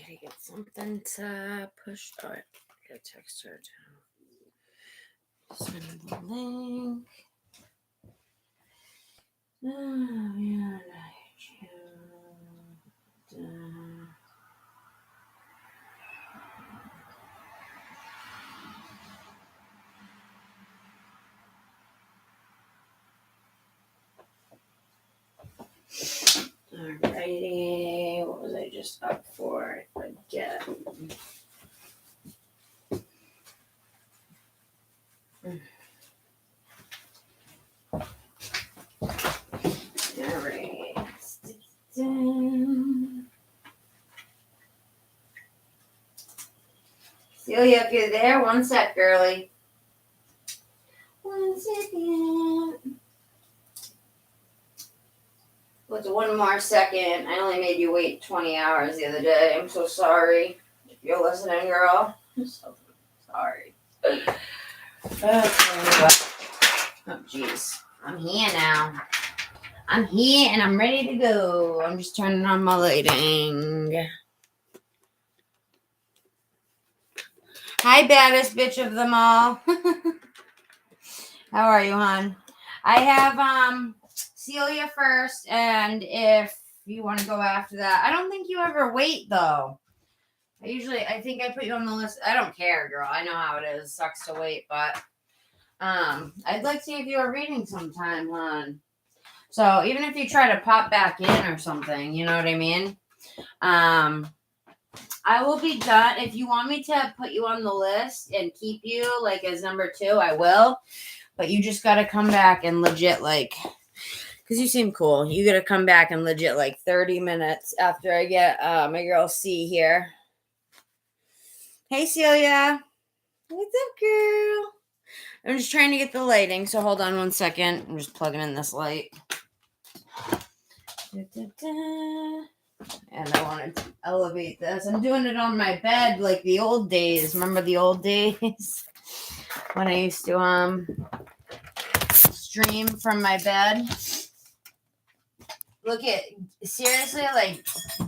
to get something to push. All right, I gotta text her to send the link. Oh, yeah. Alrighty, what was I just up for? I forget. Alright. Celia, if you're there, one sec, girly. 1 second. What's one more second? I only made you wait 20 hours the other day. I'm so sorry. If you're listening, girl. I'm so sorry. Oh, jeez. I'm here now. I'm here and I'm ready to go. I'm just turning on my lighting. Hi, baddest bitch of them all. How are you, hon? I have Celia first, and if you want to go after that, I don't think you ever wait though. I think I put you on the list. I don't care, girl. I know how it is. Sucks to wait, but I'd like to see if you are reading sometime, hon. So even if you try to pop back in or something, you know what I mean? I will be done. If you want me to put you on the list and keep you like as number 2, I will. But you just got to come back and legit because you seem cool. You got to come back and legit 30 minutes after I get my girl C here. Hey, Celia. What's up, girl? I'm just trying to get the lighting, so hold on 1 second. I'm just plugging in this light. And I wanted to elevate this. I'm doing it on my bed like the old days. Remember the old days? When I used to stream from my bed. Look at, seriously,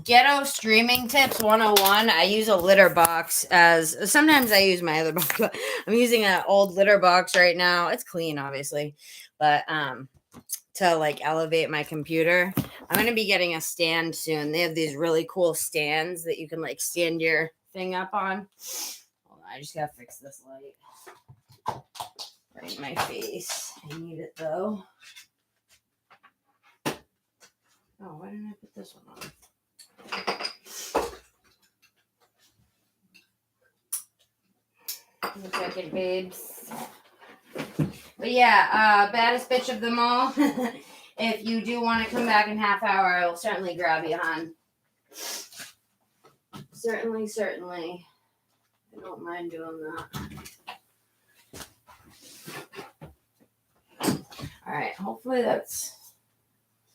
ghetto streaming tips 101. I use a litter box sometimes I use my other box. I'm using an old litter box right now. It's clean, obviously. But, to elevate my computer. I'm going to be getting a stand soon. They have these really cool stands that you can stand your thing up on. Hold on, I just got to fix this light. Right in my face. I need it though. Oh, why didn't I put this one on? 1 second, babes. But yeah, baddest bitch of them all. If you do want to come back in half hour, I will certainly grab you, hon. Certainly. I don't mind doing that. All right, hopefully that's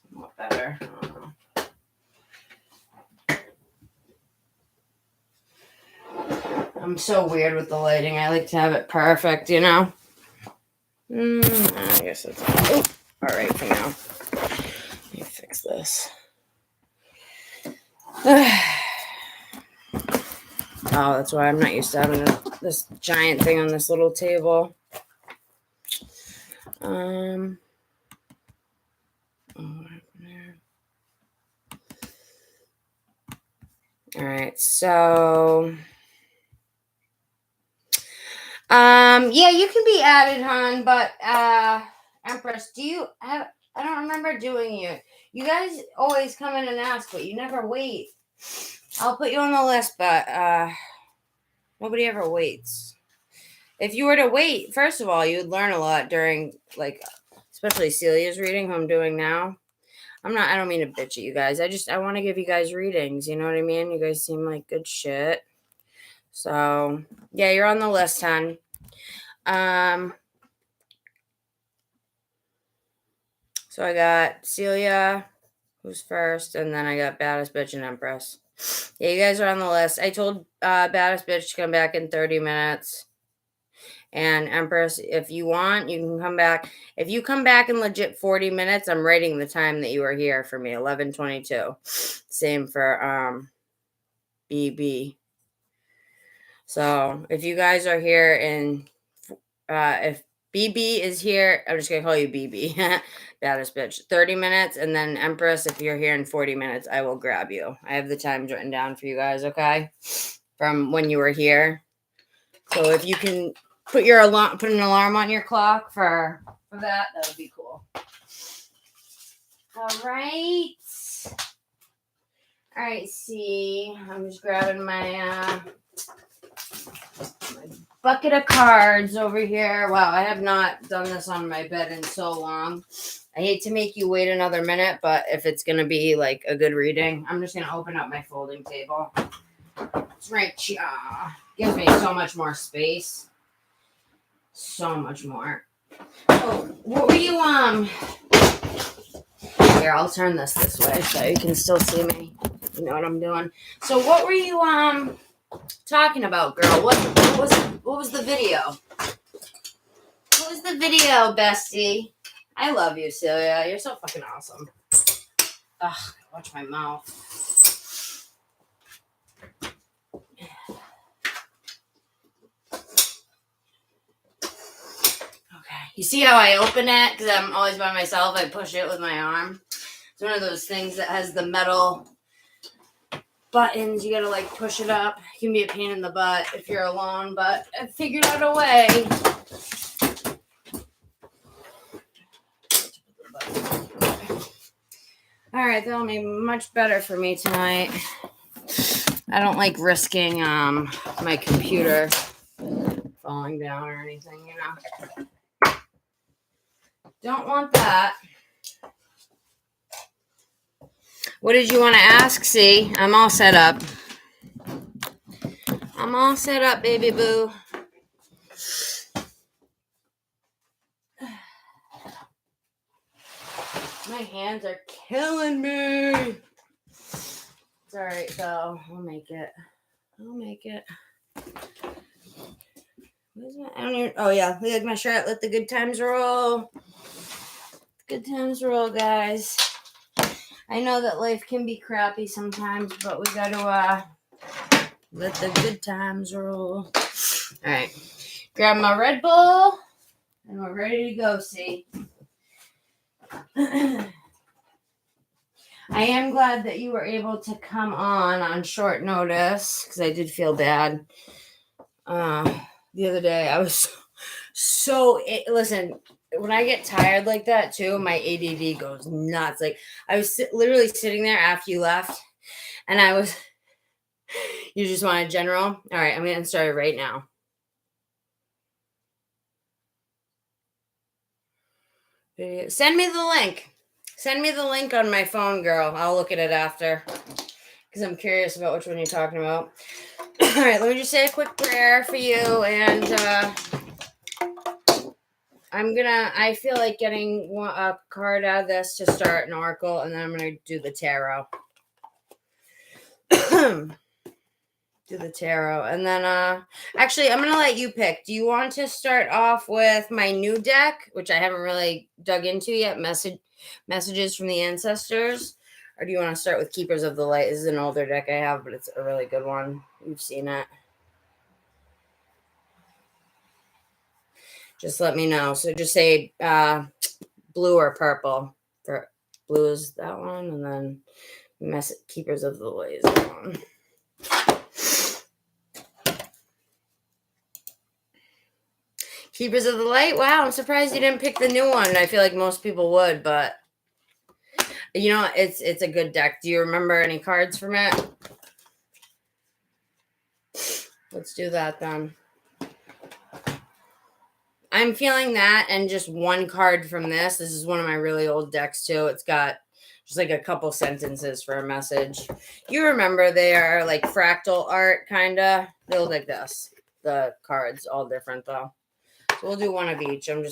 somewhat better. I don't know. I'm so weird with the lighting. I like to have it perfect, you know? I guess that's all right for now. Let me fix this. Oh, that's why I'm not used to having this giant thing on this little table. All right, so yeah, you can be added, hon, but Empress, I don't remember doing you. You guys always come in and ask, but you never wait. I'll put you on the list, but nobody ever waits. If you were to wait, first of all, you would learn a lot during, especially Celia's reading, who I'm doing now. I don't mean to bitch at you guys. I want to give you guys readings. You know what I mean? You guys seem like good shit. So, yeah, you're on the list, hon. So I got Celia, who's first, and then I got Baddest Bitch and Empress. Yeah, you guys are on the list. I told Baddest Bitch to come back in 30 minutes. And Empress, if you want, you can come back. If you come back in legit 40 minutes, I'm writing the time that you were here for me, 11:22. Same for BB. So if you guys are here and if BB is here, I'm just going to call you BB. Baddest bitch. 30 minutes. And then Empress, if you're here in 40 minutes, I will grab you. I have the times written down for you guys, okay? From when you were here. So if you can put an alarm on your clock for that would be cool. All right. All right, see. I'm just grabbing my bucket of cards over here. Wow, I have not done this on my bed in so long. I hate to make you wait another minute, but if it's going to be like a good reading, I'm just going to open up my folding table. It's right here. Gives me so much more space. So much more. Oh, what were you, Here, I'll turn this way so you can still see me. You know what I'm doing. So what were you, talking about, girl? What was the video? What was the video, bestie? I love you, Celia. You're so fucking awesome. Ugh, watch my mouth. Okay. You see how I open it? Because I'm always by myself. I push it with my arm. It's one of those things that has the metal buttons. You gotta like push it up. It can be a pain in the butt if you're alone, but I figured out a way. All right, that'll be much better for me tonight. I don't like risking my computer falling down or anything, you know. Don't want that. What did you want to ask? See, I'm all set up. I'm all set up, baby boo. My hands are killing me. It's all right, though. I'll make it. I don't even. Oh, yeah. Look at my shirt. Let the good times roll. Good times roll, guys. I know that life can be crappy sometimes, but we got to let the good times roll. All right. Grab my Red Bull, and we're ready to go, see. I am glad that you were able to come on short notice, because I did feel bad. The other day, I was listen, when I get tired like that too, my ADD goes nuts. Like I was literally sitting there after you left, and you just want a general? All right, I'm getting started right now. Send me the link. Send me the link on my phone, girl. I'll look at it after, because I'm curious about which one you're talking about. All right, let me just say a quick prayer for you, and I feel like getting a card out of this to start an oracle, and then I'm going to do the tarot. Do the tarot. And then, actually, I'm going to let you pick. Do you want to start off with my new deck, which I haven't really dug into yet, Messages from the Ancestors? Or do you want to start with Keepers of the Light? This is an older deck I have, but it's a really good one. You've seen it. Just let me know. So just say blue or purple. For blue is that one, and then Keepers of the Light is that one. Keepers of the Light. Wow, I'm surprised you didn't pick the new one. I feel like most people would, but you know, it's a good deck. Do you remember any cards from it? Let's do that then. I'm feeling that, and just one card from this. This is one of my really old decks too. It's got just like a couple sentences for a message. You remember they are like fractal art, kind of. They look like this. The cards, all different though. So we'll do one of each. I've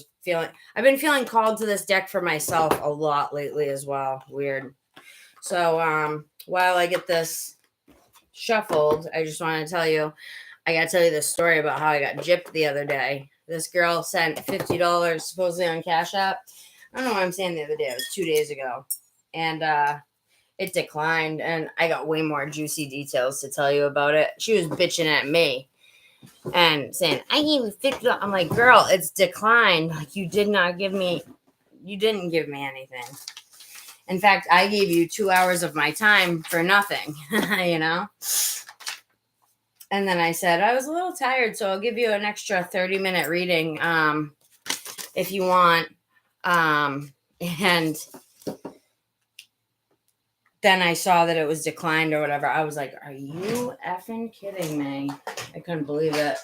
been feeling called to this deck for myself a lot lately as well. Weird. So while I get this shuffled, I just want to tell you, I got to tell you this story about how I got gypped the other day. This girl sent $50 supposedly on Cash App. I don't know what I'm saying the other day. It was 2 days ago. And it declined, and I got way more juicy details to tell you about it. She was bitching at me and saying, I gave you $50. I'm like, girl, it's declined. Like, you didn't give me anything. In fact, I gave you 2 hours of my time for nothing, you know? And then I said, I was a little tired, so I'll give you an extra 30-minute reading if you want. And then I saw that it was declined or whatever. I was like, are you effing kidding me? I couldn't believe it.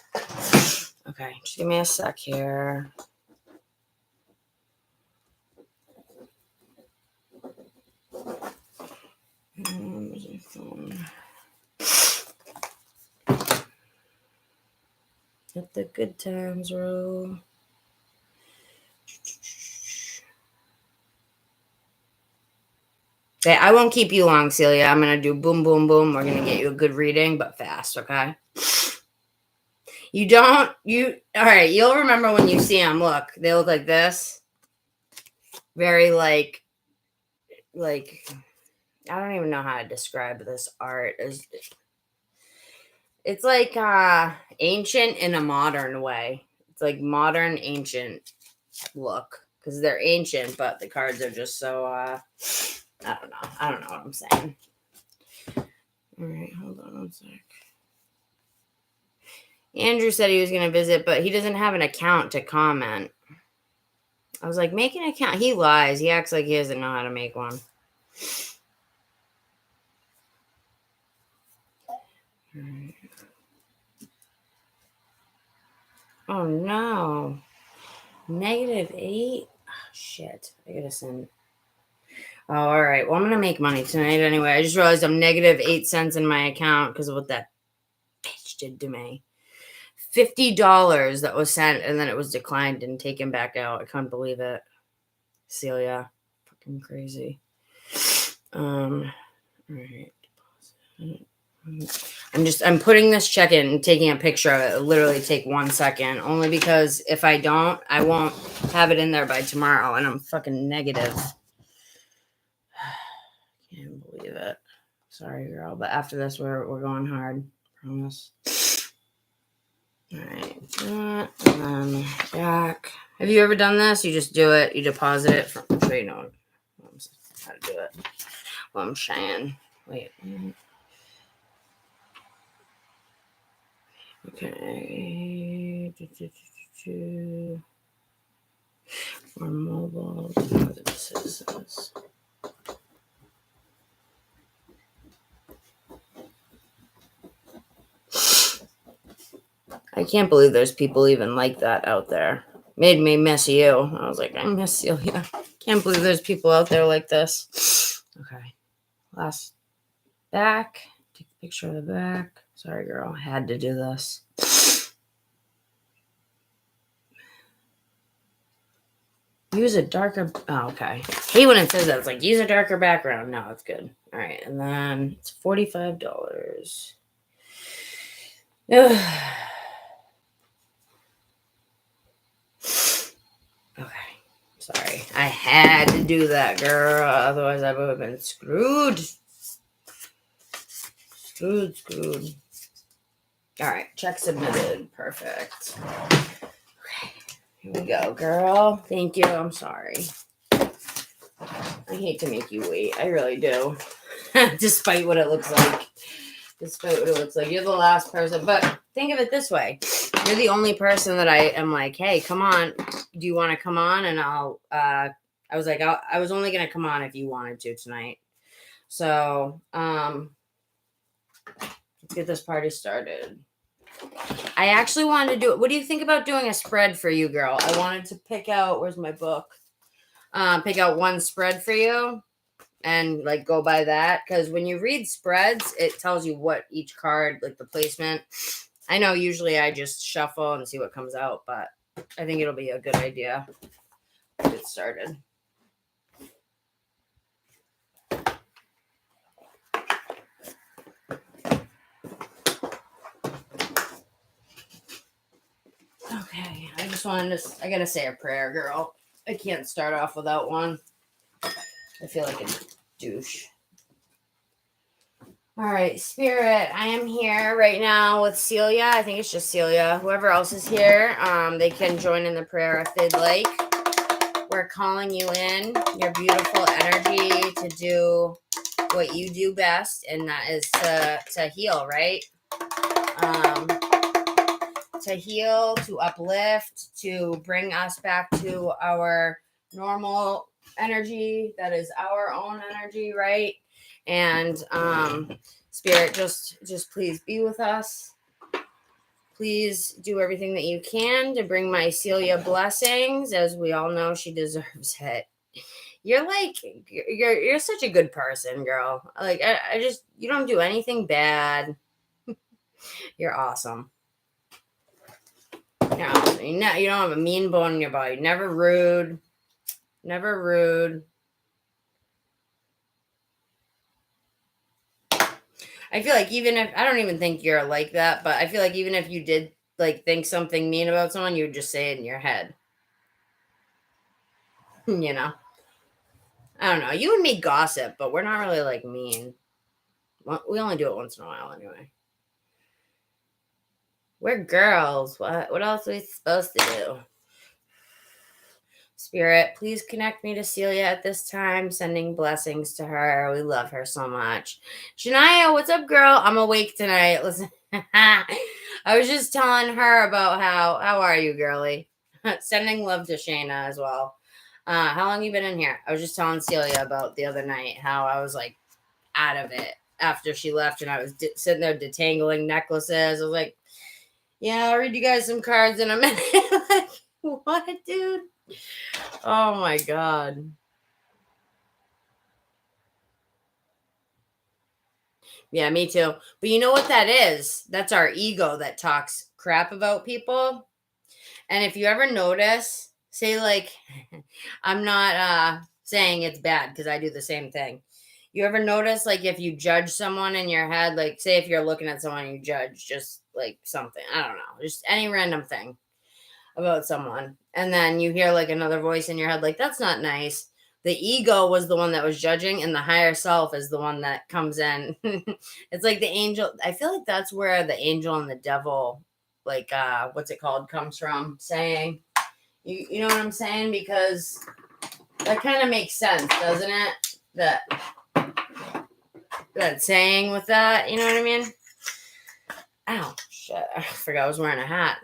Okay, just give me a sec here. Let the good times roll. Okay, I won't keep you long, Celia. I'm going to do boom, boom, boom. We're going to get you a good reading, but fast, okay? All right, you'll remember when you see them. Look, they look like this. Very like, I don't even know how to describe this art. It's like ancient in a modern way. It's like modern, ancient look. Because they're ancient, but the cards are just so, I don't know. I don't know what I'm saying. All right, hold on one sec. Andrew said he was going to visit, but he doesn't have an account to comment. I was like, make an account. He lies. He acts like he doesn't know how to make one. All right. Oh, no. -8? Oh, shit. I got to send... Oh, all right. Well, I'm going to make money tonight anyway. I just realized I'm -8 cents in my account because of what that bitch did to me. $50 that was sent, and then it was declined and taken back out. I couldn't believe it. Celia. Fucking crazy. All right. I'm putting this check in and taking a picture of it. It'll literally take 1 second. Only because if I don't, I won't have it in there by tomorrow, and I'm fucking negative. Can't believe it. Sorry, girl. But after this, we're going hard. Promise. All right. And then Jack. Have you ever done this? You just do it. You deposit it. I'm sure you know how to do it. Well, I'm saying. Wait. Okay. For mobile deposits. I can't believe there's people even like that out there. Made me miss you. I was like, I miss Celia. Can't believe there's people out there like this. Okay. Last back. Take a picture of the back. Sorry, girl. I had to do this. Use a darker... Oh, okay. I hate when it says that. It's like, use a darker background. No, it's good. All right. And then it's $45. Okay. Sorry. I had to do that, girl. Otherwise, I would have been screwed. Screwed. All right. Check submitted. Perfect. Okay. Here we go, girl. Thank you. I'm sorry. I hate to make you wait. I really do. Despite what it looks like. You're the last person. But think of it this way. You're the only person that I am like, hey, come on. Do you want to come on? And I was like, I was only going to come on if you wanted to tonight. So, let's get this party started. I actually wanted to do it. What do you think about doing a spread for you, girl? I wanted to pick out, where's my book? Pick out one spread for you and like go by that. Because when you read spreads, it tells you what each card, like the placement. I know usually I just shuffle and see what comes out, but I think it'll be a good idea to get started. Okay, I gotta say a prayer, girl. I can't start off without one. I feel like a douche. All right, Spirit, I am here right now with Celia. I think it's just Celia. Whoever else is here, they can join in the prayer if they'd like. We're calling you in, your beautiful energy to do what you do best, and that is to heal, right? To heal, to uplift, to bring us back to our normal energy that is our own energy, right? And Spirit, just please be with us. Please do everything that you can to bring my Celia blessings. As we all know, she deserves it. You're like, you're such a good person, girl. Like, I just, you don't do anything bad. You're awesome. You're awesome. You don't have a mean bone in your body. Never rude. Never rude. I feel like even if, I don't even think you're like that, but I feel like even if you did like think something mean about someone, you would just say it in your head. You know? I don't know. You and me gossip, but we're not really like mean. We only do it once in a while anyway. We're girls. What else are we supposed to do? Spirit, please connect me to Celia at this time. Sending blessings to her. We love her so much. Shania, what's up, girl? I'm awake tonight. Listen, I was just telling her about how are you, girly? Sending love to Shayna as well. How long you been in here? I was just telling Celia about the other night how I was like out of it after she left, and I was sitting there detangling necklaces. I was like, yeah, I'll read you guys some cards in a minute. Like, what, dude? Oh my God. Yeah, me too. But you know what that is? That's our ego that talks crap about people. And if you ever notice, say like, I'm not saying it's bad because I do the same thing. You ever notice like if you judge someone in your head, like say if you're looking at someone and you judge just like something, I don't know, just any random thing about someone, and then you hear like another voice in your head like, that's not nice. The ego was the one that was judging, and the higher self is the one that comes in. It's like the angel. I feel like that's where the angel and the devil, like what's it called, comes from, saying, you know what I'm saying? Because that kind of makes sense, doesn't it? That saying with that, you know what I mean? Ow, shit, I forgot I was wearing a hat.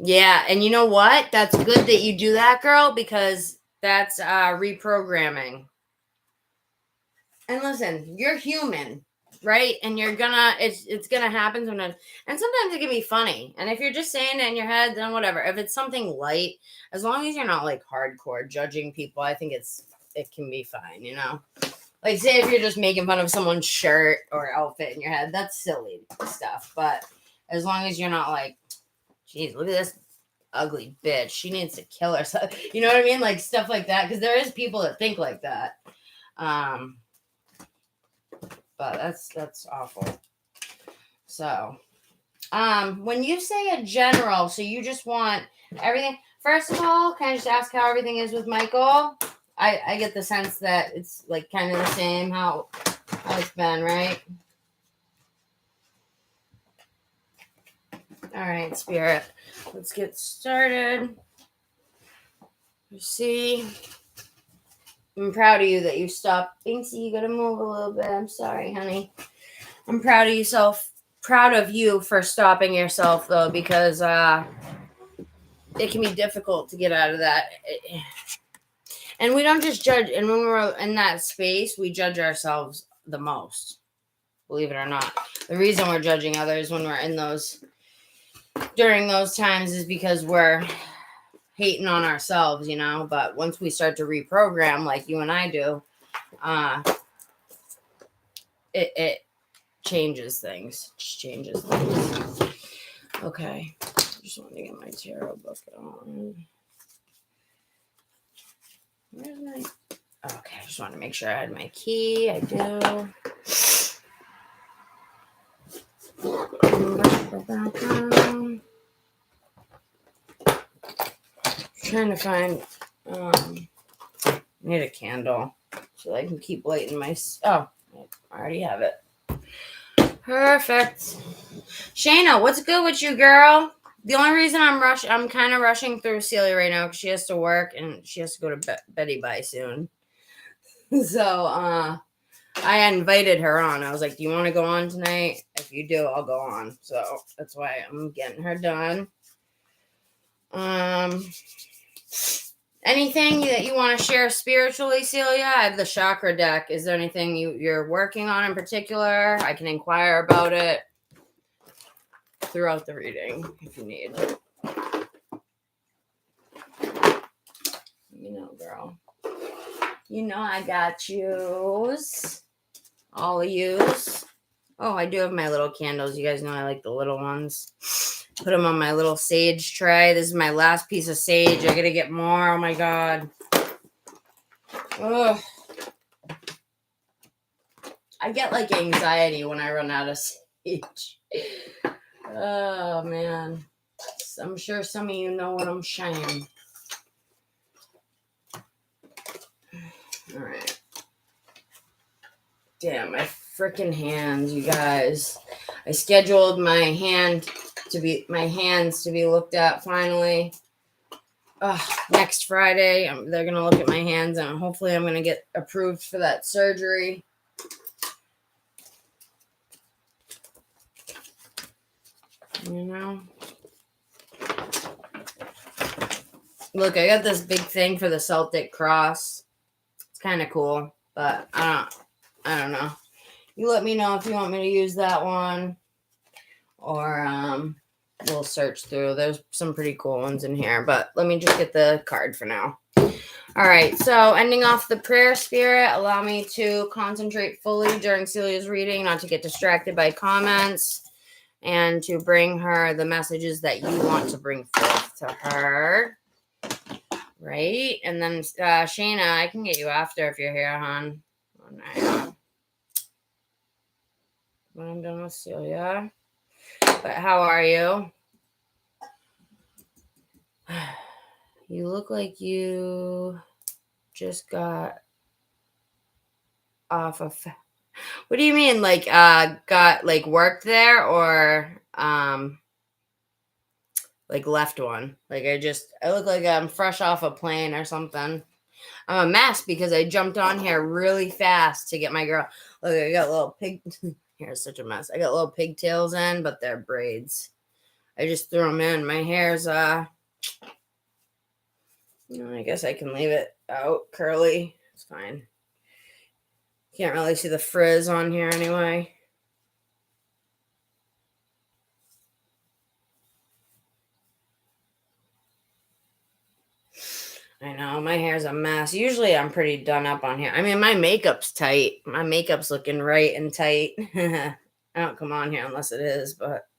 Yeah, and you know what? That's good that you do that, girl, because that's reprogramming. And listen, you're human, right? And you're gonna, it's gonna happen sometimes. And sometimes it can be funny. And if you're just saying it in your head, then whatever. If it's something light, as long as you're not like hardcore judging people, I think it can be fine, you know? Like say if you're just making fun of someone's shirt or outfit in your head, that's silly stuff. But as long as you're not like, geez, look at this ugly bitch, she needs to kill herself. You know what I mean? Like stuff like that. Because there is people that think like that. But that's awful. So, when you say a general, so you just want everything. First of all, can I just ask how everything is with Michael? I get the sense that it's like kind of the same how it's been, right? All right, Spirit. Let's get started. You see, I'm proud of you that you stopped. Binksy, you gotta move a little bit. I'm sorry, honey. I'm proud of yourself. Proud of you for stopping yourself, though, because it can be difficult to get out of that. And we don't just judge. And when we're in that space, we judge ourselves the most. Believe it or not. The reason we're judging others when we're in those, during those times, is because we're hating on ourselves, you know. But once we start to reprogram, like you and I do, it changes things. Just changes things. Okay. Just want to get my tarot book on. Where's my... Okay, I just want to make sure I had my key. I do. Trying to find... I need a candle. so I can keep lighting my... Oh, I already have it. Perfect. Shayna, what's good with you, girl? The only reason I'm kind of rushing through Celia right now because she has to work and she has to go to Betty Bye soon. So, I invited her on. I was like, do you want to go on tonight? If you do, I'll go on. So that's why I'm getting her done. Anything that you want to share spiritually, Celia? I have the chakra deck. Is there anything you're working on in particular? I can inquire about it throughout the reading if you need. You know, girl. You know I got yous. All of yous. Oh, I do have my little candles. You guys know I like the little ones. Put them on my little sage tray. This is my last piece of sage. I gotta get more. Oh my god. Ugh. I get like anxiety when I run out of sage. Oh man. I'm sure some of you know what I'm saying. All right. Damn, my freaking hands, you guys. I scheduled my hands to be looked at finally. Next Friday, they're gonna look at my hands, and hopefully, I'm gonna get approved for that surgery. You know. Look, I got this big thing for the Celtic cross. It's kind of cool, but I don't know. You let me know if you want me to use that one, or we'll search through. There's some pretty cool ones in here, but let me just get the card for now. All right, so ending off the prayer, Spirit, allow me to concentrate fully during Celia's reading, not to get distracted by comments, and to bring her the messages that you want to bring forth to her. Right? And then, Shayna, I can get you after if you're here, hon. All right. When I'm done with Celia. But how are you? You look like you just got off of... What do you mean? Like, got, like, worked there or, like, left one? Like, I look like I'm fresh off a plane or something. I'm a mess because I jumped on here really fast to get my girl. Look, I got little pig... Here's such a mess. I got little pigtails in, but they're braids. I just threw them in. My hair's, I guess I can leave it out curly. It's fine. Can't really see the frizz on here anyway. I know, my hair's a mess. Usually I'm pretty done up on here. I mean, my makeup's tight. My makeup's looking right and tight. I don't come on here unless it is, but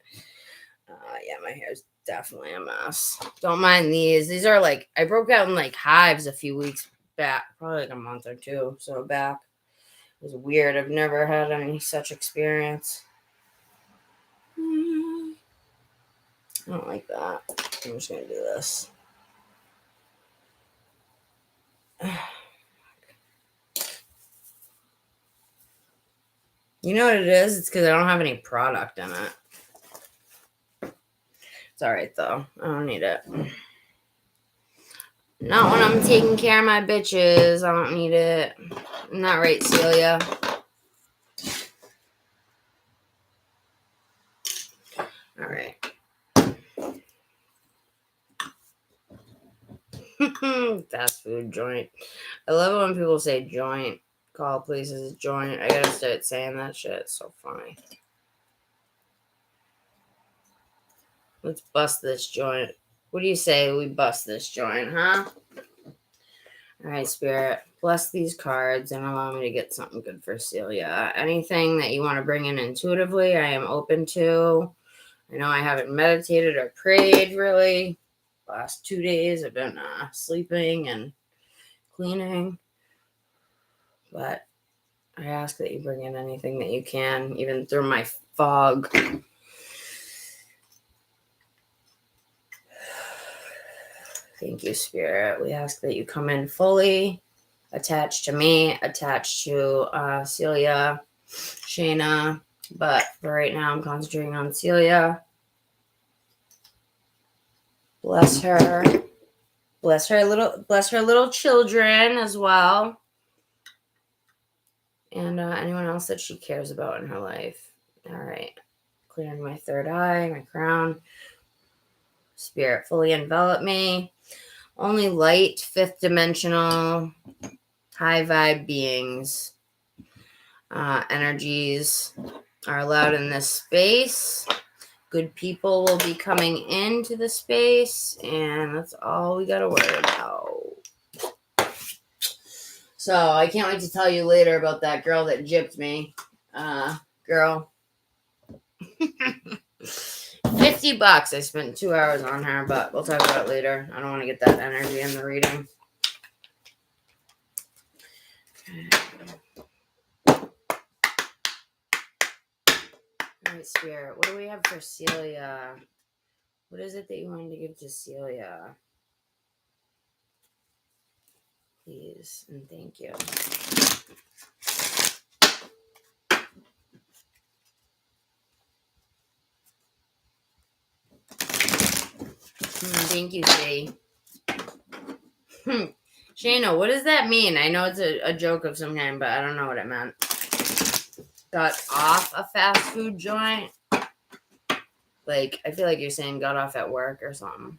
yeah, my hair's definitely a mess. Don't mind these. These are like, I broke out in like hives a few weeks back, probably like a month or two so back. It was weird. I've never had any such experience. I don't like that. I'm just going to do this. You know what it is? It's because I don't have any product in it. It's all right, though. I don't need it. Not when I'm taking care of my bitches. I don't need it. Not right, Celia. All right. Fast food joint. I love it when people say joint. Call places joint. I gotta start saying that shit. It's so funny. Let's bust this joint. What do you say we bust this joint, huh? All right, Spirit. Bless these cards and allow me to get something good for Celia. Anything that you want to bring in intuitively, I am open to. I know I haven't meditated or prayed really. Last 2 days I've been sleeping and cleaning. But I ask that you bring in anything that you can, even through my fog. Thank you, Spirit. We ask that you come in fully attached to me, attached to Celia, Shayna, but for right now I'm concentrating on Celia. Bless her. Bless her little children as well. And anyone else that she cares about in her life. All right. Clearing my third eye, my crown. Spirit fully envelop me. Only light, fifth dimensional, high vibe beings, energies are allowed in this space. Good people will be coming into the space, and that's all we got to worry about. So I can't wait to tell you later about that girl that gypped me. Girl. $50. I spent 2 hours on her, but we'll talk about it later. I don't want to get that energy in the reading. Okay. All right, Spirit. What do we have for Celia? What is it that you wanted to give to Celia? Please and thank you. Thank you, Shay. Shayna, what does that mean? I know it's a joke of some kind, but I don't know what it meant. Got off a fast food joint? Like, I feel like you're saying got off at work or something.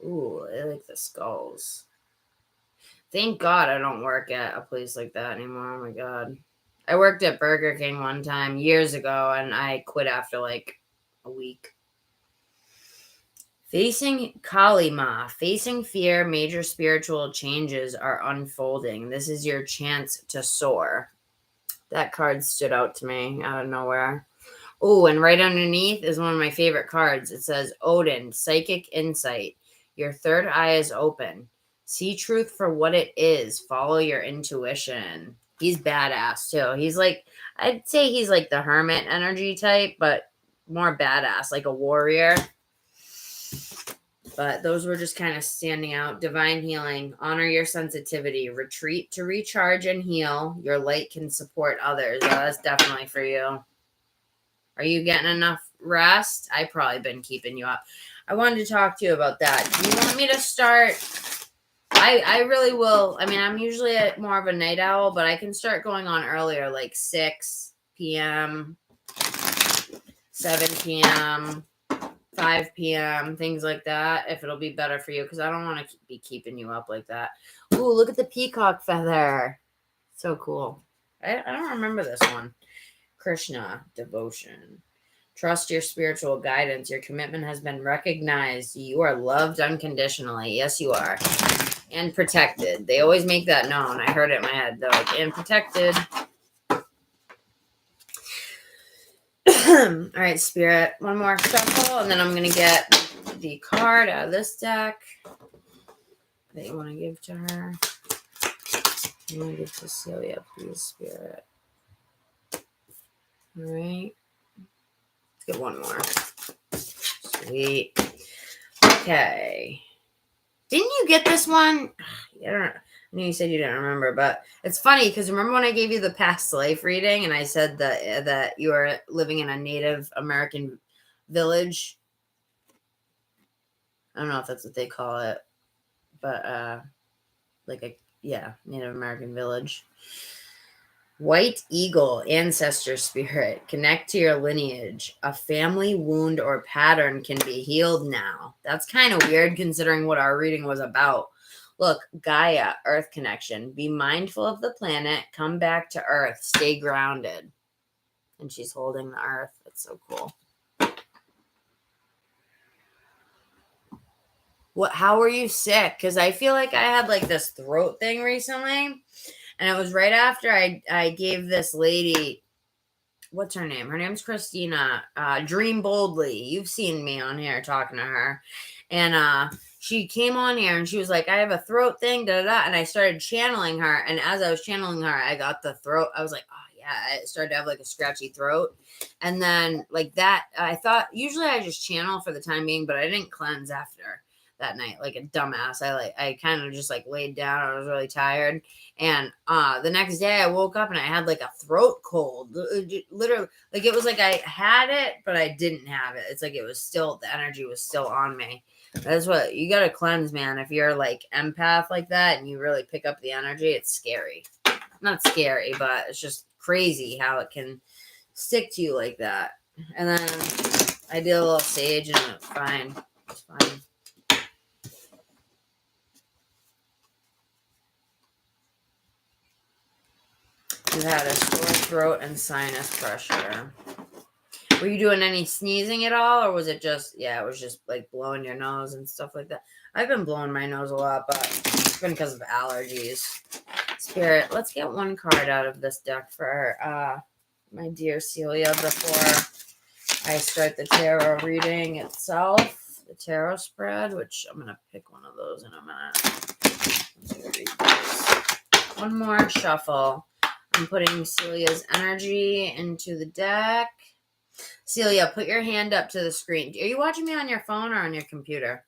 Ooh, I like the skulls. Thank God I don't work at a place like that anymore. Oh my God. I worked at Burger King one time years ago, and I quit after like a week. Facing Kali Ma, facing fear, major spiritual changes are unfolding. This is your chance to soar. That card stood out to me out of nowhere. Oh, and right underneath is one of my favorite cards. It says, Odin, psychic insight. Your third eye is open. See truth for what it is. Follow your intuition. He's badass too. He's like, I'd say he's like the hermit energy type, but more badass, like a warrior. But those were just kind of standing out. Divine healing. Honor your sensitivity. Retreat to recharge and heal. Your light can support others. Oh, that's definitely for you. Are you getting enough rest? I've probably been keeping you up. I wanted to talk to you about that. Do you want me to start? I really will. I mean, I'm usually more of a night owl, but I can start going on earlier, like 6 p.m., 7 p.m., 5 p.m., things like that, if it'll be better for you, because I don't want to be keeping you up like that. Ooh, look at the peacock feather. So cool. I don't remember this one. Krishna, devotion. Trust your spiritual guidance. Your commitment has been recognized. You are loved unconditionally. Yes, you are. And protected. They always make that known. I heard it in my head. They're like, and protected. All right, Spirit. One more shuffle, and then I'm going to get the card out of this deck that you want to give to her. You want to give to Celia, please, Spirit. All right. Let's get one more. Sweet. Okay. Didn't you get this one? I don't know. I knew you said you didn't remember, but it's funny because remember when I gave you the past life reading and I said that you are living in a Native American village? I don't know if that's what they call it, but Native American village. White eagle, ancestor spirit, connect to your lineage. A family wound or pattern can be healed now. That's kind of weird considering what our reading was about. Look, Gaia, earth connection. Be mindful of the planet. Come back to earth. Stay grounded. And she's holding the earth. That's so cool. How were you sick? Because I feel like I had like this throat thing recently. And it was right after I gave this lady, what's her name? Her name's Christina. Dream Boldly. You've seen me on here talking to her. And she came on here and she was like, I have a throat thing, da da da. And I started channeling her. And as I was channeling her, I got the throat. I was like, oh yeah. I started to have like a scratchy throat. And then like that, I thought, usually I just channel for the time being, but I didn't cleanse after that night, like a dumbass. I kind of just like laid down. I was really tired. And the next day I woke up and I had like a throat cold. Literally, like it was like I had it, but I didn't have it. It's like it was still, the energy was still on me. That's what you got to cleanse, man. If you're like empath like that and you really pick up the energy, it's scary. Not scary, but it's just crazy how it can stick to you like that. And then I did a little sage and it's fine. It's fine. You had a sore throat and sinus pressure. Were you doing any sneezing at all, or was it just, it was just like blowing your nose and stuff like that? I've been blowing my nose a lot, but it's been because of allergies. Spirit, let's get one card out of this deck for my dear Celia before I start the tarot reading itself, the tarot spread, which I'm going to pick one of those in a minute. One more shuffle. I'm putting Celia's energy into the deck. Celia, put your hand up to the screen. Are you watching me on your phone or on your computer?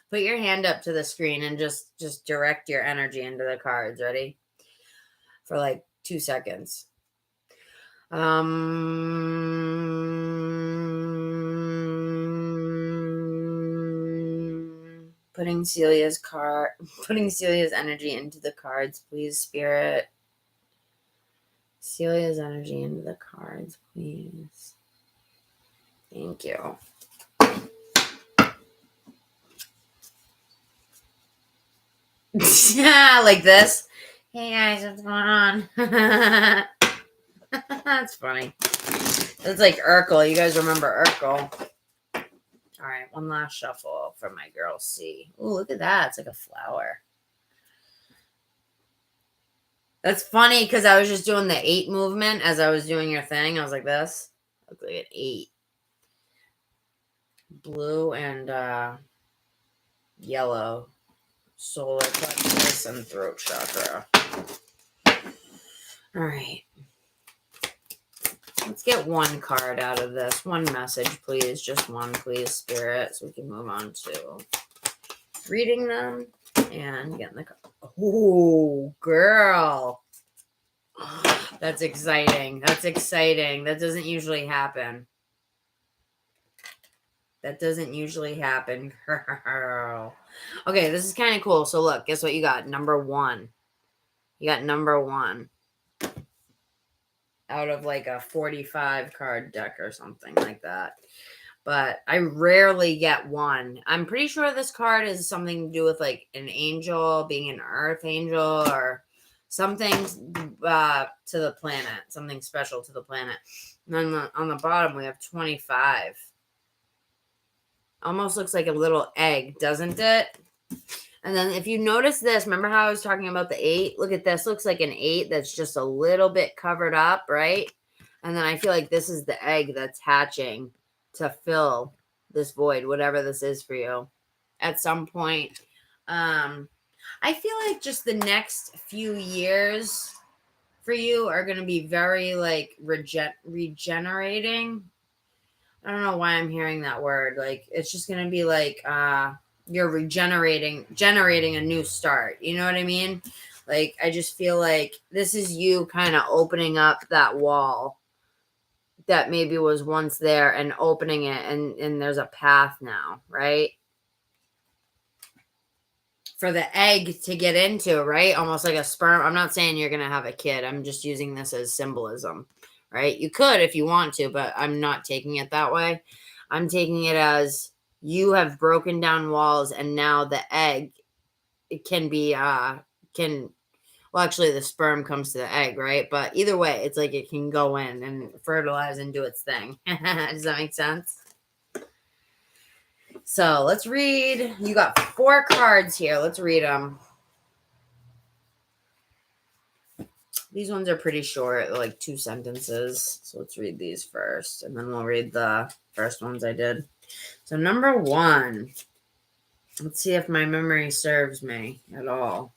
Put your hand up to the screen and just direct your energy into the cards. Ready? For like 2 seconds. Putting Celia's energy into the cards, please, Spirit. Celia's energy into the cards, please. Thank you. Like this. Hey guys, what's going on? That's funny. It's like Urkel. You guys remember Urkel? All right, one last shuffle for my girl C. Oh, look at that. It's like a flower. That's funny because I was just doing the 8 movement as I was doing your thing. I was like this. Look like an 8. Blue and yellow. Solar plexus and throat chakra. All right. Let's get one card out of this. One message, please. Just one, please, Spirit, so we can move on to reading them and getting the card. Oh, girl. That's exciting. That's exciting. That doesn't usually happen. That doesn't usually happen, girl. Okay, this is kind of cool. So look, guess what you got? Number 1. You got number 1. Out of like a 45 card deck or something like that. But I rarely get 1. I'm pretty sure this card is something to do with like an angel, being an earth angel, or something to the planet, something special to the planet. And then on the bottom, we have 25. Almost looks like a little egg, doesn't it? And then if you notice this, remember how I was talking about the 8? Look at this. Looks like an 8 that's just a little bit covered up, right? And then I feel like this is the egg that's hatching to fill this void, whatever this is for you. At some point, I feel like just the next few years for you are going to be very like regenerating. I don't know why I'm hearing that word. Like, it's just going to be like, you're generating a new start. You know what I mean? Like, I just feel like this is you kind of opening up that wall that maybe was once there and opening it. And there's a path now, right? For the egg to get into, right? Almost like a sperm. I'm not saying you're going to have a kid. I'm just using this as symbolism. Right? You could if you want to, but I'm not taking it that way. I'm taking it as you have broken down walls and now the egg, it can be, well, actually the sperm comes to the egg, right? But either way, it's like it can go in and fertilize and do its thing. Does that make sense? So let's read. You got 4 cards here. Let's read them. These ones are pretty short, like 2 sentences. So let's read these first, and then we'll read the first ones I did. So number 1, let's see if my memory serves me at all.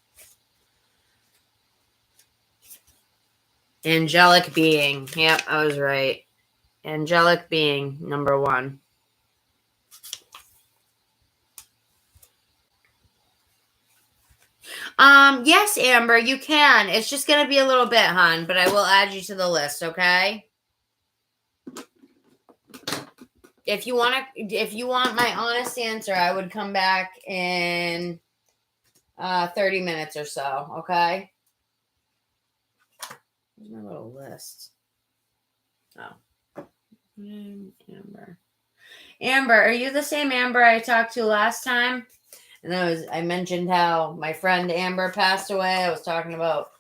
Angelic being. Yep, I was right. Angelic being, number 1. Yes, Amber, you can. It's just going to be a little bit, hon, but I will add you to the list, okay? If you want my honest answer, I would come back in 30 minutes or so, okay? Where's my little list? Oh. Amber. Amber, are you the same Amber I talked to last time? And I mentioned how my friend Amber passed away. I was talking about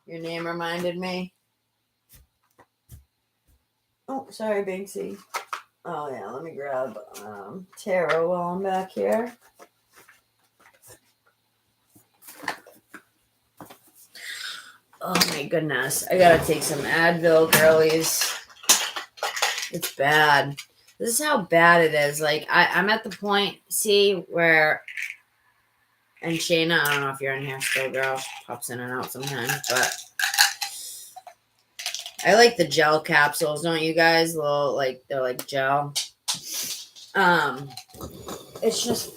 your name reminded me. Oh, sorry, Banksy. Oh, yeah, let me grab tarot while I'm back here. Oh, my goodness. I gotta take some Advil, girlies. It's bad. This is how bad it is. Like, I'm at the point, see, where... And Shayna, I don't know if you're in here still, girl. She pops in and out sometimes, but... I like the gel capsules, don't you guys? Little, like, they're like gel. It's just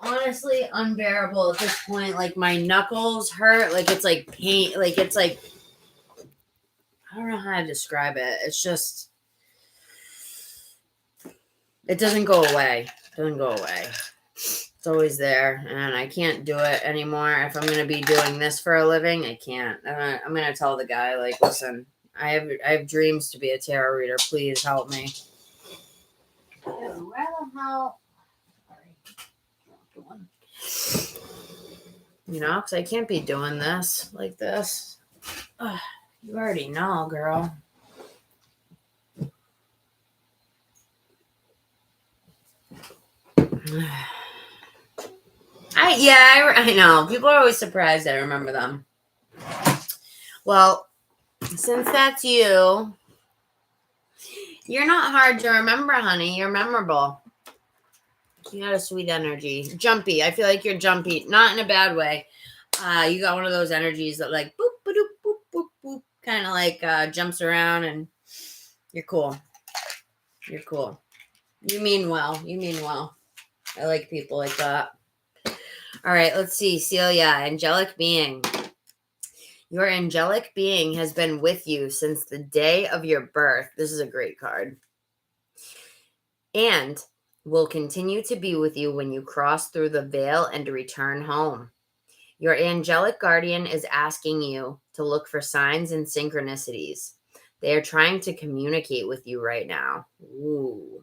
honestly unbearable at this point. Like, my knuckles hurt. Like, it's like pain. Like, it's like, I don't know how to describe it. It's just, it doesn't go away. It doesn't go away. It's always there, and I can't do it anymore. If I'm going to be doing this for a living, I can't. I'm going to tell the guy, like, listen, I have dreams to be a tarot reader. Please help me. Dude, where the hell? Sorry. You know, because I can't be doing this like this. Ugh, you already know, girl. I know. People are always surprised I remember them. Well, since that's you, you're not hard to remember, honey. You're memorable. You got a sweet energy. Jumpy. I feel like you're jumpy. Not in a bad way. You got one of those energies that like boop, boop, boop, boop, boop, kind of like jumps around, and you're cool. You're cool. You mean well. You mean well. I like people like that. All right, let's see. Celia, angelic being. Your angelic being has been with you since the day of your birth. This is a great card. And will continue to be with you when you cross through the veil and return home. Your angelic guardian is asking you to look for signs and synchronicities. They are trying to communicate with you right now. Ooh.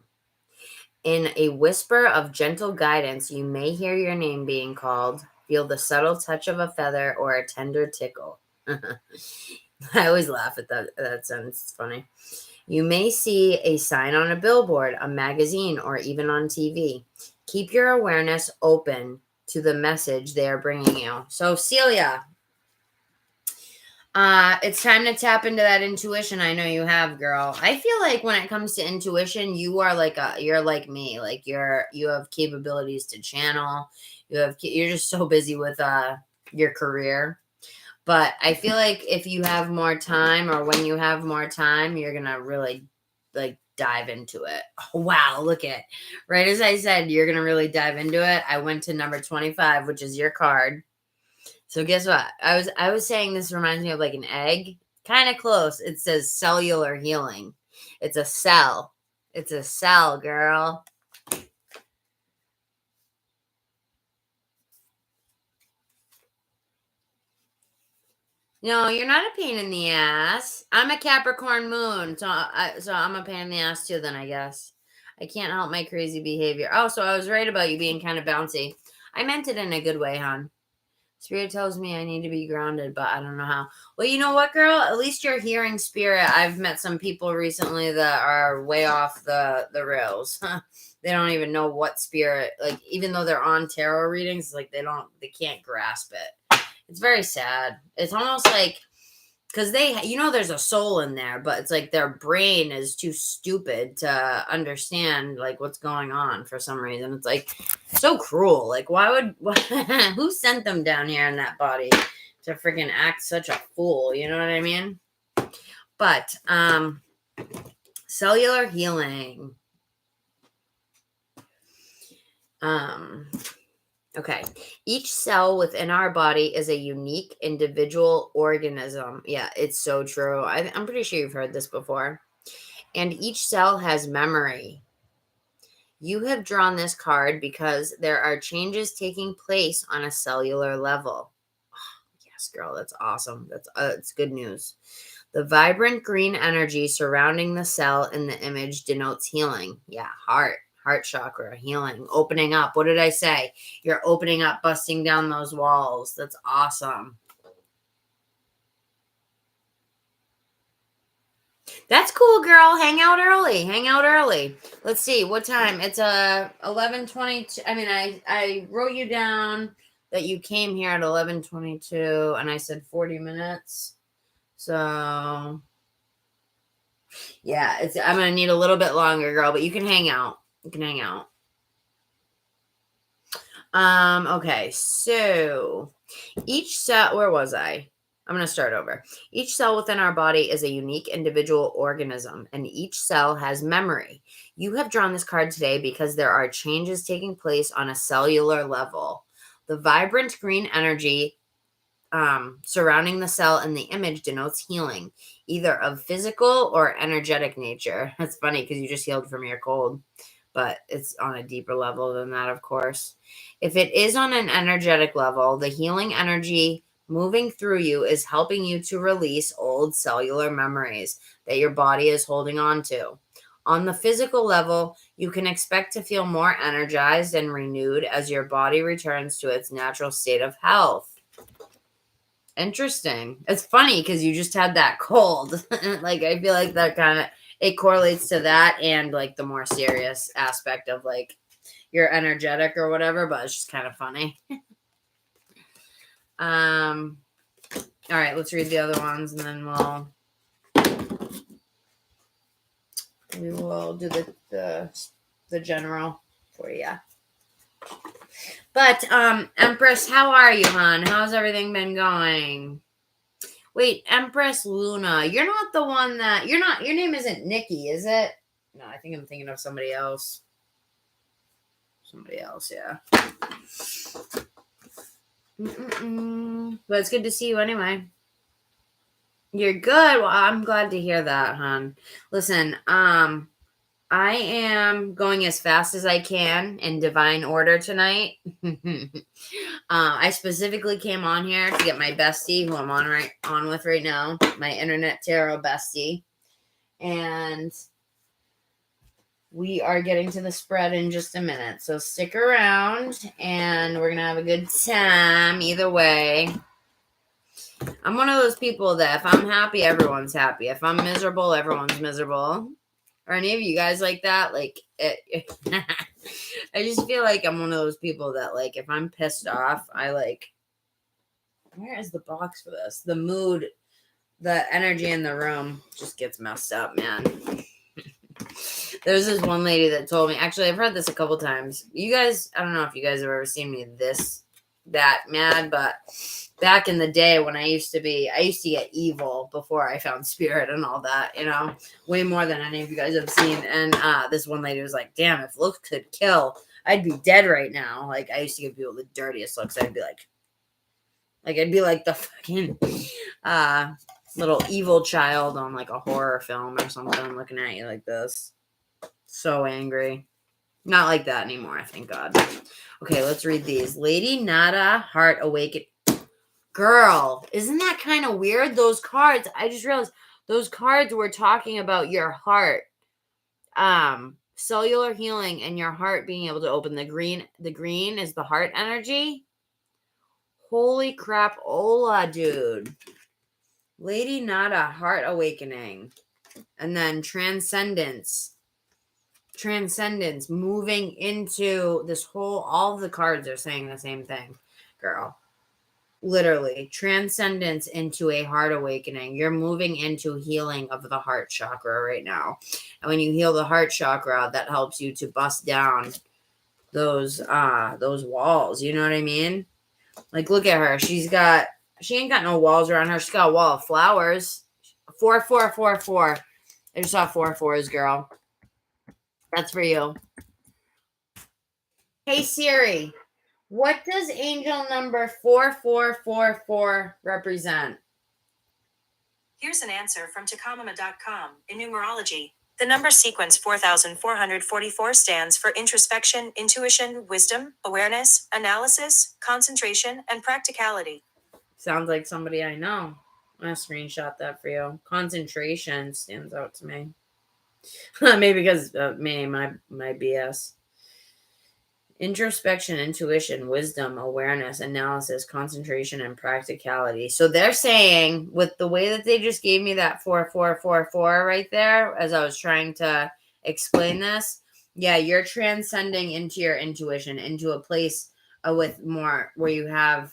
In a whisper of gentle guidance, you may hear your name being called, feel the subtle touch of a feather or a tender tickle. I always laugh at that sentence. It's funny. You may see a sign on a billboard, a magazine, or even on TV. Keep your awareness open to the message they are bringing you. So, Celia, it's time to tap into that intuition I know you have, girl. I feel like when it comes to intuition, you are you're like me. Like you have capabilities to channel. You're just so busy with your career. But I feel like if you have more time, or when you have more time, you're going to really like dive into it. Oh, wow, look at, right as I said, you're going to really dive into it. I went to number 25, which is your card. So guess what? I was saying this reminds me of like an egg. Kind of close. It says cellular healing. It's a cell. It's a cell, girl. No, you're not a pain in the ass. I'm a Capricorn moon, so I'm a pain in the ass too, then I guess. I can't help my crazy behavior. Oh, so I was right about you being kind of bouncy. I meant it in a good way, hon. Spirit tells me I need to be grounded, but I don't know how. Well, you know what, girl? At least you're hearing spirit. I've met some people recently that are way off the rails. They don't even know what spirit, like, even though they're on tarot readings, like they can't grasp it. It's very sad. It's almost like, because there's a soul in there, but it's like their brain is too stupid to understand like what's going on for some reason. It's like so cruel. Like who sent them down here in that body to freaking act such a fool? You know what I mean? But cellular healing. Okay. Each cell within our body is a unique individual organism. Yeah, it's so true. I'm pretty sure you've heard this before. And each cell has memory. You have drawn this card because there are changes taking place on a cellular level. Yes, girl, that's awesome. That's good news. The vibrant green energy surrounding the cell in the image denotes healing. Yeah, heart chakra, healing, opening up. What did I say? You're opening up, busting down those walls. That's awesome. That's cool, girl. Hang out early. Let's see what time. It's 11:22. I mean, I wrote you down that you came here at 11:22, and I said 40 minutes. So yeah, I'm gonna need a little bit longer, girl, but you can hang out. Okay, so each cell, where was I? I'm going to start over. Each cell within our body is a unique individual organism, and each cell has memory. You have drawn this card today because there are changes taking place on a cellular level. The vibrant green energy surrounding the cell in the image denotes healing, either of physical or energetic nature. That's funny because you just healed from your cold, but it's on a deeper level than that, of course. If it is on an energetic level, the healing energy moving through you is helping you to release old cellular memories that your body is holding on to. On the physical level, you can expect to feel more energized and renewed as your body returns to its natural state of health. Interesting. It's funny because you just had that cold. Like, I feel like that kind of, it correlates to that and like the more serious aspect of like you're energetic or whatever, but it's just kind of funny. All right, let's read the other ones and then we will do the general for you. But Empress, how are you, hon? How's everything been going? Wait, Empress Luna, you're not the one that your name isn't Nikki, is it? No, I think I'm thinking of somebody else. Yeah. But it's good to see you anyway. You're good. Well, I'm glad to hear that, hon. Listen, I am going as fast as I can in divine order tonight. I specifically came on here to get my bestie, who I'm on with right now, my internet tarot bestie, and we are getting to the spread in just a minute. So stick around, and we're gonna have a good time either way. I'm one of those people that if I'm happy, everyone's happy. If I'm miserable, everyone's miserable. Are any of you guys like that? Like, I just feel like I'm one of those people that, like, if I'm pissed off, where is the box for this? The mood, the energy in the room just gets messed up, man. There's this one lady that told me, actually, I've heard this a couple times. You guys, I don't know if you guys have ever seen me that mad, but back in the day when I used to get evil before I found spirit and all that, way more than any of you guys have seen. And this one lady was like, damn, if looks could kill, I'd be dead right now. Like, I used to give people the dirtiest looks. I'd be like the fucking little evil child on like a horror film or something, looking at you like this. So angry. Not like that anymore, thank God. Okay, let's read these. Lady Nada, Heart Awaken. Girl, isn't that kind of weird? Those cards, I just realized those cards were talking about your heart. Cellular healing and your heart being able to open. The green is the heart energy. Holy crap, Ola, dude. Lady Nada, Heart Awakening. And then Transcendence, moving into this all of the cards are saying the same thing, girl. Literally, transcendence into a heart awakening. You're moving into healing of the heart chakra right now. And when you heal the heart chakra, that helps you to bust down those walls. You know what I mean? Like, look at her. She ain't got no walls around her. She's got a wall of flowers. 4, 4, 4, 4. I just saw 4 4s, girl. That's for you. Hey, Siri, What does angel number 4444 represent? Here's an answer from 𝐂𝐚𝐬𝐯.com. In numerology, the number sequence 4444 stands for introspection, intuition, wisdom, awareness, analysis, concentration, and practicality. Sounds like somebody I know. I'm going to screenshot that for you. Concentration stands out to me. Maybe because of me, my BS. Introspection, intuition, wisdom, awareness, analysis, concentration, and practicality. So they're saying, with the way that they just gave me that 4444 right there, as I was trying to explain this, yeah, you're transcending into your intuition, into a place with more, where you have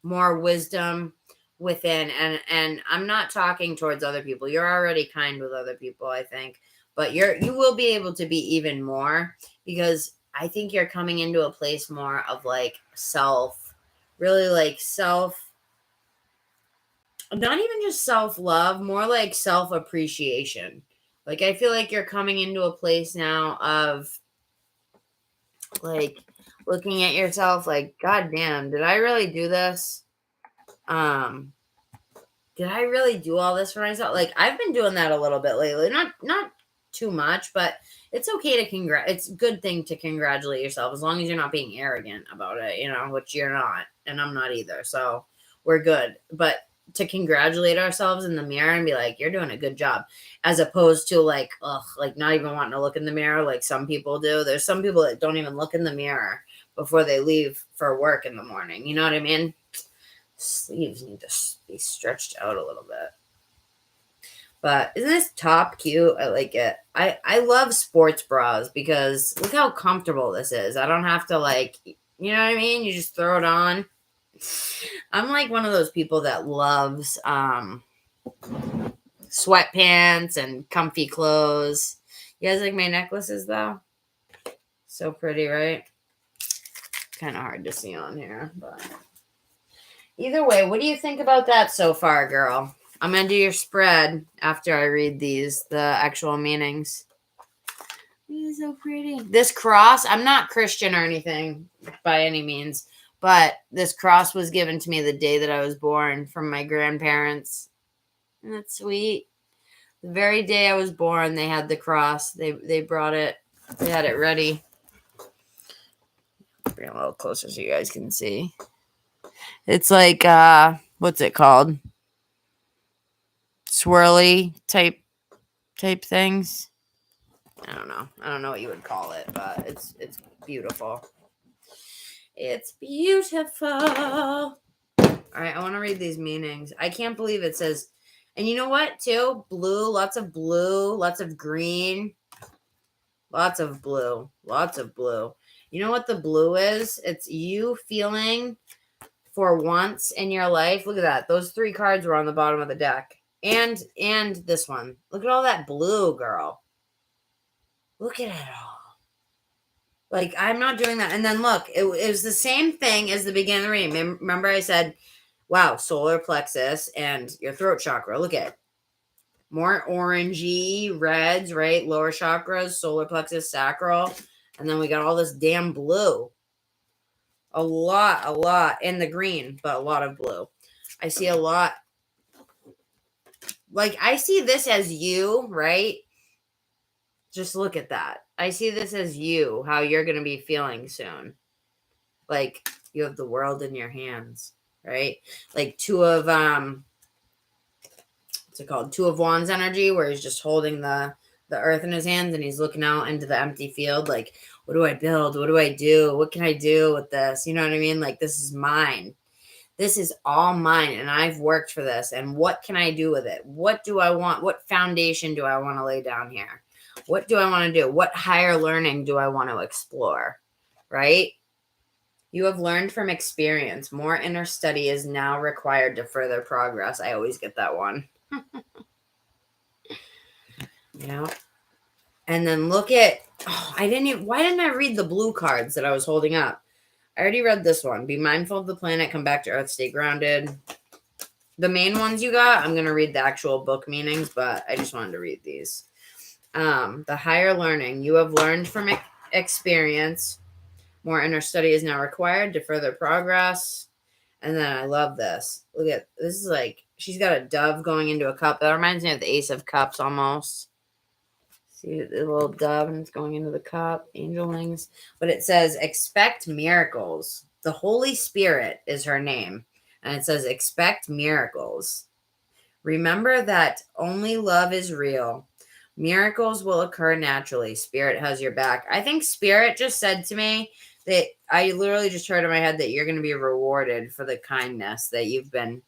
more wisdom within. And I'm not talking towards other people. You're already kind with other people, I think, but you will be able to be even more, because I think you're coming into a place more of like really like not even just self-love, more like self-appreciation. Like, I feel like you're coming into a place now of like looking at yourself like, God damn, did I really do this? Did I really do all this for myself? Like, I've been doing that a little bit lately. Not too much, but it's okay to it's a good thing to congratulate yourself, as long as you're not being arrogant about it, which you're not, and I'm not either. So we're good. But to congratulate ourselves in the mirror and be like, you're doing a good job, as opposed to like, like not even wanting to look in the mirror like some people do. There's some people that don't even look in the mirror before they leave for work in the morning. You know what I mean? Sleeves need to be stretched out a little bit. But isn't this top cute? I like it. I love sports bras because look how comfortable this is. I don't have to like, you know what I mean? You just throw it on. I'm like one of those people that loves sweatpants and comfy clothes. You guys like my necklaces though? So pretty, right? Kind of hard to see on here, but either way, what do you think about that so far, girl? I'm going to do your spread after I read the actual meanings. These are so pretty. This cross, I'm not Christian or anything by any means, but this cross was given to me the day that I was born from my grandparents. Isn't that sweet? The very day I was born, they had the cross. They brought it. They had it ready. Bring it a little closer so you guys can see. It's like, what's it called? Swirly type things. I don't know what you would call it, but it's beautiful. It's beautiful. All right, I want to read these meanings. I can't believe it says, and you know what too? Blue, lots of green, lots of blue. You know what the blue is? It's you feeling for once in your life. Look at that. Those 3 cards were on the bottom of the deck. And this one. Look at all that blue, girl. Look at it all. Like, I'm not doing that. And then look, it was the same thing as the beginning of the reading. Remember I said, wow, solar plexus and your throat chakra. Look at it. More orangey reds, right? Lower chakras, solar plexus, sacral. And then we got all this damn blue. A lot. And the green, but a lot of blue. I see a lot. Like, I see this as you, right? Just look at that. I see this as you, how you're going to be feeling soon. Like, you have the world in your hands, right? Like 2 of, what's it called? 2 of Wands energy, where he's just holding the earth in his hands and he's looking out into the empty field. Like, what do I build? What do I do? What can I do with this? You know what I mean? Like, this is mine. This is all mine, and I've worked for this. And what can I do with it? What do I want? What foundation do I want to lay down here? What do I want to do? What higher learning do I want to explore? Right? You have learned from experience. More inner study is now required to further progress. I always get that one. Yeah. And then look at, why didn't I read the blue cards that I was holding up? I already read this one. Be mindful of the planet. Come back to earth. Stay grounded. The main ones you got, I'm going to read the actual book meanings, but I just wanted to read these. The higher learning. You have learned from experience. More inner study is now required to further progress. And then I love this. Look at this is like she's got a dove going into a cup. That reminds me of the Ace of Cups almost. See the little dove and it's going into the cup, angelings. But it says expect miracles. The Holy Spirit is her name. And it says expect miracles. Remember that only love is real. Miracles will occur naturally. Spirit has your back. I think Spirit just said to me that I literally just heard in my head that you're going to be rewarded for the kindness that you've been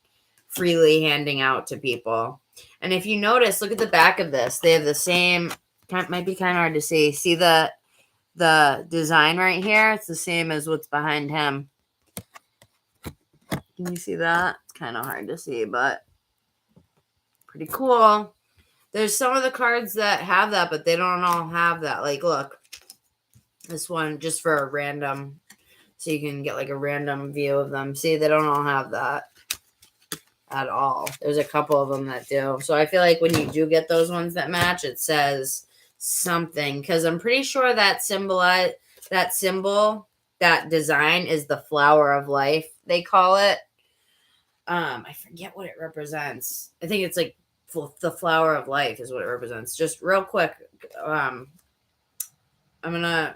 freely handing out to people. And if you notice, look at the back of this. They have the same, might be kind of hard to see. See the design right here? It's the same as what's behind him. Can you see that? It's kind of hard to see, but pretty cool. There's some of the cards that have that, but they don't all have that. Like, look, this one just for a random, so you can get like a random view of them. See, they don't all have that at all. There's a couple of them that do. So I feel like when you do get those ones that match, it says something, because I'm pretty sure that symbol, that design is the flower of life, they call it. I forget what it represents. I think it's like the flower of life is what it represents. Just real quick, I'm gonna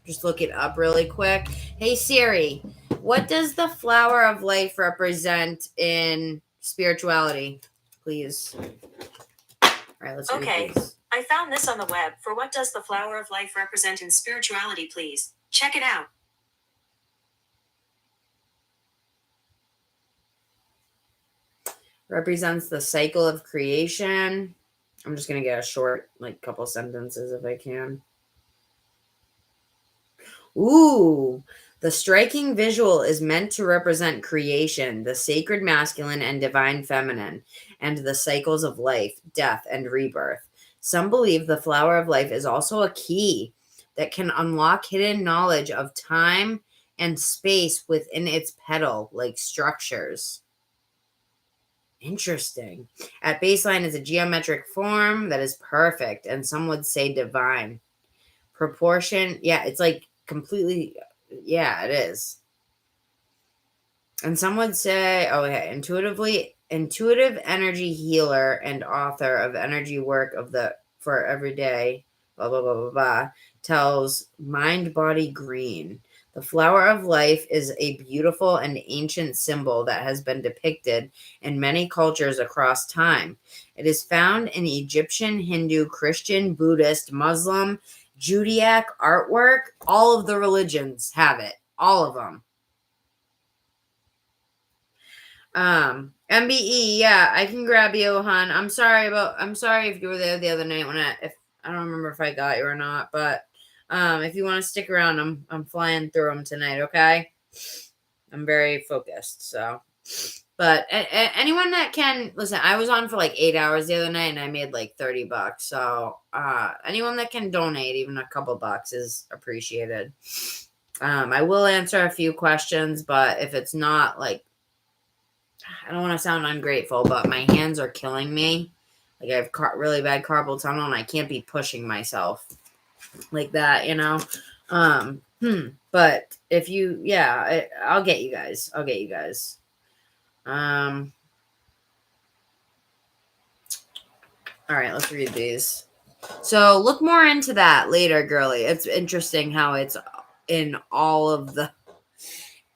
just look it up really quick. Hey Siri, what does the flower of life represent in spirituality, please? All right, let's read these. I found this on the web for what does the flower of life represent in spirituality, please. Check it out. Represents the cycle of creation. I'm just going to get a short, like, couple sentences if I can. Ooh, the striking visual is meant to represent creation, the sacred masculine and divine feminine, and the cycles of life, death, and rebirth. Some believe the flower of life is also a key that can unlock hidden knowledge of time and space within its petal-like structures. Interesting. At baseline is a geometric form that is perfect, and some would say divine. Proportion, yeah, it's like completely, yeah, it is. And some would say, intuitive energy healer and author of energy work for every day, blah, blah, blah, blah, blah, tells Mind Body Green. The flower of life is a beautiful and ancient symbol that has been depicted in many cultures across time. It is found in Egyptian, Hindu, Christian, Buddhist, Muslim, Judaic artwork. All of the religions have it. All of them. MBE, yeah, I can grab you, hon. I'm sorry if you were there the other night I don't remember if I got you or not, but if you want to stick around, I'm flying through them tonight, okay? I'm very focused, so. But anyone that can, listen, I was on for like 8 hours the other night and I made like $30. So anyone that can donate even a couple bucks is appreciated. I will answer a few questions, but if it's not like, I don't want to sound ungrateful, but my hands are killing me. Like I have really bad carpal tunnel and I can't be pushing myself like that, you know? But if you, yeah, I'll get you guys. All right, let's read these. So look more into that later, girly. It's interesting how it's in all of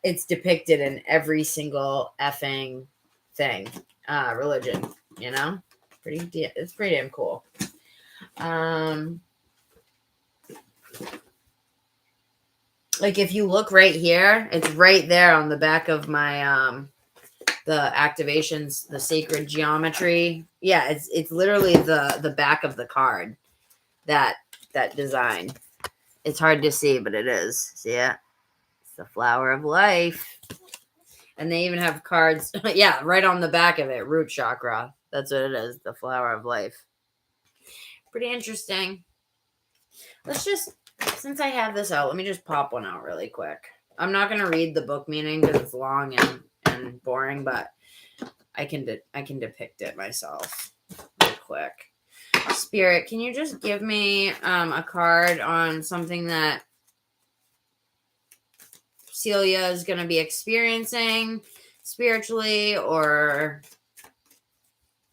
it's depicted in every single effing thing, religion, you know? It's pretty damn cool. Like if you look right here, it's right there on the back of my, the activations, the sacred geometry. Yeah, it's literally the back of the card, that design. It's hard to see, but it is. See it? It's the flower of life. And they even have cards, yeah, right on the back of it, root chakra. That's what it is, the flower of life. Pretty interesting. Let's just, since I have this out, let me just pop one out really quick. I'm not going to read the book meaning because it's long and boring, but I can depict it myself real quick. Spirit, can you just give me a card on something that Celia is going to be experiencing spiritually, or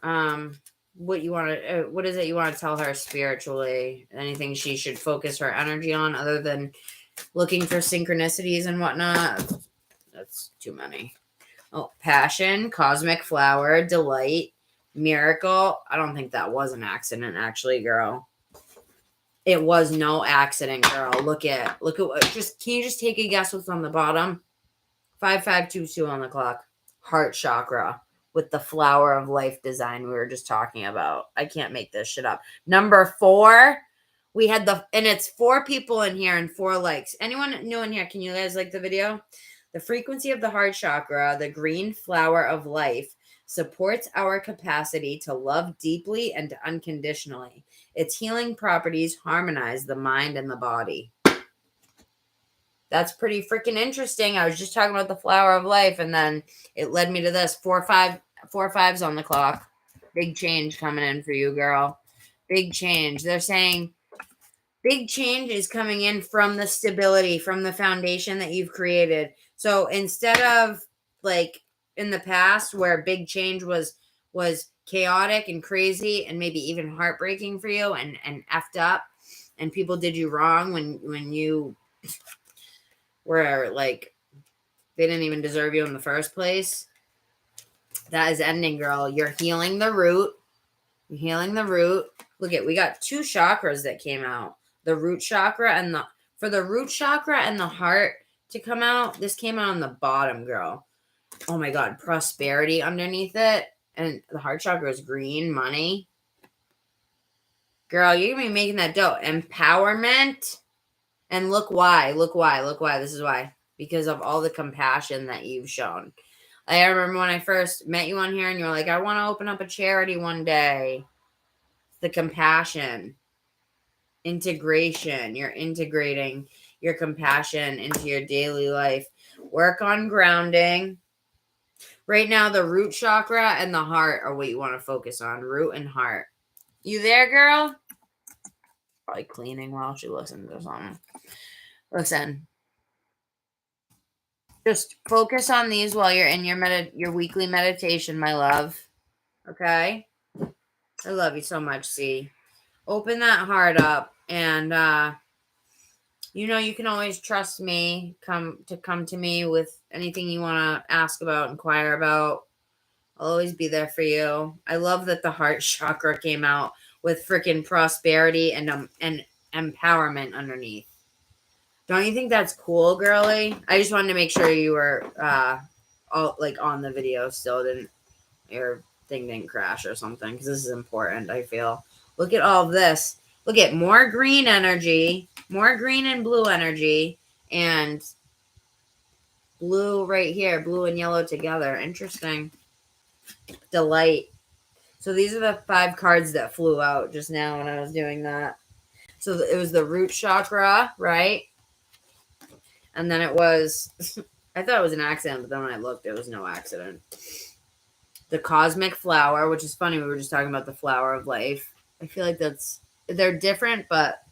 what is it you want to tell her spiritually? Anything she should focus her energy on other than looking for synchronicities and whatnot? That's too many. Oh, passion, cosmic flower, delight, miracle. I don't think that was an accident, actually, girl. It was no accident, girl. Look at what, can you just take a guess what's on the bottom? 5522 on the clock. Heart chakra with the flower of life design we were just talking about. I can't make this shit up. Number 4, we had and it's 4 people in here and 4 likes. Anyone new in here? Can you guys like the video? The frequency of the heart chakra, the green flower of life, supports our capacity to love deeply and unconditionally. Its healing properties harmonize the mind and the body. That's pretty freaking interesting. I was just talking about the flower of life, and then it led me to this. 4 5s on the clock. Big change coming in for you, girl. Big change. They're saying big change is coming in from the stability, from the foundation that you've created. So instead of like in the past where big change was chaotic and crazy and maybe even heartbreaking for you and effed up, and people did you wrong when you were like, they didn't even deserve you in the first place. That is ending, girl. You're healing the root. You're healing the root. Look we got 2 chakras that came out. The root chakra and for the root chakra and the heart to come out, this came out on the bottom, girl. Oh my God, prosperity underneath it. And the heart chakra is green, money. Girl, you're going to be making that dough. Empowerment. And look why. This is why. Because of all the compassion that you've shown. I remember when I first met you on here and you were like, I want to open up a charity one day. The compassion. Integration. You're integrating your compassion into your daily life. Work on grounding. Right now, the root chakra and the heart are what you want to focus on. Root and heart. You there, girl? Probably cleaning while she listens or something. Listen. Just focus on these while you're in your weekly meditation, my love. Okay? I love you so much, C. Open that heart up, and you can always trust me. Come to me with anything you want to ask about, inquire about. I'll always be there for you. I love that the heart chakra came out with freaking prosperity and empowerment underneath. Don't you think that's cool, girly? I just wanted to make sure you were on the video still. Your thing didn't crash or something, because this is important, I feel. Look at all of this. Look at more green energy, more green and blue energy, and blue right here, blue and yellow together. Interesting. Delight. So these are the 5 cards that flew out just now when I was doing that. So it was the root chakra, right? And then it was, I thought it was an accident, but then when I looked, it was no accident. The cosmic flower, which is funny. We were just talking about the flower of life. I feel like they're different, but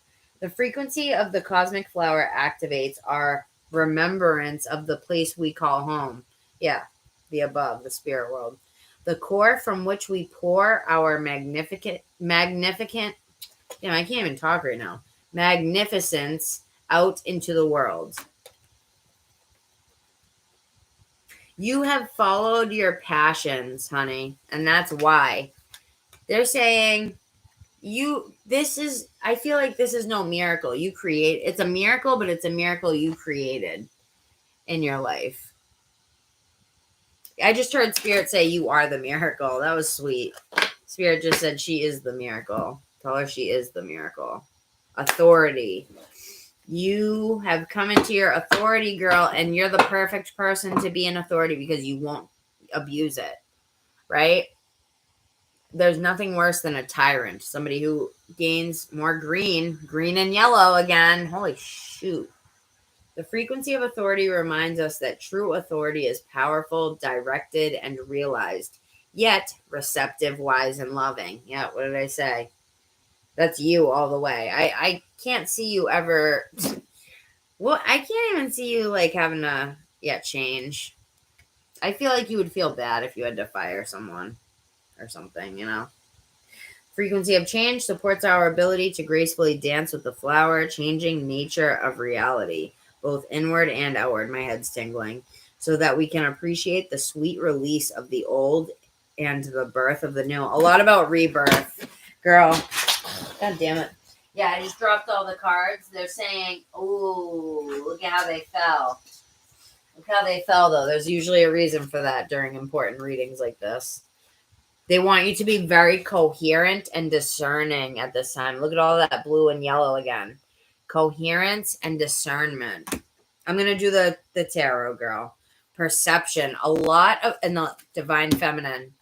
the frequency of the cosmic flower activates our remembrance of the place we call home. Yeah, the above, the spirit world. The core from which we pour our magnificent, I can't even talk right now. Magnificence out into the world. You have followed your passions, honey, and that's why. They're saying I feel like this is no miracle. It's a miracle, but it's a miracle you created in your life. I just heard Spirit say you are the miracle. That was sweet. Spirit just said she is the miracle. Tell her she is the miracle. Authority. You have come into your authority, girl, and you're the perfect person to be an authority because you won't abuse it, right? There's nothing worse than a tyrant, somebody who gains more green and yellow again. Holy shoot. The frequency of authority reminds us that true authority is powerful, directed, and realized, yet receptive, wise, and loving. Yeah, what did I say? That's you all the way. I can't see you ever Well, I can't even see you like having to change. I feel like you would feel bad if you had to fire someone or something, you know? Frequency of change supports our ability to gracefully dance with the flower, changing nature of reality, both inward and outward. My head's tingling. So that we can appreciate the sweet release of the old and the birth of the new. A lot about rebirth, girl. God damn it. Yeah, I just dropped all the cards. They're saying, ooh, look at how they fell. Look how they fell, though. There's usually a reason for that during important readings like this. They want you to be very coherent and discerning at this time. Look at all that blue and yellow again. Coherence and discernment. I'm going to do the tarot, girl. Perception. A lot of, and the divine feminine.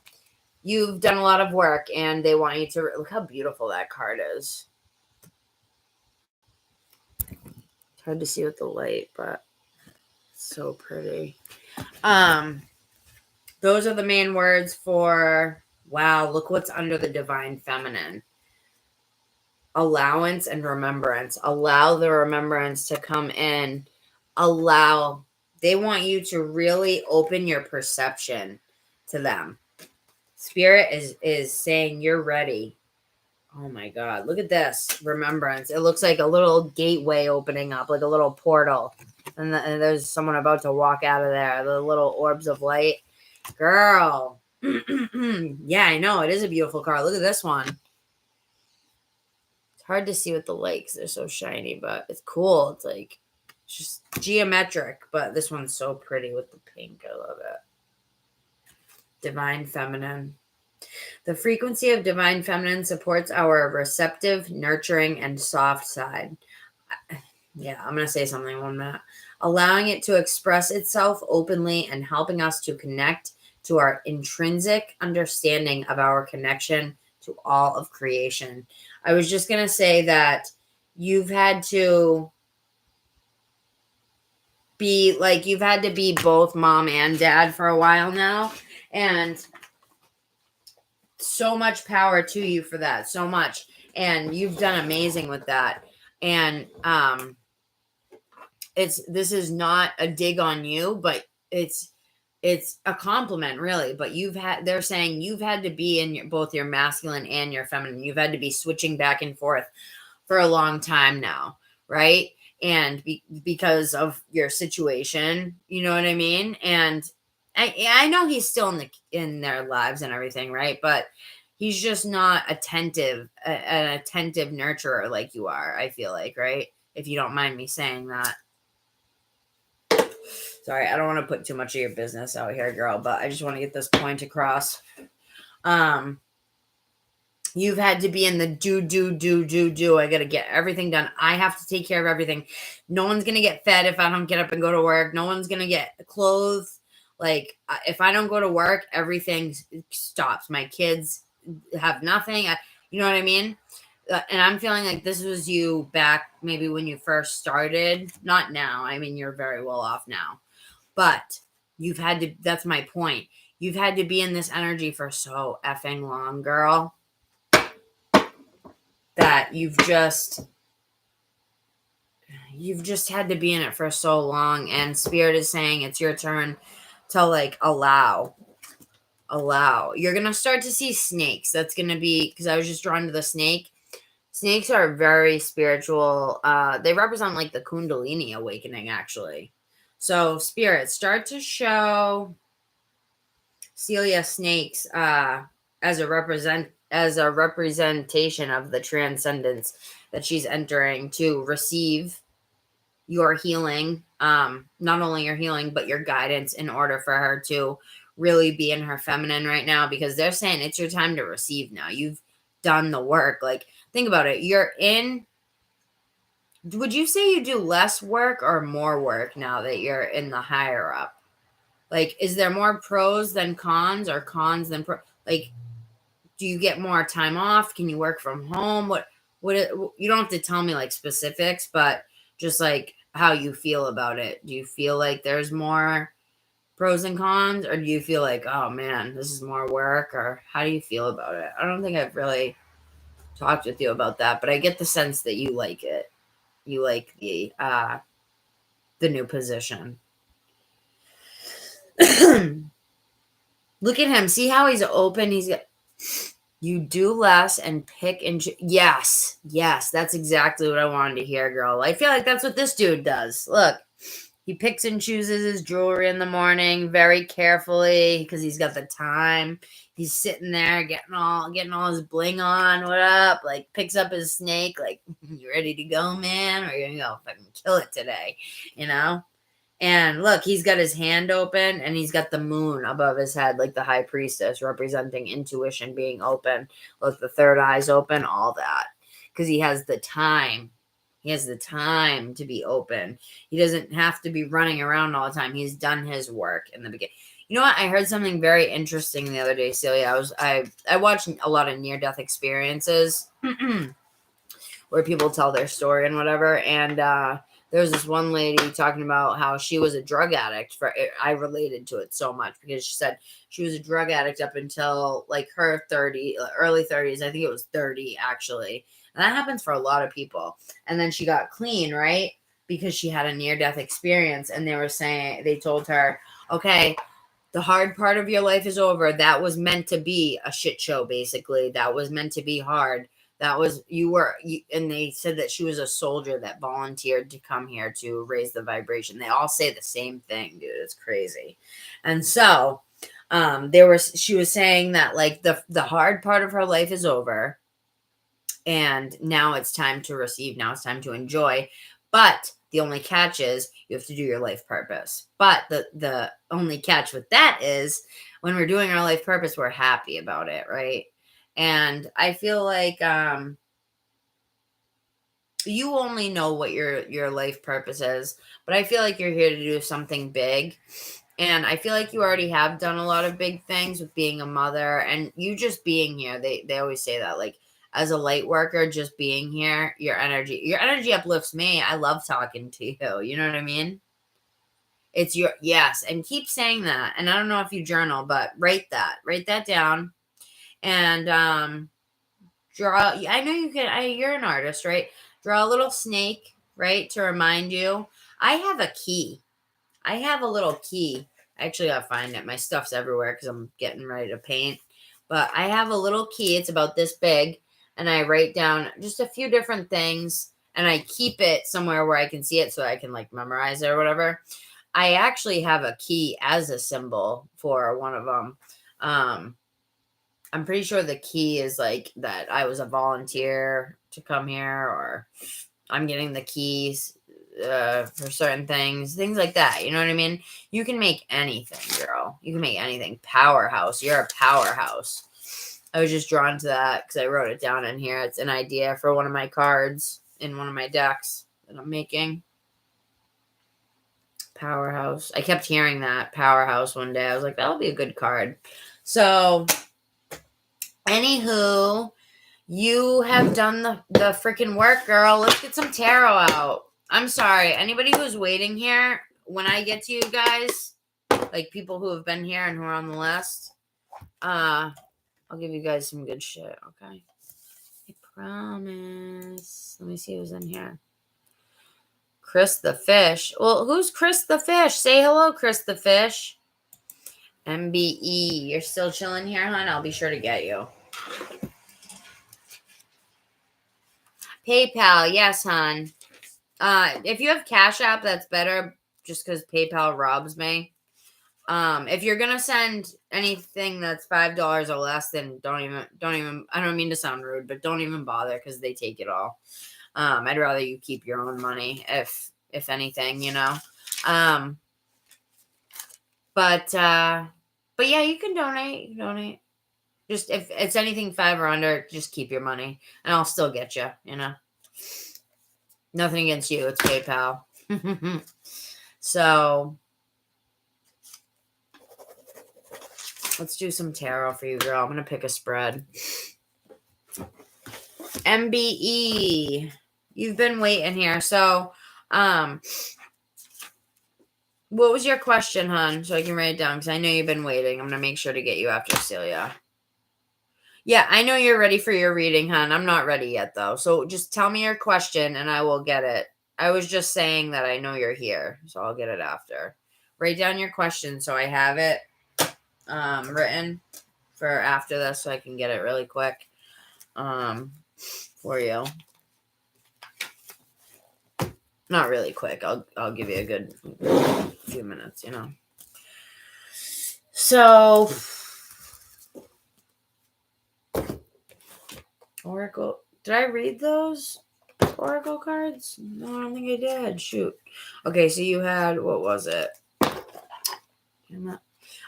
You've done a lot of work, and they want you to, look how beautiful that card is. It's hard to see with the light, but it's so pretty. Those are the main words for, wow, look what's under the divine feminine. Allowance and remembrance. Allow the remembrance to come in. Allow. They want you to really open your perception to them. Spirit is saying you're ready. Oh my God. Look at this. Remembrance. It looks like a little gateway opening up, like a little portal. And there's someone about to walk out of there. The little orbs of light. Girl. Yeah, I know. It is a beautiful card. Look at this one. It's hard to see with the lights. They're so shiny, but it's cool. It's like just geometric, but this one's so pretty with the pink. I love it. Divine feminine. The frequency of divine feminine supports our receptive, nurturing, and soft side. Yeah, I'm going to say something on that. Allowing it to express itself openly and helping us to connect to our intrinsic understanding of our connection to all of creation. I was just going to say that you've had to be both mom and dad for a while now. And so much power to you for that. So much. And you've done amazing with that. And this is not a dig on you, but it's a compliment, really. But they're saying you've had to be in both your masculine and your feminine. You've had to be switching back and forth for a long time now, right? And because of your situation, you know what I mean? And I know he's still in their lives and everything, right? But he's just not an attentive nurturer like you are, I feel like, right? If you don't mind me saying that. Sorry, I don't want to put too much of your business out here, girl, but I just want to get this point across. You've had to be in the do. I got to get everything done. I have to take care of everything. No one's going to get fed if I don't get up and go to work. No one's going to get clothed. Like, if I don't go to work, everything stops. My kids have nothing. You know what I mean? And I'm feeling like this was you back maybe when you first started. Not now. I mean, you're very well off now. But you've had to, that's my point. You've had to be in this energy for so effing long, girl, that you've just had to be in it for so long. And Spirit is saying it's your turn to like allow. You're going to start to see snakes. That's going to be, because I was just drawn to the snake. Snakes are very spiritual. They represent like the Kundalini awakening, actually. So Spirit, start to show Celia snakes as a representation of the transcendence that she's entering to receive your healing, not only your healing, but your guidance in order for her to really be in her feminine right now, because they're saying it's your time to receive now. You've done the work. Like, think about it. Would you say you do less work or more work now that you're in the higher up? Like, is there more pros than cons or cons than pro? Like, do you get more time off? Can you work from home? You don't have to tell me like specifics, but just like how you feel about it. Do you feel like there's more pros and cons, or do you feel like, oh man, this is more work? Or how do you feel about it? I don't think I've really talked with you about that, but I get the sense that you like it. You like the the new position. Look at him. See how he's open? He's got, you do less and pick and yes, that's exactly what I wanted to hear, girl. I feel like that's what this dude does. Look, he picks and chooses his jewelry in the morning very carefully because he's got the time. He's sitting there getting all his bling on. What up? Like, picks up his snake. Like, you ready to go, man? Or you're gonna go fucking kill it today, you know? And look, he's got his hand open and he's got the moon above his head, like the high priestess, representing intuition being open. Look, the third eye's open, all that. Because he has the time. He has the time to be open. He doesn't have to be running around all the time. He's done his work in the beginning. You know what? I heard something very interesting the other day, Celia. I watched a lot of near-death experiences where people tell their story and whatever. And there was this one lady talking about how she was a drug addict. I related to it so much because she said she was a drug addict up until like her early 30s. I think it was 30 actually. And that happens for a lot of people. And then she got clean, right? Because she had a near-death experience. And they told her, okay, the hard part of your life is over. That was meant to be a shit show, basically. That was meant to be hard. That was, and they said that she was a soldier that volunteered to come here to raise the vibration. They all say the same thing, dude. It's crazy. And so, she was saying that like the hard part of her life is over. And now it's time to receive. Now it's time to enjoy. But the only catch is you have to do your life purpose. But the only catch with that is when we're doing our life purpose, we're happy about it, right? And I feel like you only know what your life purpose is, but I feel like you're here to do something big. And I feel like you already have done a lot of big things with being a mother and you just being here. They always say that, like, as a light worker, just being here, your energy uplifts me. I love talking to you. You know what I mean? It's yes. And keep saying that. And I don't know if you journal, but write that down. And draw. I know you can. You're an artist, right? Draw a little snake, right, to remind you. I have a key. I have a little key. Actually, I'll find it. My stuff's everywhere because I'm getting ready to paint. But I have a little key. It's about this big, and I write down just a few different things, and I keep it somewhere where I can see it so I can like memorize it or whatever. I actually have a key as a symbol for one of them. I'm pretty sure the key is like that I was a volunteer to come here, or I'm getting the keys for certain things like that. You know what I mean? You can make anything, girl. You can make anything. Powerhouse. You're a powerhouse. I was just drawn to that because I wrote it down in here. It's an idea for one of my cards in one of my decks that I'm making. Powerhouse. I kept hearing that powerhouse one day. I was like, that'll be a good card. So anywho, you have done the freaking work, girl. Let's get some tarot out. I'm sorry. Anybody who's waiting here, when I get to you guys, like people who have been here and who are on the list, I'll give you guys some good shit, okay? I promise. Let me see who's in here. Chris the Fish. Well, who's Chris the Fish? Say hello, Chris the Fish. MBE. You're still chilling here, hon? I'll be sure to get you. PayPal, yes, hon. If you have Cash App, that's better just because PayPal robs me. If you're gonna send anything that's $5 or less, then don't even, I don't mean to sound rude, but don't even bother because they take it all. I'd rather you keep your own money if anything, you know. But yeah, you can donate. Just if it's anything 5 or under, just keep your money and I'll still get you, you know. Nothing against you. It's PayPal. So let's do some tarot for you, girl. I'm going to pick a spread. MBE. You've been waiting here. So, what was your question, hon? So I can write it down because I know you've been waiting. I'm going to make sure to get you after Celia. Yeah, I know you're ready for your reading, hon. I'm not ready yet, though. So just tell me your question and I will get it. I was just saying that I know you're here, so I'll get it after. Write down your question so I have it written for after this so I can get it really quick for you. Not really quick. I'll give you a good few minutes, you know. So Oracle. Did I read those Oracle cards? No, I don't think I did. Shoot. Okay, so you had, what was it? Oh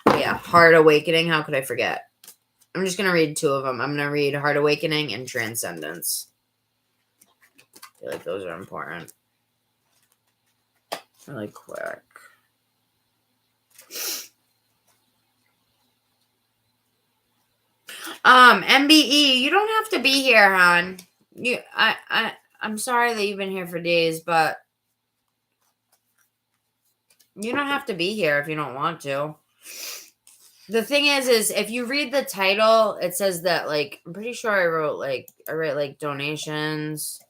yeah, Heart Awakening. How could I forget? I'm just gonna read 2 of them. I'm gonna read Heart Awakening and Transcendence. I feel like those are important. Really quick. MBE, you don't have to be here, hon. I'm sorry that you've been here for days, but you don't have to be here if you don't want to. The thing is if you read the title, it says that, like, I'm pretty sure I write like donations,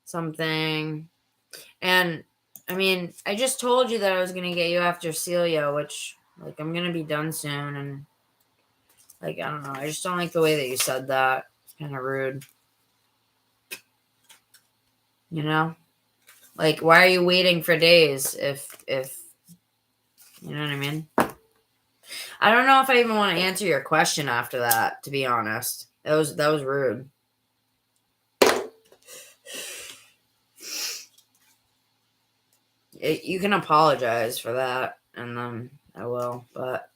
something. And I mean, I just told you that I was going to get you after Celia, which, like, I'm going to be done soon. And, like, I don't know. I just don't like the way that you said that. It's kind of rude. You know? Like, why are you waiting for days if you know what I mean? I don't know if I even want to answer your question after that, to be honest. That was rude. You can apologize for that, and then I will. But,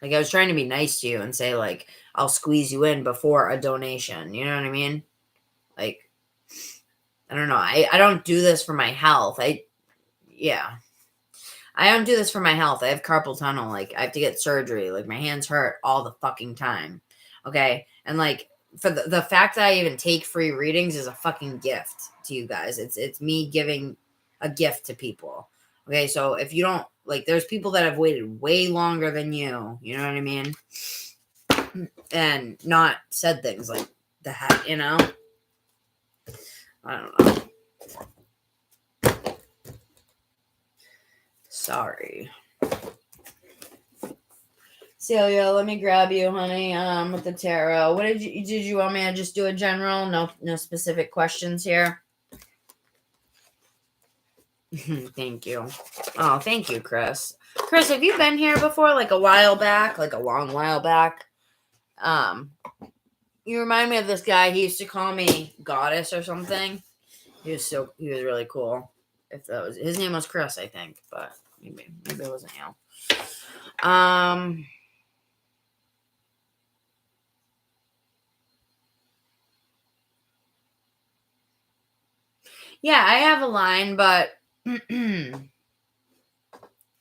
like, I was trying to be nice to you and say, like, I'll squeeze you in before a donation. You know what I mean? Like, I don't know. I don't do this for my health. I don't do this for my health. I have carpal tunnel. Like, I have to get surgery. Like, my hands hurt all the fucking time. Okay? And, like, for the fact that I even take free readings is a fucking gift to you guys. It's me giving a gift to people. Okay? So, if you don't, like, there's people that have waited way longer than you. You know what I mean? And not said things like that, you know? I don't know. Sorry. Celia, let me grab you, honey, with the tarot. What did you want me to just do a general? No specific questions here? Thank you. Oh, thank you, Chris. Chris, have you been here before, like a while back, like a long while back? You remind me of this guy. He used to call me Goddess or something. He was really cool. If that was his name was Chris, I think, but maybe it wasn't you. Yeah, I have a line, but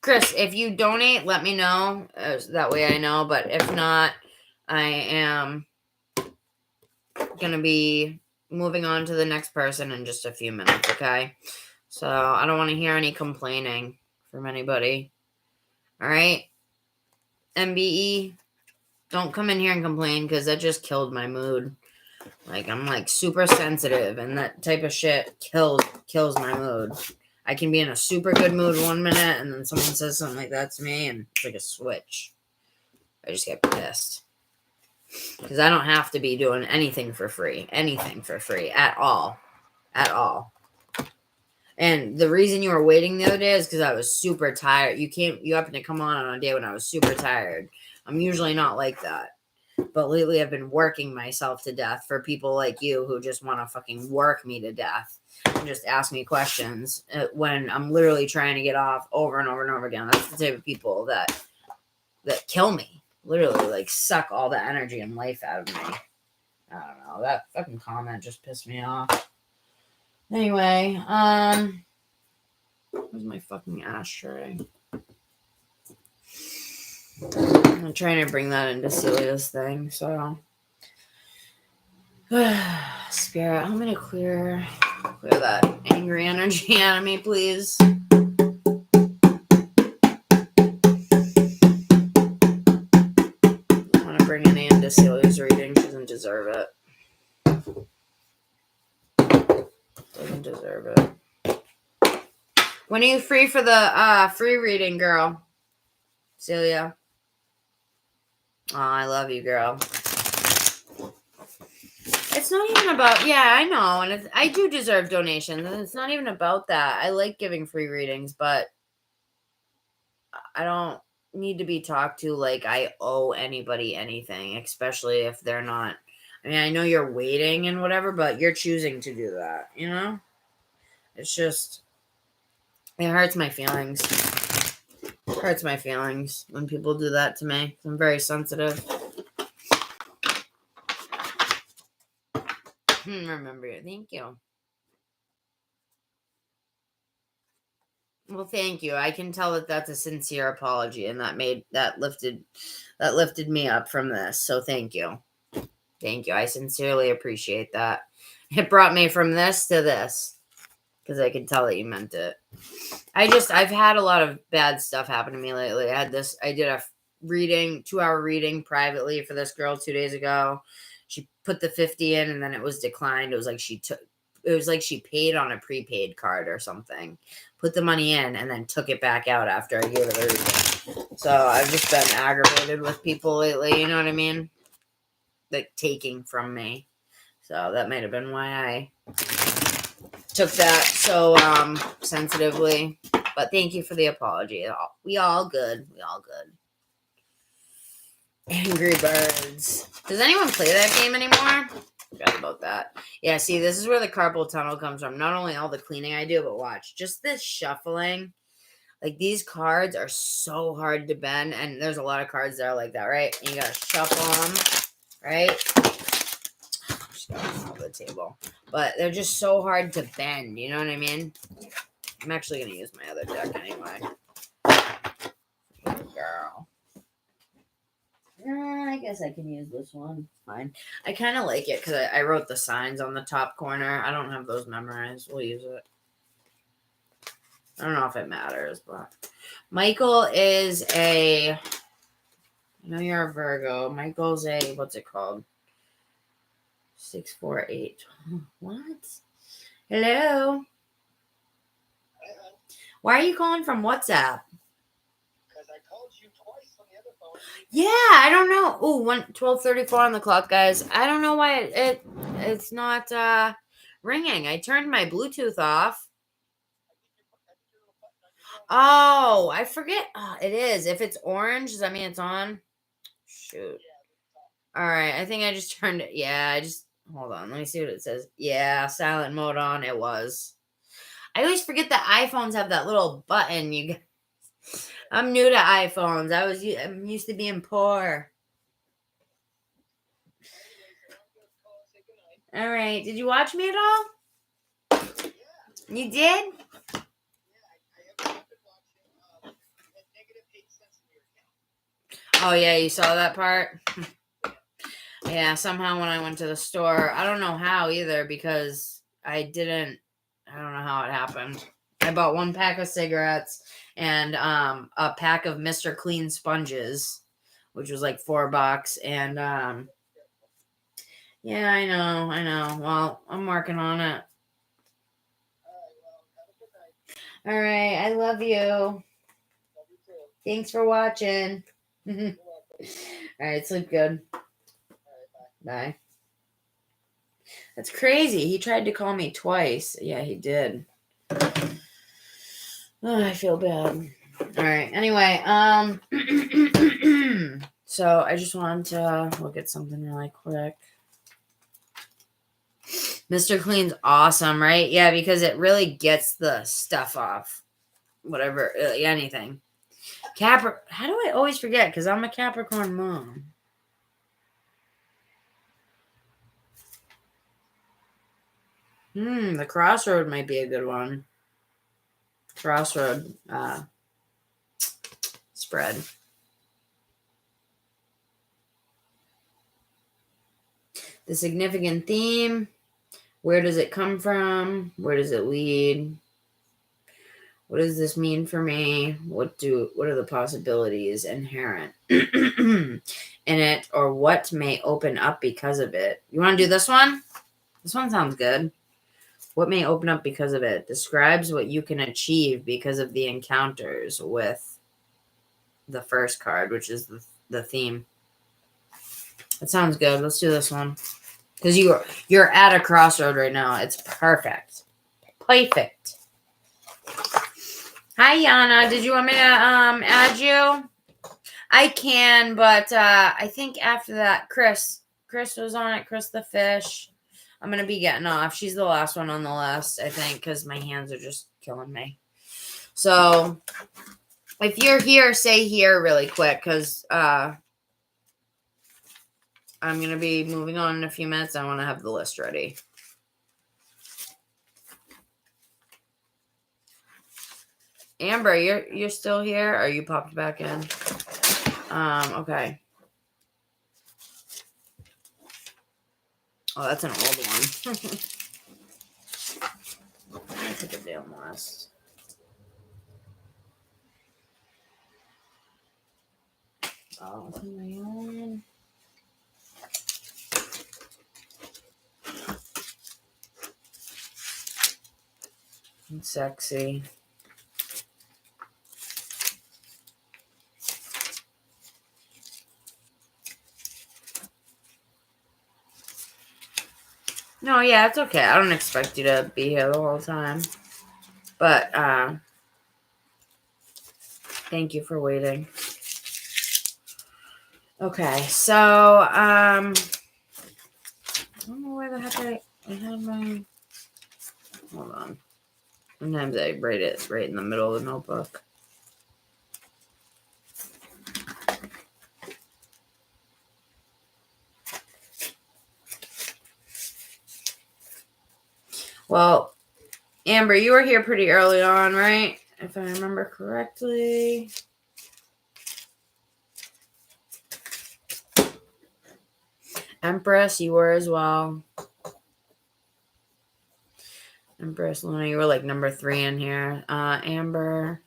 Chris, if you donate, let me know. That way I know. But if not, I am going to be moving on to the next person in just a few minutes, okay? So I don't want to hear any complaining from anybody. All right? MBE, don't come in here and complain because that just killed my mood. Like, I'm, like, super sensitive, and that type of shit kills my mood. I can be in a super good mood 1 minute, and then someone says something like that to me, and it's like a switch. I just get pissed. Because I don't have to be doing anything for free. Anything for free. At all. At all. And the reason you were waiting the other day is because I was super tired. You happened to come on a day when I was super tired. I'm usually not like that. But lately I've been working myself to death for people like you who just want to fucking work me to death and just ask me questions when I'm literally trying to get off over and over and over again. That's the type of people that kill me. Literally, like, suck all the energy and life out of me. I don't know. That fucking comment just pissed me off. Anyway, where's my fucking ashtray? I'm trying to bring that into Celia's thing, so. Spirit, I'm gonna clear that angry energy out of me, please. I want to bring Annie into Celia's reading. She doesn't deserve it. Doesn't deserve it. When are you free for the free reading, girl? Celia. Oh, I love you, girl. It's not even about, yeah, I know. And I do deserve donations. And it's not even about that. I like giving free readings, but I don't need to be talked to like I owe anybody anything, especially if they're not. I mean, I know you're waiting and whatever, but you're choosing to do that, you know? It's just, it hurts my feelings. It hurts my feelings when people do that to me. I'm very sensitive. Remember you. Thank you. Well, thank you. I can tell that that's a sincere apology, and that lifted me up from this. So thank you. Thank you. I sincerely appreciate that. It brought me from this to this because I could tell that you meant it. I've had a lot of bad stuff happen to me lately. I did a 2-hour reading privately for this girl 2 days ago. She put the 50 in and then it was declined. It was like she paid on a prepaid card or something, put the money in and then took it back out after I gave her the reading. So I've just been aggravated with people lately. You know what I mean? Like taking from me. So that might have been why I took that so sensitively. But thank you for the apology. We all good. Angry Birds. Does anyone play that game anymore? Forgot about that. Yeah, see, this is where the carpal tunnel comes from. Not only all the cleaning I do, but watch. Just this shuffling. Like, these cards are so hard to bend. And there's a lot of cards that are like that, right? And you gotta shuffle them, right? Just gotta fall the table. But they're just so hard to bend. You know what I mean? I'm actually gonna use my other deck anyway. Girl. I guess I can use this one. Fine. I kind of like it because I wrote the signs on the top corner. I don't have those memorized. We'll use it. I don't know if it matters, but Michael is I know you're a Virgo. Michael's what's it called? 648. What? Hello? Why are you calling from WhatsApp? Yeah, I don't know. Oh, 12:34 on the clock, guys. I don't know why it's not ringing. I turned my Bluetooth off. Oh, I forget. Oh, it is. If it's orange, does that mean it's on? Shoot. All right. I think I just turned it. Yeah, hold on. Let me see what it says. Yeah, silent mode on. It was. I always forget that iPhones have that little button. I'm new to iPhones. I'm used to being poor. All right. Did you watch me at all? You did? Oh, yeah. You saw that part? Yeah. Somehow when I went to the store, I don't know how either because I don't know how it happened. I bought 1 pack of cigarettes and a pack of Mr. Clean sponges, which was like $4. And yeah, I know. Well, I'm working on it. All right. I love you. Thanks for watching. All right. Sleep good. Bye. That's crazy. He tried to call me twice. Yeah, he did. Oh, I feel bad. All right. Anyway, so I just wanted to look at something really quick. Mr. Clean's awesome, right? Yeah, because it really gets the stuff off. Whatever, anything. How do I always forget? Because I'm a Capricorn mom. The crossroad might be a good one. Crossroad spread. The significant theme. Where does it come from? Where does it lead? What does this mean for me? What are the possibilities inherent in it, or what may open up because of it? You want to do this one? This one sounds good. What may open up because of it? Describes what you can achieve because of the encounters with the first card, which is the theme. That sounds good. Let's do this one. Because you're at a crossroad right now. It's perfect. Perfect. Hi, Yana. Did you want me to add you? I can, but I think after that, Chris was on it. Chris the fish. I'm going to be getting off. She's the last one on the list, I think, because my hands are just killing me. So, if you're here, say here really quick, because I'm going to be moving on in a few minutes. I want to have the list ready. Amber, you're still here? Or you popped back in? Okay. Oh, that's an old one. That's a good damn list. Oh, my own. And sexy. No, yeah, it's okay. I don't expect you to be here the whole time. But, thank you for waiting. Okay, so, I don't know where the heck I had my, hold on. Sometimes I write it right in the middle of the notebook. Well, Amber, you were here pretty early on, right? If I remember correctly. Empress, you were as well. Empress, Luna, you were like number 3 in here. Amber.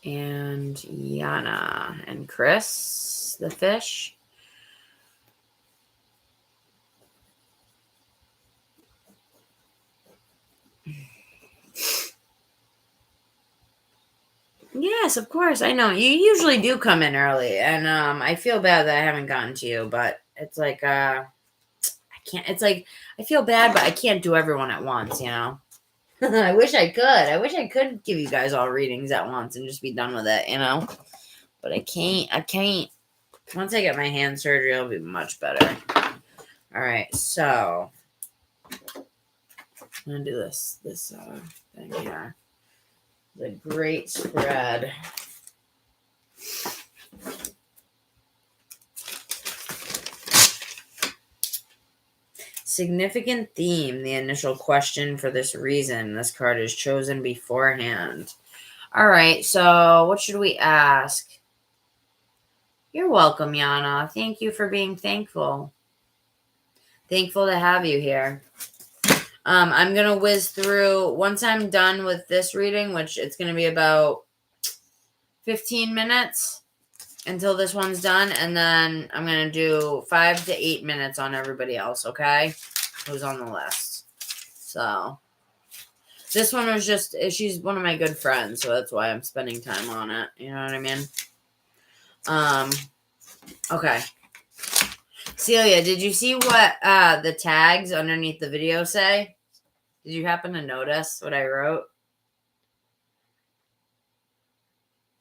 And Yana. And Chris, the fish. Yes, of course. I know. You usually do come in early. And I feel bad that I haven't gotten to you. But it's like, I can't. It's like, I feel bad, but I can't do everyone at once, you know? I wish I could. I wish I could give you guys all readings at once and just be done with it, you know? But I can't. Once I get my hand surgery, it'll be much better. All right, so I'm gonna do this thing here. The great spread. Significant theme, the initial question for this reason. This card is chosen beforehand. All right, so what should we ask? You're welcome, Yana. Thank you for being thankful. Thankful to have you here. I'm going to whiz through, once I'm done with this reading, which it's going to be about 15 minutes until this one's done, and then I'm going to do 5 to 8 minutes on everybody else, okay? Who's on the list. So, this one was just, she's one of my good friends, so that's why I'm spending time on it. You know what I mean? Okay. Celia, did you see what the tags underneath the video say? Did you happen to notice what I wrote?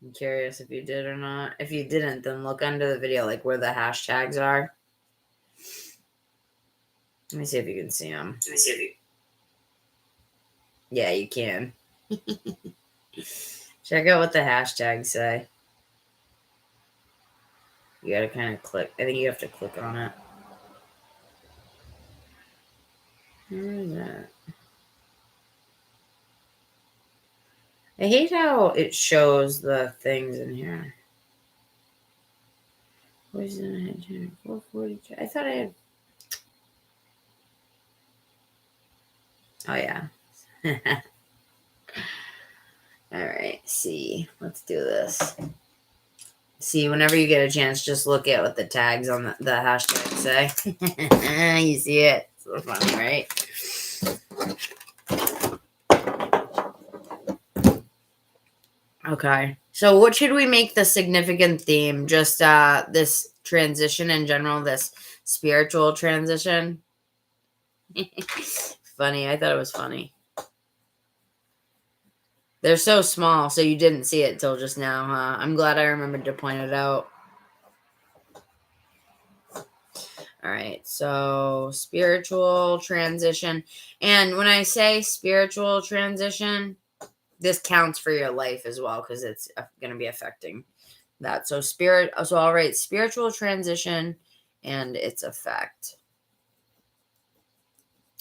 I'm curious if you did or not. If you didn't, then look under the video, like where the hashtags are. Let me see if you can see them. Yeah, you can. Check out what the hashtags say. You gotta kind of click. I think you have to click on it. Where is that? I hate how it shows the things in here. Where's the 442? I thought I had. Oh, yeah. All right. See. Let's do this. See, whenever you get a chance, just look at what the tags on the hashtag say. You see it? So funny, right? Okay. So what should we make the significant theme? Just this transition in general, this spiritual transition? Funny. I thought it was funny. They're so small, so you didn't see it till just now, huh? I'm glad I remembered to point it out. All right, so spiritual transition. And when I say spiritual transition, this counts for your life as well because it's going to be affecting that. So I'll write spiritual transition and its effect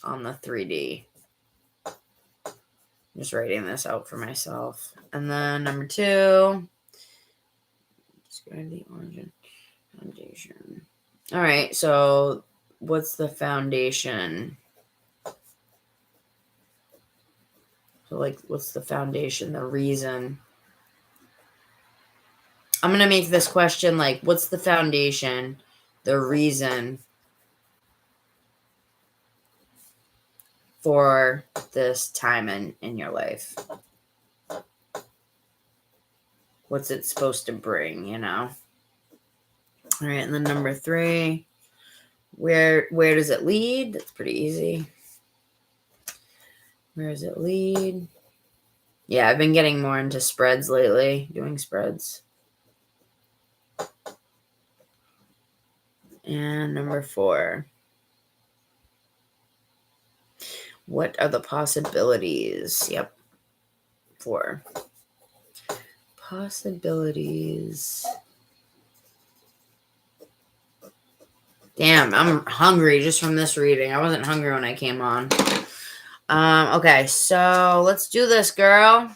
on the 3D. I'm just writing this out for myself. And then number 2, describe the origin, foundation. All right, so what's the foundation? So, like, what's the foundation, the reason? I'm going to make this question like, what's the foundation, the reason for this time in your life? What's it supposed to bring, you know? All right, and then number 3, where does it lead? That's pretty easy. Where does it lead? Yeah, I've been getting more into spreads lately, doing spreads. And number 4, what are the possibilities? Yep, 4. Possibilities. Damn, I'm hungry just from this reading. I wasn't hungry when I came on. Okay, so let's do this, girl.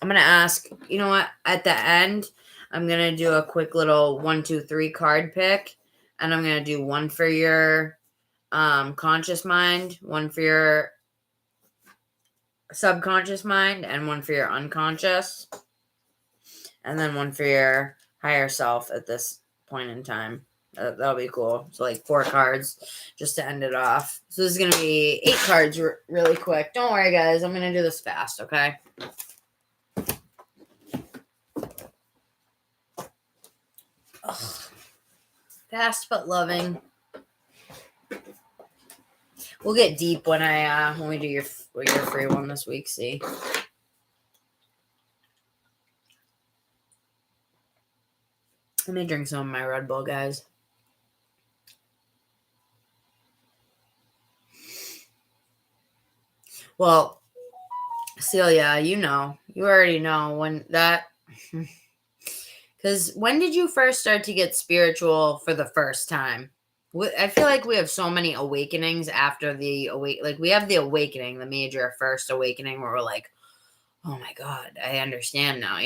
I'm going to ask, you know what? At the end, I'm going to do a quick little 1, 2, 3 card pick. And I'm going to do one for your conscious mind, one for your subconscious mind, and one for your unconscious. And then one for your higher self at this point in time. That'll be cool. So like 4 cards just to end it off. So this is going to be 8 cards really quick. Don't worry, guys. I'm going to do this fast, okay? Ugh. Fast but loving. We'll get deep when we do your free one this week, see? Let me drink some of my Red Bull, guys. Well, Celia, you already know when that, because when did you first start to get spiritual for the first time? I feel like we have so many awakenings after we have the awakening, the major first awakening where we're like, oh my God, I understand now,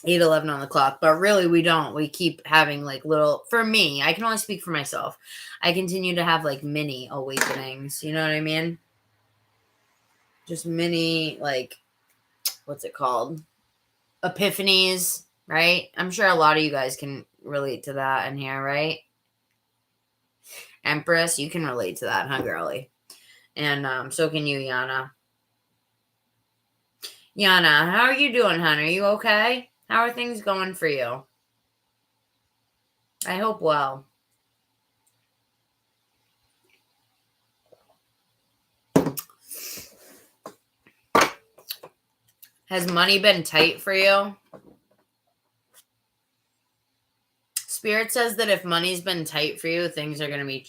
8:11 on the clock, but really we don't. We keep having like little, for me, I can only speak for myself. I continue to have like mini awakenings, you know what I mean? Just mini, like, what's it called? Epiphanies, right? I'm sure a lot of you guys can relate to that in here, right? Empress, you can relate to that, huh, girly? And so can you, Yana. Yana, how are you doing, hon? Are you okay? How are things going for you? I hope well. Has money been tight for you? Spirit says that if money's been tight for you, things are going to be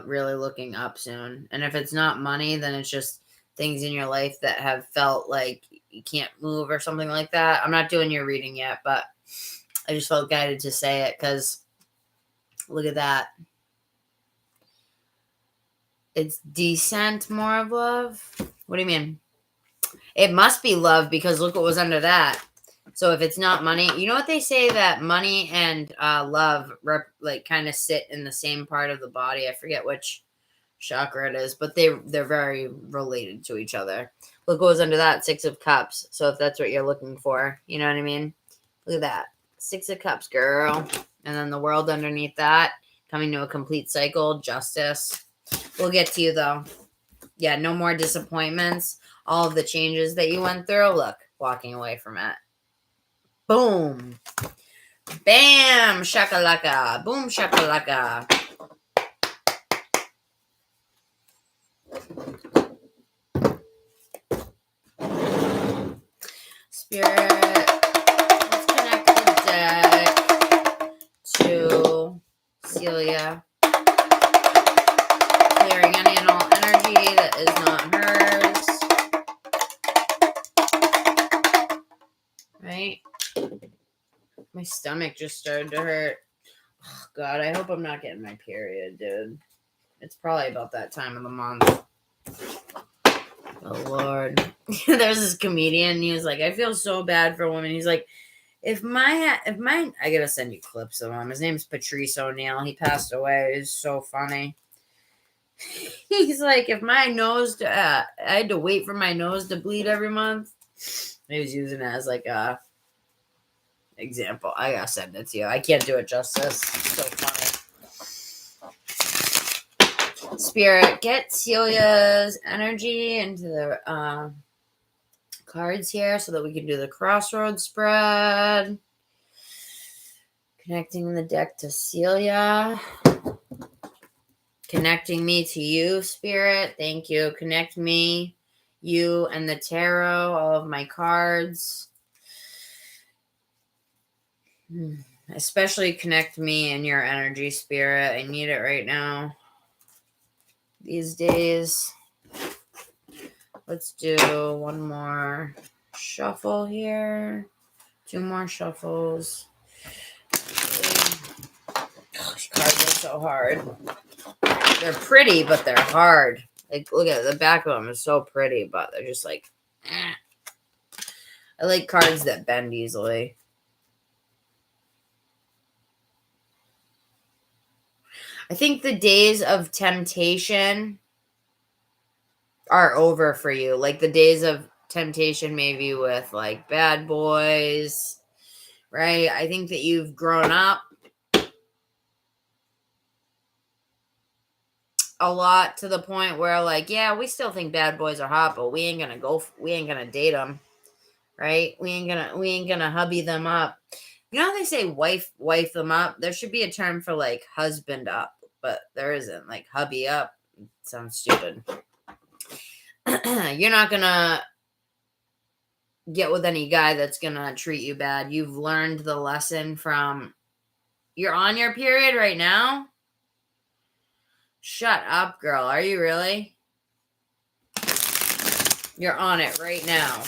really looking up soon. And if it's not money, then it's just things in your life that have felt like you can't move or something like that. I'm not doing your reading yet, but I just felt guided to say it because look at that. It's descent, more of love. What do you mean? It must be love because look what was under that. So if it's not money, you know what they say that money and love kind of sit in the same part of the body. I forget which chakra it is, but they're very related to each other. What goes under that? 6 of Cups. So if that's what you're looking for, you know what I mean? Look at that. 6 of Cups, girl. And then the World underneath that, coming to a complete cycle, Justice. We'll get to you, though. Yeah, no more disappointments. All of the changes that you went through, look, walking away from it. Boom. Bam. Shakalaka. Boom, shakalaka. Spirit, let's connect the deck to Celia. Clearing any and all energy that is not hers. Right? My stomach just started to hurt. Oh, God, I hope I'm not getting my period, dude. It's probably about that time of the month. Oh, Lord. There's this comedian. He was like, I feel so bad for women. He's like, if my, I gotta send you clips of him. His name's Patrice O'Neill. He passed away. It's so funny. He's like, if my nose, I had to wait for my nose to bleed every month. He was using it as like a example. I gotta send it to you. I can't do it justice. It's so funny. Spirit, get Celia's energy into the cards here so that we can do the crossroads spread. Connecting the deck to Celia. Connecting me to you, Spirit. Thank you. Connect me, you, and the tarot, all of my cards. Especially connect me and your energy, Spirit. I need it right now. These days. Let's do one more shuffle here. 2 more shuffles. These cards are so hard. They're pretty, but they're hard. Like, look at the back of them is so pretty, but they're just like, I like cards that bend easily. I think the days of temptation are over for you. Like the days of temptation, maybe with like bad boys, right? I think that you've grown up a lot to the point where like, yeah, we still think bad boys are hot, but we ain't gonna date them, right? We ain't gonna hubby them up. You know how they say wife them up? There should be a term for like husband up, but there isn't. Like hubby up. It sounds stupid. You're not gonna get with any guy that's gonna treat you bad. You've learned the lesson from, you're on your period right now? Shut up, girl. Are you really? You're on it right now.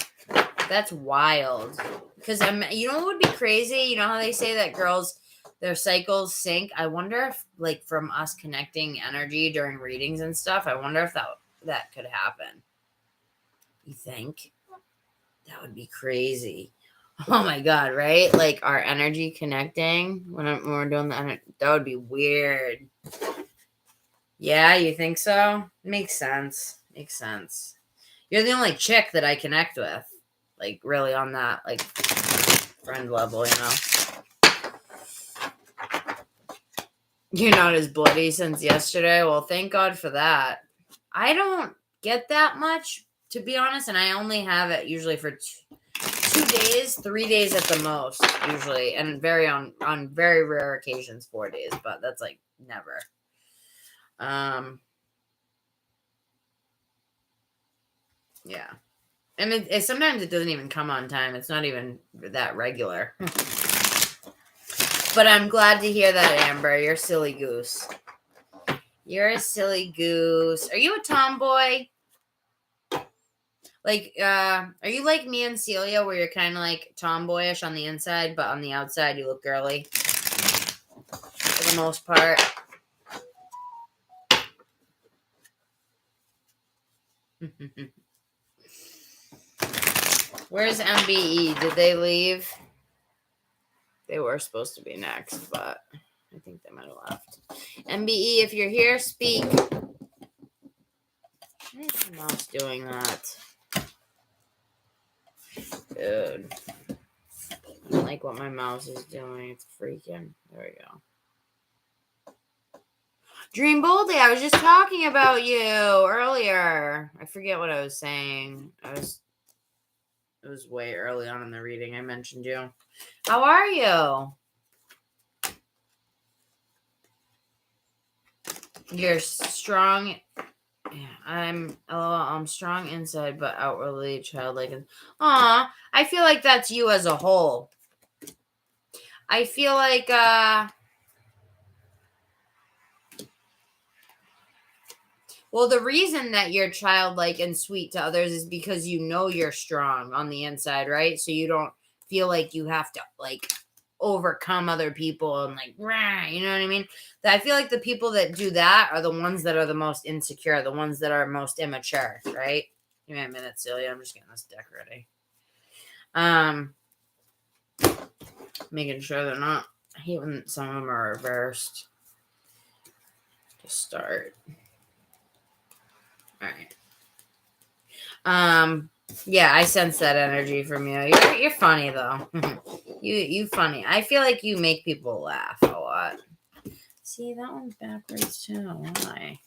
That's wild. Because you know what would be crazy? You know how they say that girls, their cycles sync? I wonder if, like, from us connecting energy during readings and stuff, I wonder if that could happen. You think? That would be crazy. Oh my God, right? Like our energy connecting when we're doing that would be weird. Yeah, you think so? Makes sense. Makes sense. You're the only chick that I connect with. Like really on that like friend level, you know. You're not as bloody since yesterday. Well, thank God for that. I don't get that much, to be honest, and I only have it usually for 2 days, 3 days at the most, usually, and on very rare occasions 4 days, but that's like never. Yeah, and sometimes it doesn't even come on time. It's not even that regular. But I'm glad to hear that, Amber. You're a silly goose. You're a silly goose. Are you a tomboy? Like, are you like me and Celia, where you're kind of like tomboyish on the inside, but on the outside you look girly? For the most part. Where's MBE? Did they leave? They were supposed to be next, but I think they might have left. MBE, if you're here, speak. Why is the mouse doing that? Dude. I don't like what my mouse is doing. It's freaking. There we go. Dream Boldly, I was just talking about you earlier. I forget what I was saying. It was way early on in the reading. I mentioned you. How are you? You're strong. Yeah, I'm strong inside, but outwardly childlike. Aw, I feel like that's you as a whole. I feel like, well, the reason that you're childlike and sweet to others is because you know you're strong on the inside, right? So you don't feel like you have to, like, overcome other people and, like, rah, you know what I mean? I feel like the people that do that are the ones that are the most insecure, the ones that are most immature, right? Give me a minute, Celia. I'm just getting this deck ready. Making sure they're not. I hate when some of them are reversed. To start. All right. Yeah, I sense that energy from you. You're funny though. you funny. I feel like you make people laugh a lot. See, that one's backwards too. Why?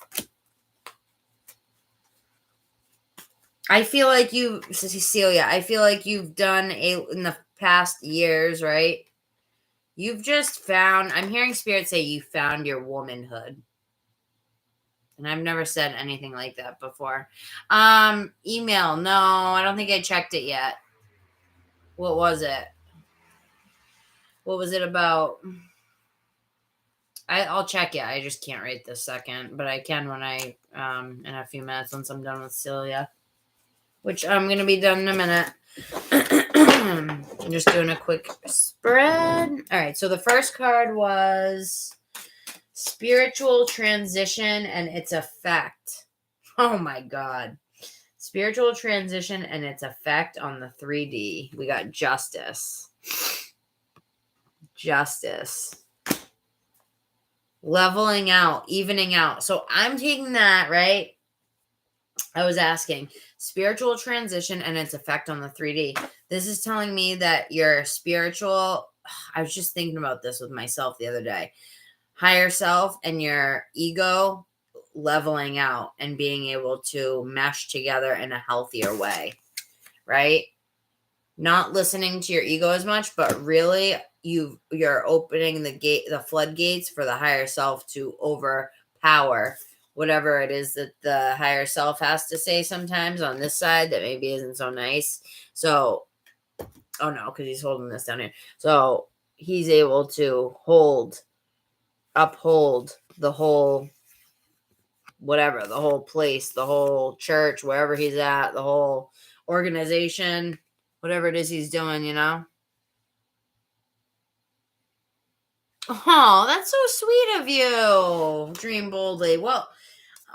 I feel like you, Cecilia, I feel like you've done in the past years, right? You've just found, I'm hearing Spirit say you found your womanhood. And I've never said anything like that before. Email. No, I don't think I checked it yet. What was it? What was it about? I'll check it. I just can't right this second, but I can when I, in a few minutes once I'm done with Celia, which I'm going to be done in a minute. I'm just doing a quick spread. All right. So the first card was Spiritual Transition and its Effect. Oh my God. Spiritual Transition and its Effect on the 3D. We got Justice. Justice. Leveling out, evening out. So I'm taking that, right? I was asking spiritual transition and its effect on the 3D. This is telling me that your spiritual, I was just thinking about this with myself the other day, higher self and your ego leveling out and being able to mesh together in a healthier way, right? Not listening to your ego as much, but really you're opening the floodgates for the higher self to overpower whatever it is that the higher self has to say sometimes on this side that maybe isn't so nice. So, oh no, because he's holding this down here. So he's able to uphold the whole, whatever, the whole place, the whole church, wherever he's at, the whole organization, whatever it is he's doing, you know? Oh, that's so sweet of you, Dream Boldly. Well,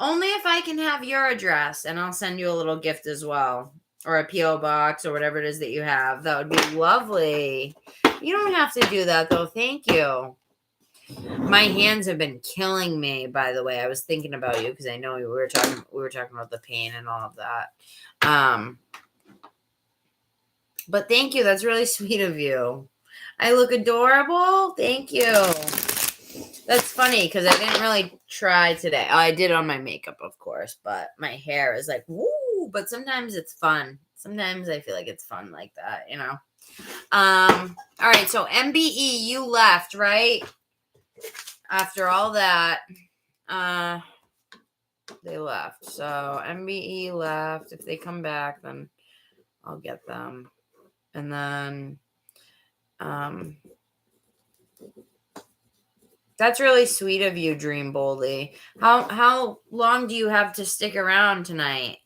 only if I can have your address, and I'll send you a little gift as well, or a P.O. box, or whatever it is that you have. That would be lovely. You don't have to do that, though. Thank you. My hands have been killing me, by the way. I was thinking about you because I know we were talking about the pain and all of that. But thank you. That's really sweet of you. I look adorable. Thank you. That's funny because I didn't really try today. I did on my makeup, of course, but my hair is like, woo. But sometimes it's fun. Sometimes I feel like it's fun like that, you know? All right. So MBE, you left, right? After all that, they left. So MBE left. If they come back, then I'll get them. And then, that's really sweet of you, Dream Boldly. How long do you have to stick around tonight?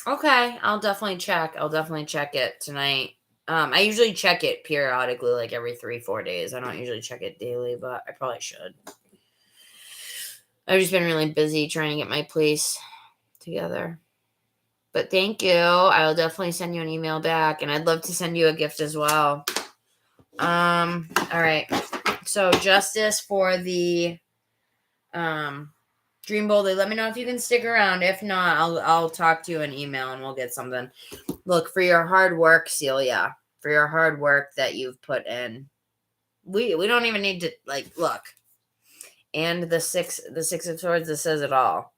Okay, I'll definitely check. I'll definitely check it tonight. I usually check it periodically, like every 3-4 days. I don't usually check it daily, but I probably should. I've just been really busy trying to get my place together. But thank you. I'll definitely send you an email back, and I'd love to send you a gift as well. All right. So justice for the Dream Boldly. Let me know if you can stick around. If not, I'll talk to you in email and we'll get something. Look, for your hard work, Celia, for your hard work that you've put in. We don't even need to look. And the six of swords, this says it all.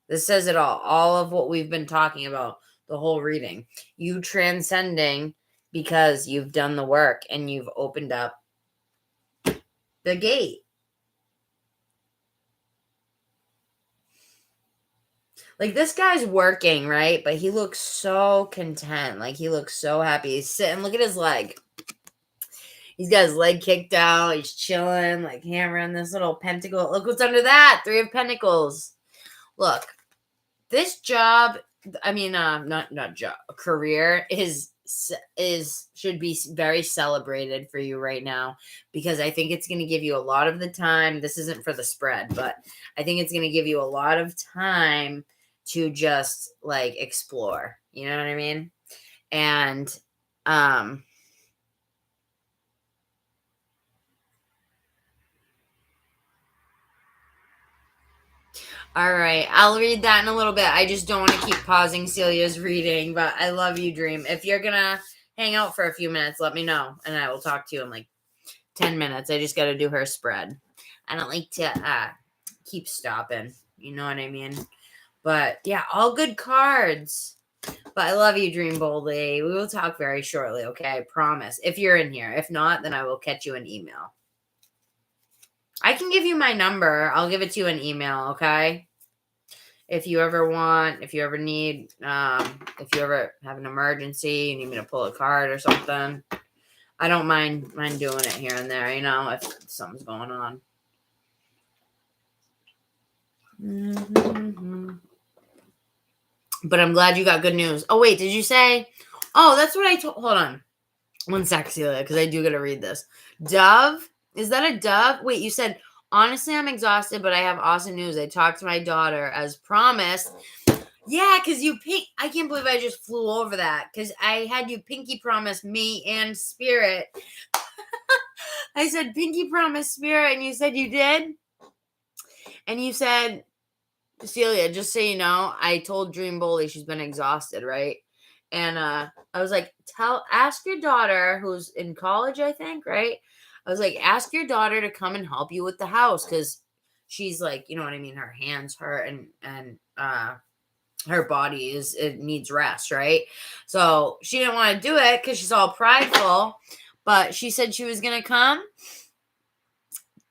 This says it all. All of what we've been talking about, the whole reading. You transcending because you've done the work and you've opened up the gate. Like, this guy's working, right? But he looks so content. Like, he looks so happy. He's sitting. Look at his leg. He's got his leg kicked out. He's chilling, like hammering this little pentacle. Look what's under that. 3 of Pentacles. Look, this job, I mean, not job, career should be very celebrated for you right now, because I think it's going to give you a lot of the time. This isn't for the spread, but I think it's going to give you a lot of time to just like explore. You know what I mean? And all right, I'll read that in a little bit. I just don't want to keep pausing Celia's reading, but I love you, Dream. If you're going to hang out for a few minutes, let me know, and I will talk to you in like 10 minutes. I just got to do her spread. I don't like to keep stopping. You know what I mean? But yeah, all good cards. But I love you, Dream Boldly. We will talk very shortly, okay? I promise. If you're in here. If not, then I will catch you an email. I can give you my number. I'll give it to you in email, okay? If you ever want, if you ever need, if you ever have an emergency, you need me to pull a card or something, I don't mind doing it here and there, you know, if something's going on. But I'm glad you got good news. Oh, wait, did you say? Oh, that's what I told. Hold on. One sec, Celia, because I do got to read this. Dove? Is that a dove? Wait, you said, honestly, I'm exhausted, but I have awesome news. I talked to my daughter as promised. Yeah, because I can't believe I just flew over that, because I had you pinky promise me and Spirit. I said pinky promise Spirit, and you said you did? And you said, Celia, just so you know, I told Dream Boldly she's been exhausted, right? And I was like, ask your daughter, who's in college, I think, right? I was like, ask your daughter to come and help you with the house, because she's like, you know what I mean? Her hands hurt and her body it needs rest, right? So she didn't want to do it because she's all prideful, but she said she was going to come.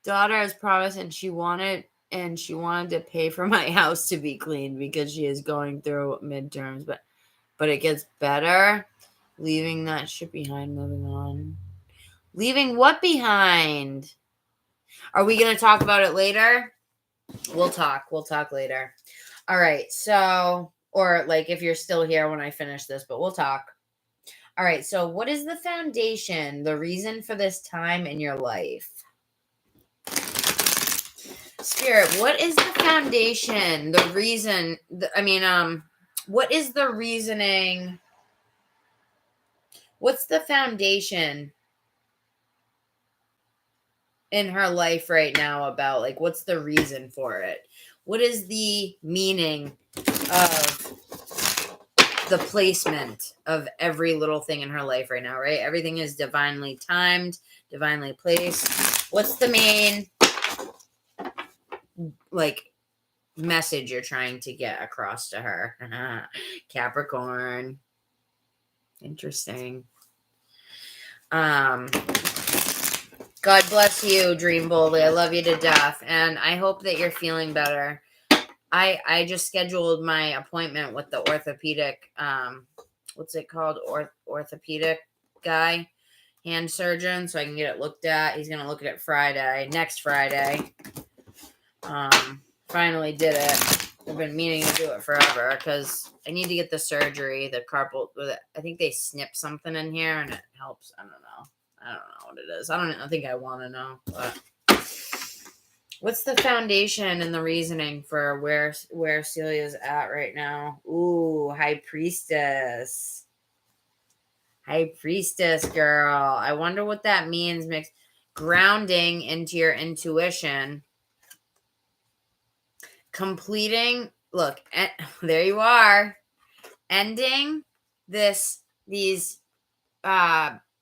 Daughter has promised, and she wanted to pay for my house to be cleaned because she is going through midterms, but it gets better. Leaving that shit behind, moving on. Leaving what behind? Are we going to talk about it later? We'll talk later. All right. So, or like if you're still here when I finish this, but we'll talk. All right. So what is the foundation, the reason for this time in your life? Spirit, what is the foundation, the reason, what is the reasoning? What's the foundation in her life right now about, like, what's the reason for it? What is the meaning of the placement of every little thing in her life right now, right? Everything is divinely timed, divinely placed. What's the main, like, message you're trying to get across to her? Capricorn. Interesting. God bless you, Dream Boldly. I love you to death, and I hope that you're feeling better. I just scheduled my appointment with the orthopedic, what's it called? Orthopedic guy, hand surgeon, so I can get it looked at. He's going to look at it next Friday. Finally did it. I've been meaning to do it forever because I need to get the surgery, the carpal, I think they snip something in here and it helps. I don't know what it is. I don't think I want to know, but what's the foundation and the reasoning for where Celia's at right now? Ooh, High Priestess. High Priestess girl. I wonder what that means. Mixed grounding into your intuition. Completing. Look, there you are. Ending these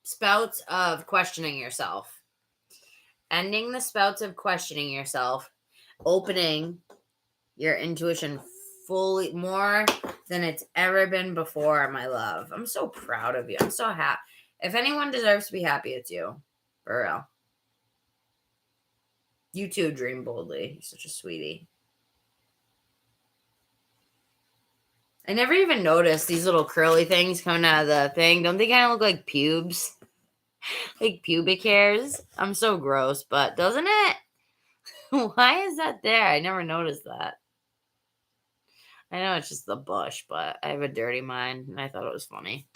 spouts of questioning yourself. Ending the spouts of questioning yourself. Opening your intuition fully, more than it's ever been before, my love. I'm so proud of you. I'm so happy. If anyone deserves to be happy, it's you. For real. You too, dream boldly. You're such a sweetie. I never even noticed these little curly things coming out of the thing. Don't they kind of look like pubes? Like pubic hairs? I'm so gross, but doesn't it? Why is that there? I never noticed that. I know it's just the bush, but I have a dirty mind, and I thought it was funny.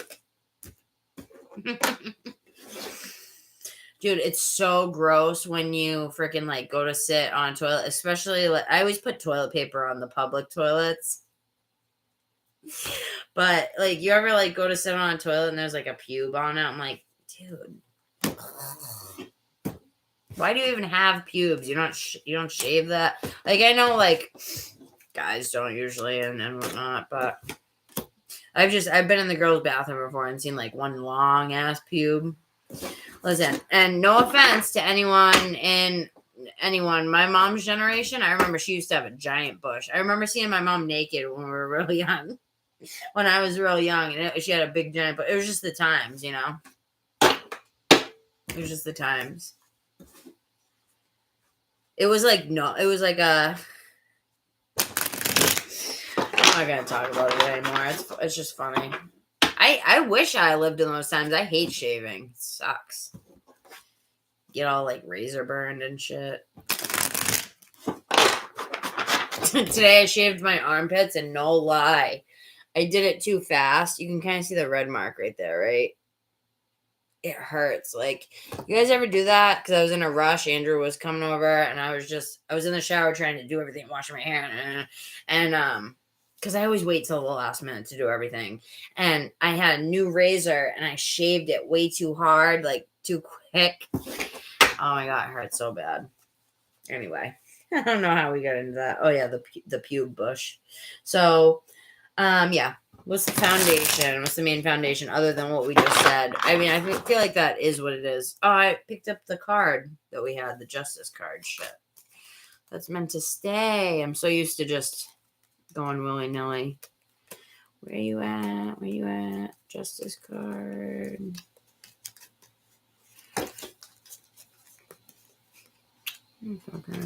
Dude, it's so gross when you freaking like go to sit on a toilet, especially like I always put toilet paper on the public toilets. But like you ever like go to sit on a toilet and there's like a pube on it? I'm like, dude, why do you even have pubes? You don't shave that. Like I know like guys don't usually and whatnot, but I've been in the girls' bathroom before and seen like one long ass pube. Listen, and no offense to anyone my mom's generation. I remember she used to have a giant bush. I remember seeing my mom naked when we were really young. When I was real young, and she had a big giant, but it was just the times, you know. It was just the times. It was like a. I'm not gonna talk about it anymore. It's just funny. I wish I lived in those times. I hate shaving. It sucks. Get all like razor burned and shit. Today I shaved my armpits, and no lie, I did it too fast. You can kind of see the red mark right there, right? It hurts. Like, you guys ever do that? Because I was in a rush. Andrew was coming over, and I was in the shower trying to do everything, washing my hair, and because I always wait till the last minute to do everything. And I had a new razor, and I shaved it way too hard, like too quick. Oh my God, it hurts so bad. Anyway, I don't know how we got into that. Oh yeah, the pube bush. So, yeah. What's the foundation? What's the main foundation other than what we just said? I mean, I feel like that is what it is. Oh, I picked up the card that we had, the justice card. Shit. That's meant to stay. I'm so used to just going willy-nilly. Where you at? Where you at? Justice card. Okay.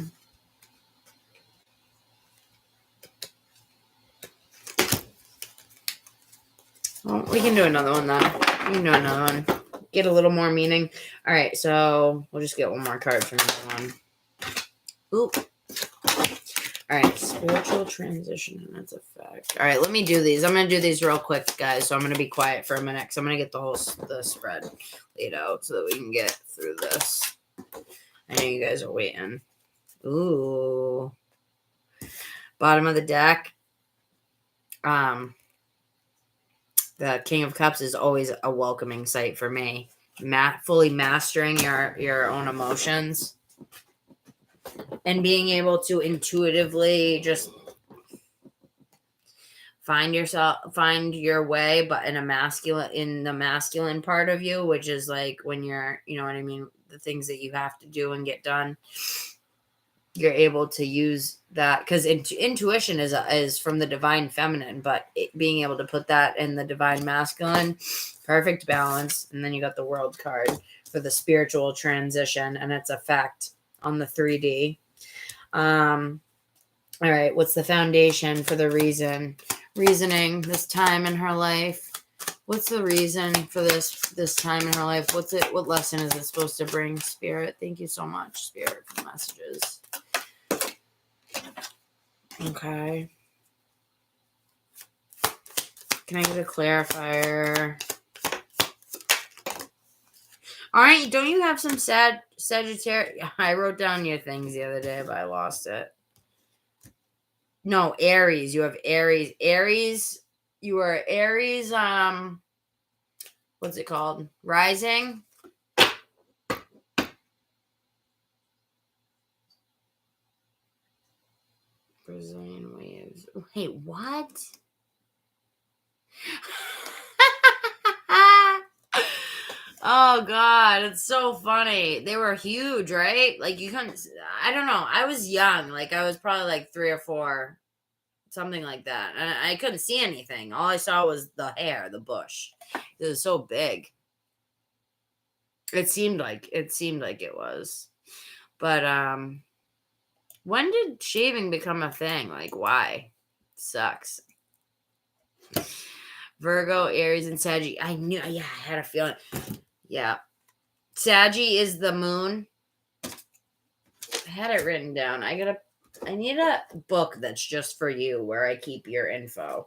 Well, we can do another one then. We can do another one. Get a little more meaning. All right, so we'll just get one more card from this one. Oop. All right, spiritual transition and its effect. All right, let me do these. I'm going to do these real quick, guys, so I'm going to be quiet for a minute because I'm going to get the spread laid out so that we can get through this. I know you guys are waiting. Ooh. Bottom of the deck. The King of Cups is always a welcoming sight for me. Fully mastering your own emotions and being able to intuitively just find your way, but in the masculine part of you, which is like when you're, you know what I mean, the things that you have to do and get done. You're able to use that because intuition is from the divine feminine, but being able to put that in the divine masculine, perfect balance. And then you got the world card for the spiritual transition and its effect on the 3D. All right, what's the foundation for the reasoning this time in her life? What's the reason for this time in her life? What lesson is it supposed to bring, Spirit? Thank you so much, Spirit, for the messages. Okay. Can I get a clarifier? All right, don't you have some Sagittarius? I wrote down your things the other day, but I lost it. No, Aries. You have Aries. Aries, you are Aries, what's it called? Rising. Brazilian waves. Wait, what? Oh God, it's so funny. They were huge, right? Like you couldn't. I don't know. I was young. Like I was probably like 3 or 4, something like that. And I couldn't see anything. All I saw was the hair, the bush. It was so big. It seemed like it was. But when did shaving become a thing? Like why? Sucks. Virgo, Aries, and Sagittarius. I knew. Yeah, I had a feeling. Yeah. Sagittarius is the moon. I had it written down. I need a book that's just for you where I keep your info.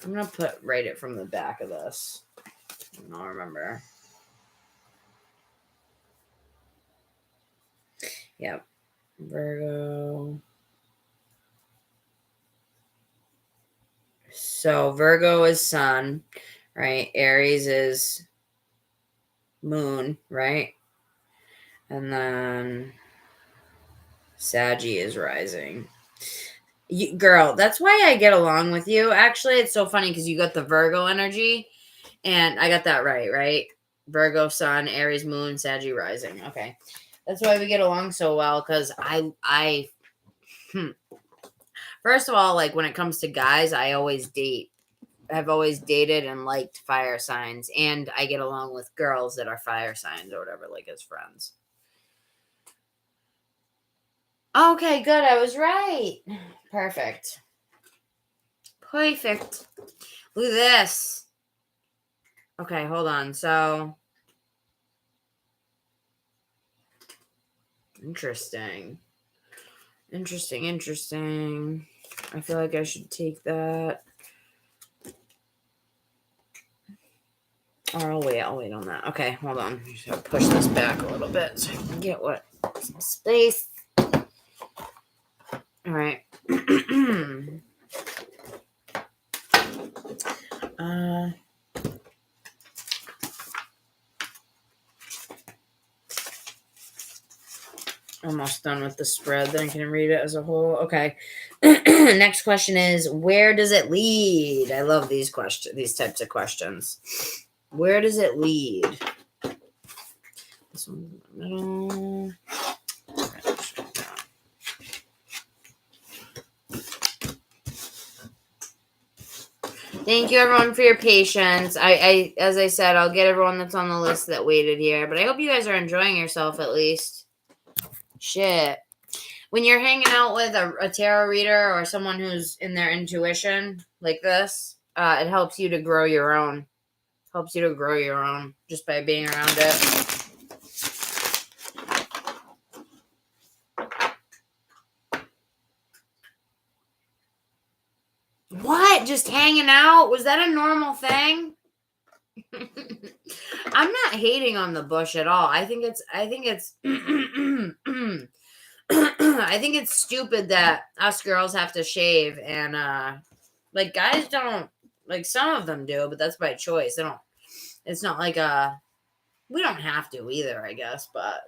I'm going to write it from the back of this. I don't remember. Yep. Virgo. So Virgo is sun, right? Aries is moon, right? And then Saggy is rising. Girl, that's why I get along with you. Actually, it's so funny because you got the Virgo energy, and I got that right? Virgo sun, Aries moon, Saggy rising. Okay. That's why we get along so well, because first of all, like when it comes to guys, I've always dated and liked fire signs, and I get along with girls that are fire signs or whatever, like as friends. Okay, good. I was right. Perfect. Look at this. Okay, hold on. So, interesting. I feel like I should take that. Or I'll wait on that. Okay, hold on. I should push this back a little bit so I can get some space. All right. Almost done with the spread. Then I can read it as a whole. Okay. Next question is, where does it lead? I love these types of questions. Where does it lead? This one's in the middle. Thank you, everyone, for your patience. I as I said, I'll get everyone that's on the list that waited here. But I hope you guys are enjoying yourself at least. Shit. When you're hanging out with a tarot reader or someone who's in their intuition like this, it helps you to grow your own. Just by being around it. What? Just hanging out? Was that a normal thing? I'm not hating on the bush at all. I think it's I think it's stupid that us girls have to shave, and like guys don't, like some of them do, but that's by choice. They don't. It's not like we don't have to either, I guess, but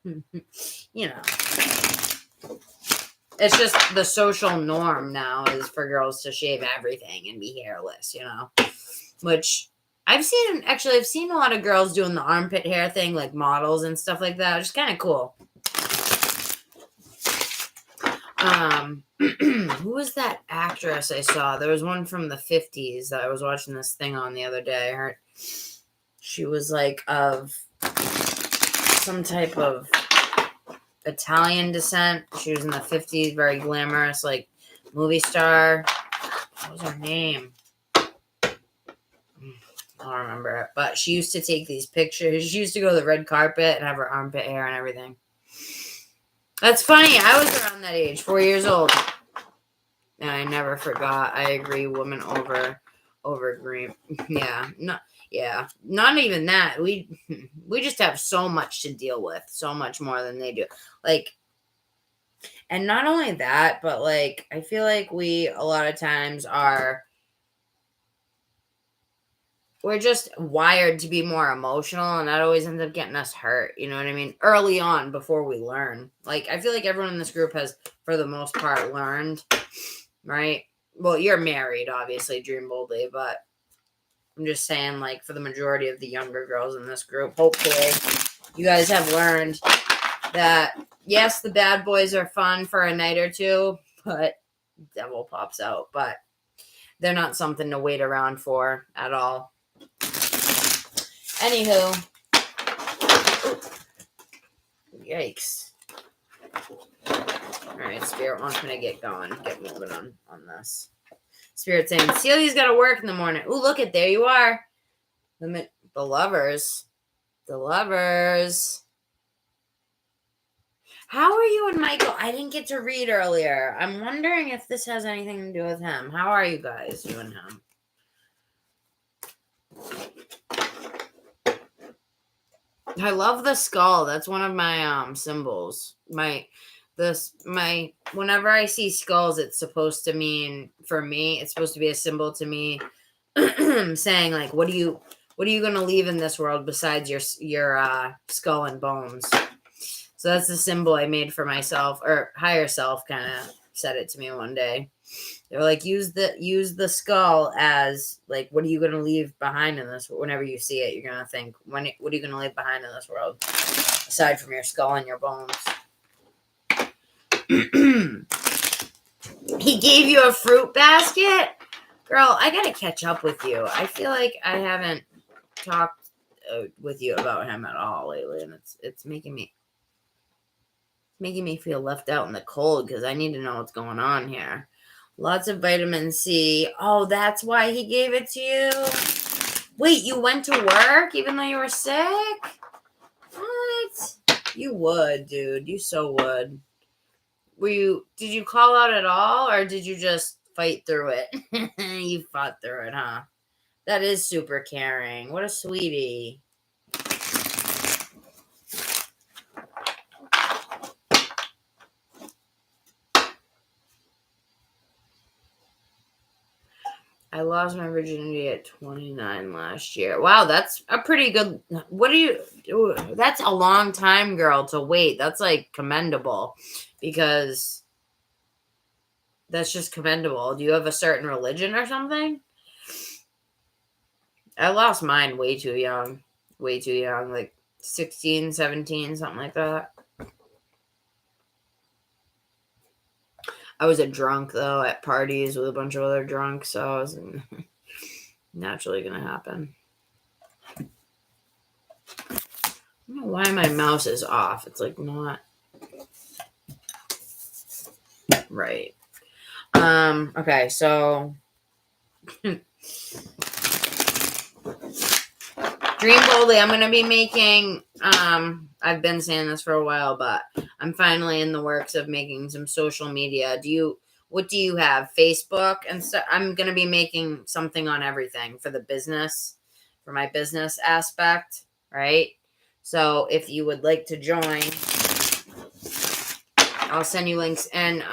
you know, it's just the social norm now is for girls to shave everything and be hairless, which I've seen a lot of girls doing the armpit hair thing, like models and stuff like that, which is kind of cool. Who was that actress I saw? There was one from the 50s that I was watching this thing on the other day. She was like of some type of Italian descent. She was in the 50s, very glamorous, like movie star. What was her name? I don't remember it, but she used to take these pictures. She used to go to the red carpet and have her armpit hair and everything. That's funny. I was around that age, 4 years old. And I never forgot. I agree, woman over green. Yeah. Not even that. We just have so much to deal with, so much more than they do. Like, and not only that, but like I feel like we a lot of times are we're just wired to be more emotional, and that always ends up getting us hurt. You know what I mean? Early on, before we learn. Like, I feel like everyone in this group has, for the most part, learned, right? Well, you're married, obviously, Dream Boldly, but I'm just saying, like, for the majority of the younger girls in this group, hopefully you guys have learned that, yes, the bad boys are fun for a night or two, but devil pops out. But they're not something to wait around for at all. Anywho. Yikes. Alright, Spirit wants me to get going. Get moving on this. Spirit saying, Celia's got to work in the morning. Ooh, look at, there you are. The lovers. The lovers. How are you and Michael? I didn't get to read earlier. I'm wondering if this has anything to do with him. How are you guys, you and him? I love the skull. That's one of my symbols. Whenever I see skulls, it's supposed to mean, for me, it's supposed to be a symbol to me saying, like, what are you going to leave in this world besides your skull and bones? So that's the symbol I made for myself, or higher self kind of said it to me one day. They were like, use the skull as, like, what are you going to leave behind in this? Whenever you see it, you're going to think, what are you going to leave behind in this world? Aside from your skull and your bones. He gave you a fruit basket? Girl, I got to catch up with you. I feel like I haven't talked with you about him at all lately, and it's making me feel left out in the cold, because I need to know what's going on here. Lots of vitamin C. Oh, that's why he gave it to you? Wait, you went to work even though you were sick? What? You would, dude. You so would. Did you call out at all, or did you just fight through it? You fought through it, huh? That is super caring. What a sweetie. I lost my virginity at 29 last year. Wow, that's a pretty good. That's a long time, girl, to wait. That's like commendable, because that's just commendable. Do you have a certain religion or something? I lost mine way too young, like 16, 17, something like that. I was a drunk, though, at parties with a bunch of other drunks, so it was naturally going to happen. I don't know why my mouse is off. It's like not right. Okay, so Dream Boldly, I'm going to be making, I've been saying this for a while, but I'm finally in the works of making some social media. What do you have? Facebook and stuff? I'm going to be making something on everything for the business, for my business aspect, right? So if you would like to join, I'll send you links, and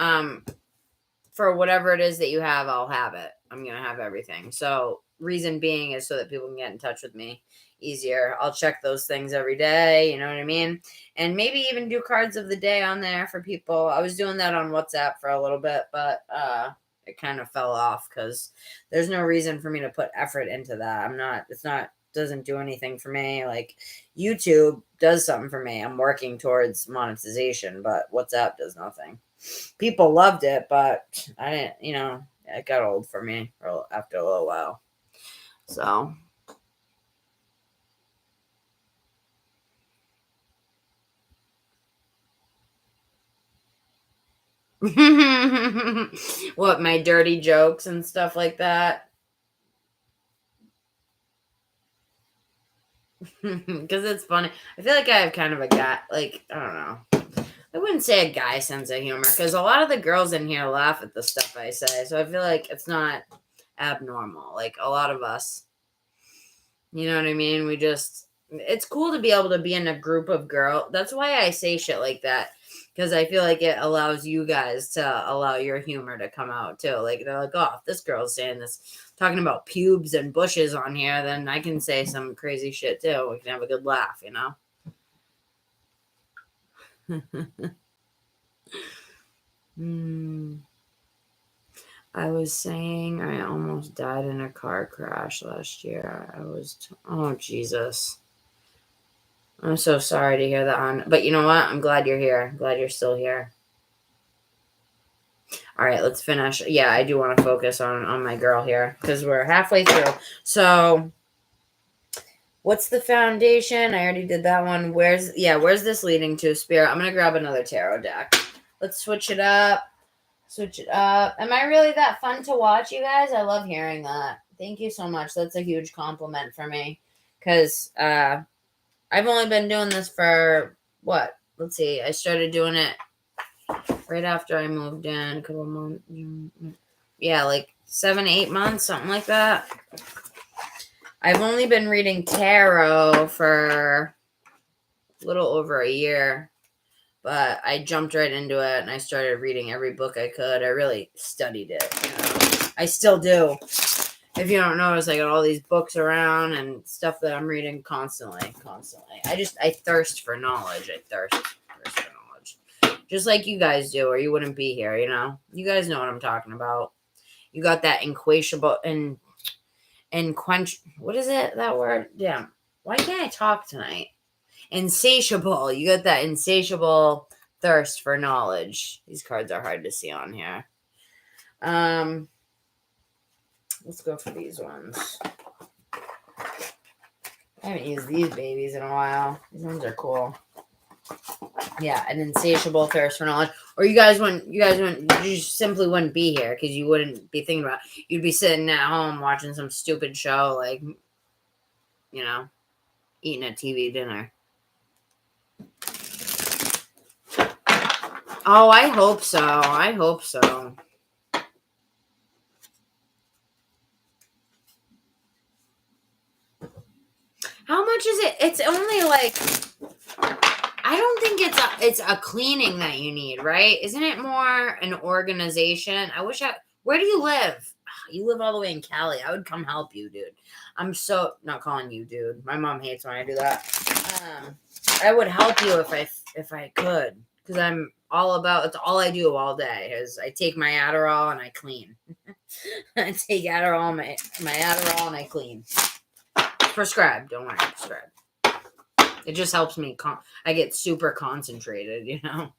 for whatever it is that you have, I'll have it. I'm going to have everything. So reason being is so that people can get in touch with me easier. I'll check those things every day, you know what I mean? And maybe even do cards of the day on there for people. I was doing that on WhatsApp for a little bit, but it kind of fell off because there's no reason for me to put effort into that. Doesn't do anything for me. Like, YouTube does something for me. I'm working towards monetization, but WhatsApp does nothing. People loved it, but I didn't, it got old for me after a little while. So what, my dirty jokes and stuff like that? Because it's funny. I feel like I have kind of a guy, like, I don't know. I wouldn't say a guy sense of humor, because a lot of the girls in here laugh at the stuff I say. So I feel like it's not abnormal. Like, a lot of us, you know what I mean? It's cool to be able to be in a group of girls. That's why I say shit like that. Because I feel like it allows you guys to allow your humor to come out too. Like they're like, oh, if this girl's saying this, talking about pubes and bushes on here, then I can say some crazy shit too. We can have a good laugh, you know? I was saying I almost died in a car crash last year. Oh, Jesus. I'm so sorry to hear that. But you know what? I'm glad you're here. I'm glad you're still here. All right, let's finish. Yeah, I do want to focus on my girl here because we're halfway through. So, what's the foundation? I already did that one. Where's this leading to, Spirit? I'm going to grab another tarot deck. Let's switch it up. Am I really that fun to watch, you guys? I love hearing that. Thank you so much. That's a huge compliment for me because I've only been doing this for what? Let's see. I started doing it right after I moved in, a couple months. Yeah, like 7-8 months, something like that. I've only been reading tarot for a little over a year, but I jumped right into it and I started reading every book I could. I really studied it. You know? I still do. If you don't notice, I got all these books around and stuff that I'm reading constantly. I thirst for knowledge. I thirst for knowledge. Just like you guys do, or you wouldn't be here, you know? You guys know what I'm talking about. You got that insatiable and quench. What is it, that word? Damn. Why can't I talk tonight? Insatiable. You got that insatiable thirst for knowledge. These cards are hard to see on here. Let's go for these ones. I haven't used these babies in a while. These ones are cool. Yeah, an insatiable thirst for knowledge. Or you just simply wouldn't be here because you wouldn't be thinking about it. You'd be sitting at home watching some stupid show, like, you know, eating a TV dinner. Oh, I hope so. How much is it? It's only like, I don't think it's a cleaning that you need, right? Isn't it more an organization? Where do you live? You live all the way in Cali. I would come help you, dude. I'm so not calling you, dude. My mom hates when I do that. I would help you if I could, because I'm all about, it's all I do all day is I take my Adderall and I clean. I take Adderall, my Adderall, and I clean. Prescribed, don't worry, prescribed. It just helps me. I get super concentrated, you know.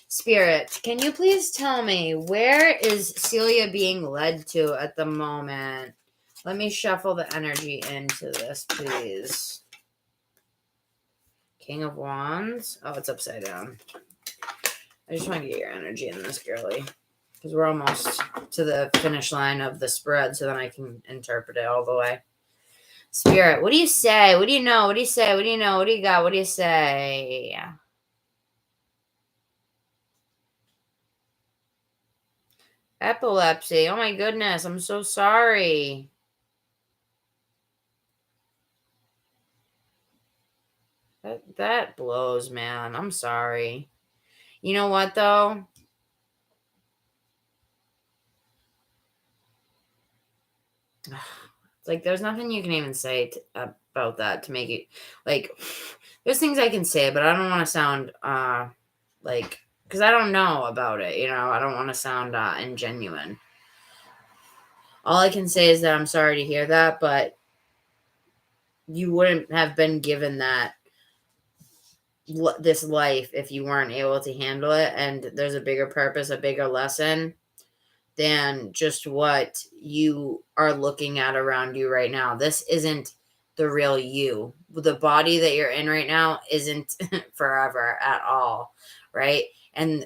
Spirit, can you please tell me where is Celia being led to at the moment? Let me shuffle the energy into this, please. King of Wands. Oh, it's upside down. I just want to get your energy in this, girly, because we're almost to the finish line of the spread, so then I can interpret it all the way. Spirit, what do you say? What do you know? What do you say? What do you know? What do you got? What do you say? Epilepsy. Oh my goodness. I'm so sorry. That blows, man. I'm sorry. You know what, though? It's like there's nothing you can even say about that to make it, like, there's things I can say, but I don't want to sound like, because I don't know about it, you know. I don't want to sound ingenuine. All I can say is that I'm sorry to hear that, but you wouldn't have been given this life if you weren't able to handle it. And there's a bigger purpose, a bigger lesson than just what you are looking at around you right now. This isn't the real you. The body that you're in right now isn't forever at all, right? And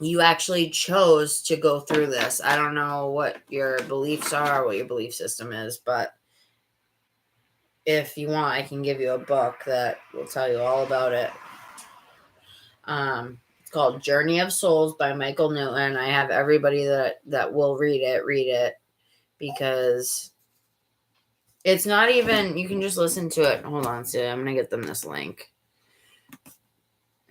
you actually chose to go through this. I don't know what your beliefs are, what your belief system is, but if you want, I can give you a book that will tell you all about it. It's called Journey of Souls by Michael Newton. I have everybody that will read it because it's not even, you can just listen to it. Hold on, see, I'm going to get them this link.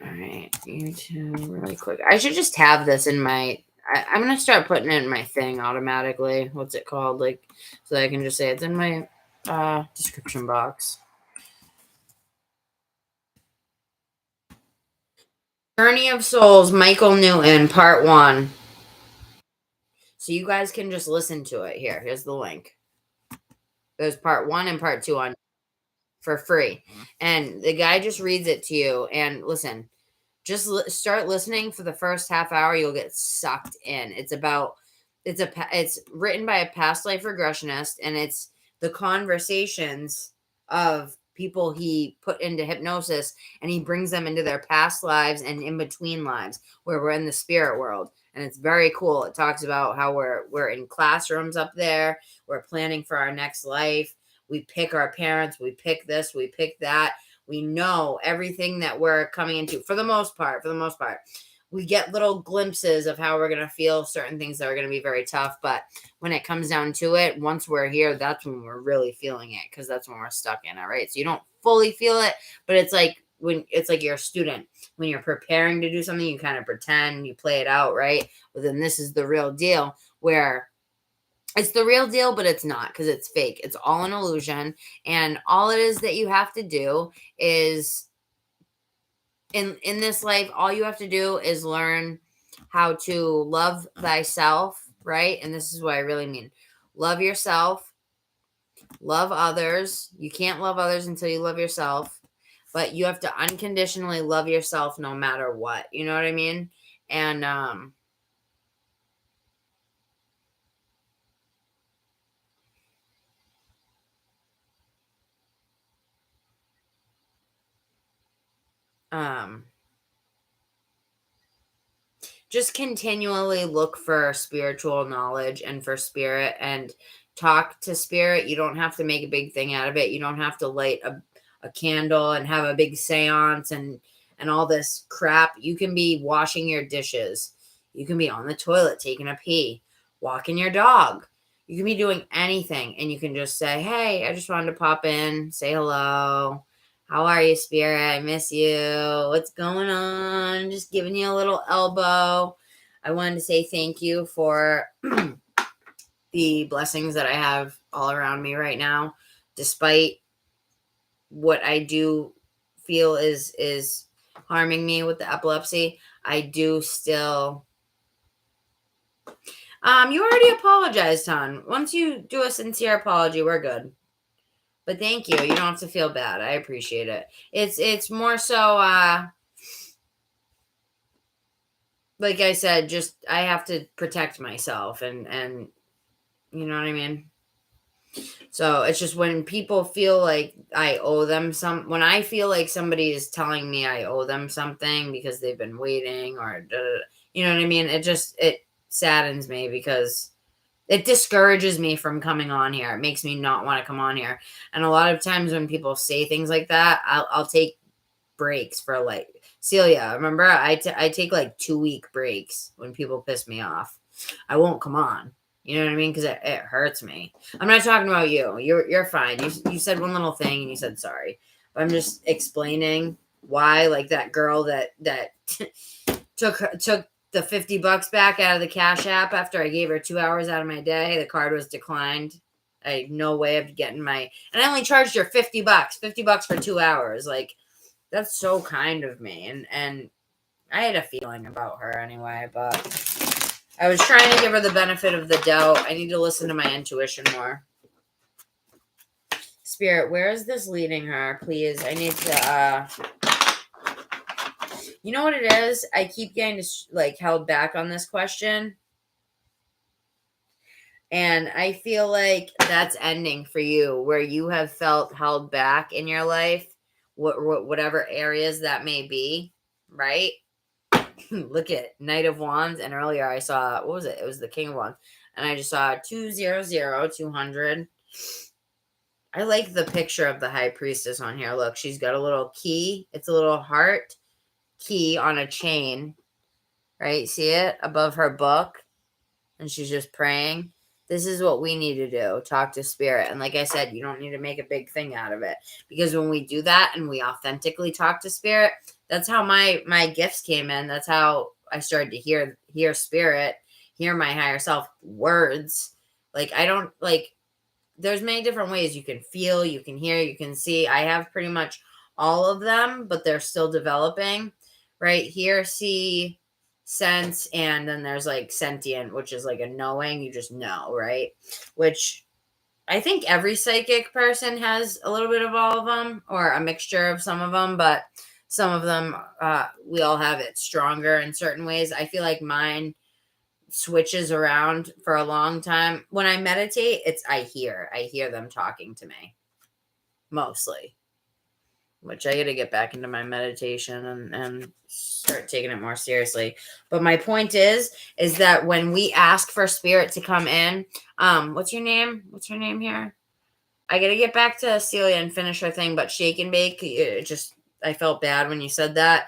All right, you two, really quick. I should just have this in my. I'm gonna start putting it in my thing automatically. What's it called? Like, so that I can just say it's in my description box. Journey of Souls, Michael Newton, Part 1. So you guys can just listen to it here. Here's the link. There's Part 1 and Part 2 on for free, and the guy just reads it to you. And listen. Just start listening for the first half hour. You'll get sucked in. It's written by a past life regressionist, and it's the conversations of people he put into hypnosis, and he brings them into their past lives and in between lives where we're in the spirit world. And it's very cool. It talks about how we're in classrooms up there. We're planning for our next life. We pick our parents. We pick this. We pick that. We know everything that we're coming into for the most part. We get little glimpses of how we're going to feel certain things that are going to be very tough. But when it comes down to it, once we're here, that's when we're really feeling it, because that's when we're stuck in it, right? So you don't fully feel it, but it's like when it's like you're a student. When you're preparing to do something, you kind of pretend, you play it out, right? But then this is the real deal, where it's the real deal, but it's not, because it's fake. It's all an illusion. And all it is that you have to do is, in this life, all you have to do is learn how to love thyself, right? And this is what I really mean. Love yourself. Love others. You can't love others until you love yourself. But you have to unconditionally love yourself no matter what. You know what I mean? And, just continually look for spiritual knowledge and for spirit, and talk to spirit. You don't have to make a big thing out of it. You don't have to light a candle and have a big seance and all this crap. You can be washing your dishes. You can be on the toilet taking a pee, walking your dog. You can be doing anything, and you can just say, hey, I just wanted to pop in, say hello. How are you, spirit? I miss you. What's going on? Just giving you a little elbow. I wanted to say thank you for the blessings that I have all around me right now, despite what I do feel is harming me with the epilepsy. I do still. You already apologized, hon. Once you do a sincere apology, we're good. But thank you. You don't have to feel bad. I appreciate it. It's more so, like I said, just I have to protect myself, and you know what I mean? So it's just when people feel like I owe them when I feel like somebody is telling me I owe them something because they've been waiting, or you know what I mean? It saddens me, because it discourages me from coming on here. It makes me not want to come on here. And a lot of times when people say things like that, I'll take breaks for, like, Celia, remember, I take like 2-week breaks when people piss me off. I won't come on. You know what I mean? Because it hurts me. I'm not talking about you. You're fine. You said one little thing and you said sorry. But I'm just explaining why, like that girl that took the $50 back out of the Cash App after I gave her 2 hours out of my day. The card was declined. I had no way of getting and I only charged her $50 for 2 hours. Like, that's so kind of me. And I had a feeling about her anyway, but I was trying to give her the benefit of the doubt. I need to listen to my intuition more. Spirit, where is this leading her? Please, I need to, you know what it is? I keep getting held back on this question. And I feel like that's ending for you, where you have felt held back in your life, whatever areas that may be, right? Look at Knight of Wands, and earlier I saw, what was it? It was the King of Wands, and I just saw 200. I like the picture of the High Priestess on here. Look, she's got a little key. It's a little heart key on a chain, right? See it above her book, and she's just praying. This is what we need to do. Talk to spirit. And like I said, you don't need to make a big thing out of it, because when we do that and we authentically talk to spirit, That's how my gifts came in. That's how I started to hear spirit, hear my higher self words. Like, I don't like, there's many different ways you can feel, you can hear, you can see. I have pretty much all of them, but they're still developing. Right? Hear, see, sense, and then there's like sentient, which is like a knowing, you just know, right? Which I think every psychic person has a little bit of all of them, or a mixture of some of them, but some of them, we all have it stronger in certain ways. I feel like mine switches around for a long time. When I meditate, I hear them talking to me mostly, which I got to get back into my meditation and start taking it more seriously. But my point is that when we ask for spirit to come in, what's your name? What's her name here? I got to get back to Celia and finish her thing, but shake and bake, I felt bad when you said that.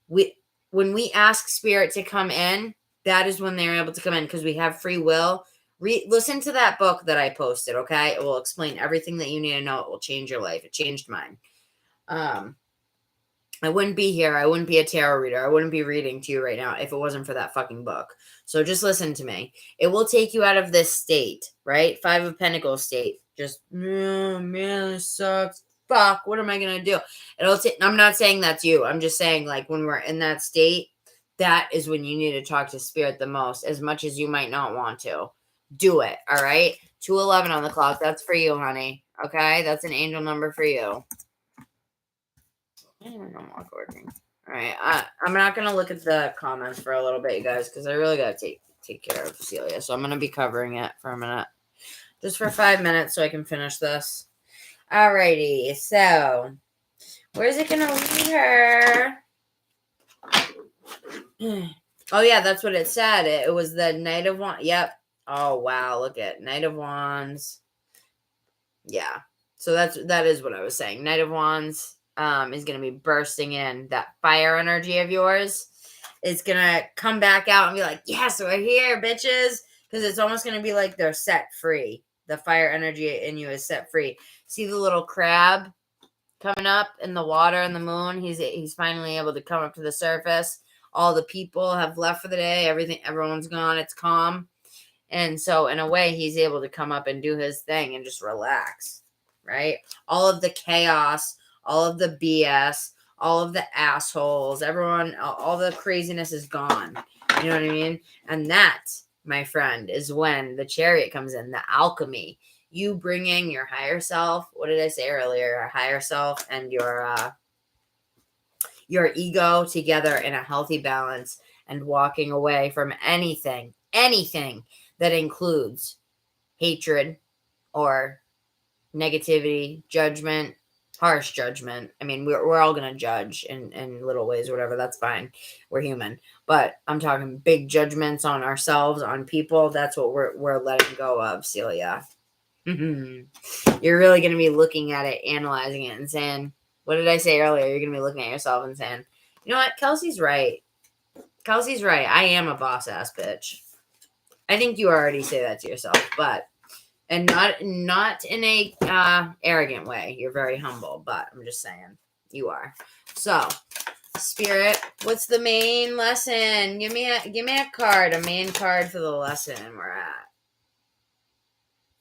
When we ask spirit to come in, that is when they're able to come in, because we have free will. Listen to that book that I posted, okay? It will explain everything that you need to know. It will change your life. It changed mine. I wouldn't be here. I wouldn't be a tarot reader. I wouldn't be reading to you right now if it wasn't for that fucking book. So just listen to me. It will take you out of this state, right? 5 of Pentacles state. Just, oh, man, this sucks. Fuck, what am I going to do? I'm not saying that's you. I'm just saying, like, when we're in that state, that is when you need to talk to spirit the most, as much as you might not want to. Do it, all right? 211 on the clock. That's for you, honey. Okay? That's an angel number for you. I'm not working. All right. I'm not going to look at the comments for a little bit, you guys, because I really got to take care of Celia. So I'm going to be covering it for a minute. Just for 5 minutes so I can finish this. Alrighty. So, where's it going to lead her? Oh, yeah, that's what it said. It was the Knight of Wands. Yep. Oh, wow. Look at Knight of Wands. Yeah. So that is what I was saying. Knight of Wands is going to be bursting in. That fire energy of yours is going to come back out and be like, yes, we're here, bitches. Because it's almost going to be like they're set free. The fire energy in you is set free. See the little crab coming up in the water and the moon? He's finally able to come up to the surface. All the people have left for the day. Everyone's gone. It's calm. And so in a way, he's able to come up and do his thing and just relax, right? All of the chaos, all of the BS, all of the assholes, everyone, all the craziness is gone. You know what I mean? And that, my friend, is when the Chariot comes in, the alchemy. You bringing your higher self, what did I say earlier? Your higher self and your ego together in a healthy balance, and walking away from anything that includes hatred or negativity, judgment, harsh judgment. I mean, we're all going to judge in little ways, whatever. That's fine. We're human. But I'm talking big judgments on ourselves, on people. That's what we're letting go of, Celia. You're really going to be looking at it, analyzing it, and saying, what did I say earlier? You're going to be looking at yourself and saying, you know what? Kelsey's right. Kelsey's right. I am a boss-ass bitch. I think you already say that to yourself, and not in a arrogant way. You're very humble, but I'm just saying you are. So, Spirit, what's the main lesson? Give me a card, a main card for the lesson we're at.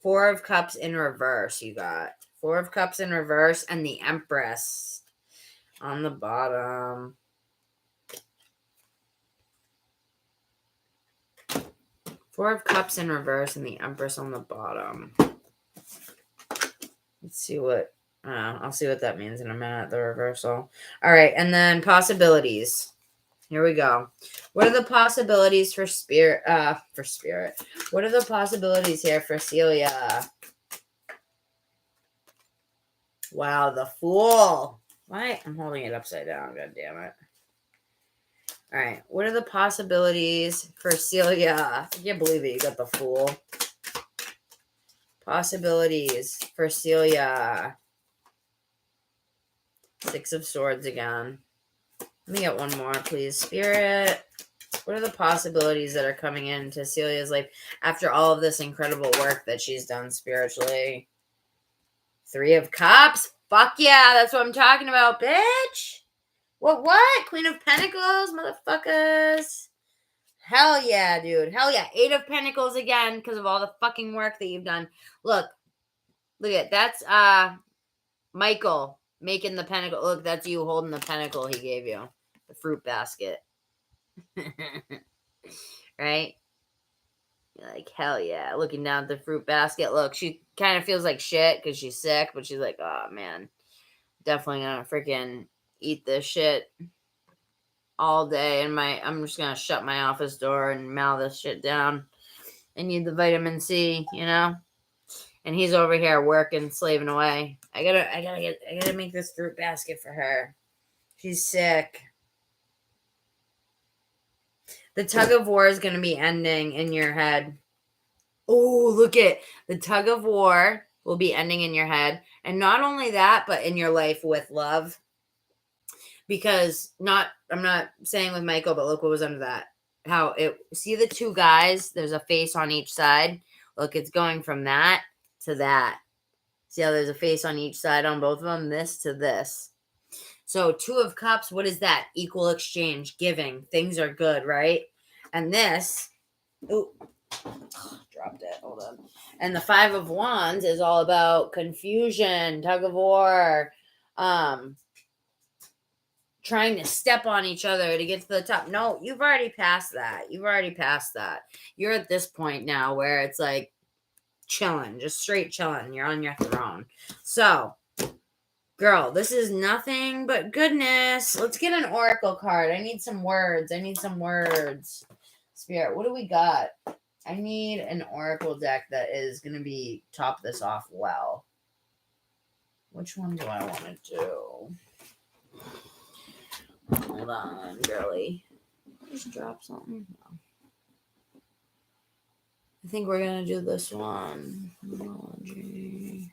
4 of Cups in reverse. You got 4 of Cups in reverse and the Empress on the bottom. 4 of Cups in reverse and the Empress on the bottom. Let's see what, I'll see what that means in a minute, the reversal. All right, and then possibilities. Here we go. What are the possibilities for Spirit? What are the possibilities here for Celia? Wow, the Fool. Why? I'm holding it upside down. God damn it. All right. What are the possibilities for Celia? I can't believe it. You got the Fool. Possibilities for Celia. 6 of Swords again. Let me get one more, please. Spirit. What are the possibilities that are coming into Celia's life after all of this incredible work that she's done spiritually? 3 of Cups. Fuck yeah. That's what I'm talking about, bitch. What? Queen of Pentacles, motherfuckers. Hell yeah, dude. Hell yeah. 8 of Pentacles again because of all the fucking work that you've done. Look at that's Michael making the pentacle. Look, that's you holding the pentacle he gave you. The fruit basket. Right? You're like, hell yeah. Looking down at the fruit basket. Look, she kind of feels like shit because she's sick, but she's like, oh man, definitely gonna freaking eat this shit all day. And I'm just gonna shut my office door and mow this shit down. I need the vitamin C, you know? And he's over here working, slaving away. I gotta make this fruit basket for her. She's sick. The tug of war is gonna be ending in your head. Oh, look at the tug of war will be ending in your head. And not only that, but in your life with love. Because I'm not saying with Michael, but look what was under that. See the two guys, there's a face on each side. Look, it's going from that to that. See how there's a face on each side on both of them? This to this. So 2 of Cups, what is that? Equal exchange, giving. Things are good, right? And this, dropped it. Hold on. And the 5 of Wands is all about confusion, tug of war, trying to step on each other to get to the top. No, you've already passed that. You're at this point now where it's like chilling, just straight chilling. You're on your throne. So, girl, this is nothing but goodness. Let's get an oracle card. I need some words. Spirit, what do we got? I need an oracle deck that is going to be top this off well. Which one do I want to do? Hold on, girly. Just drop something. No. I think we're going to do this one. Numerology.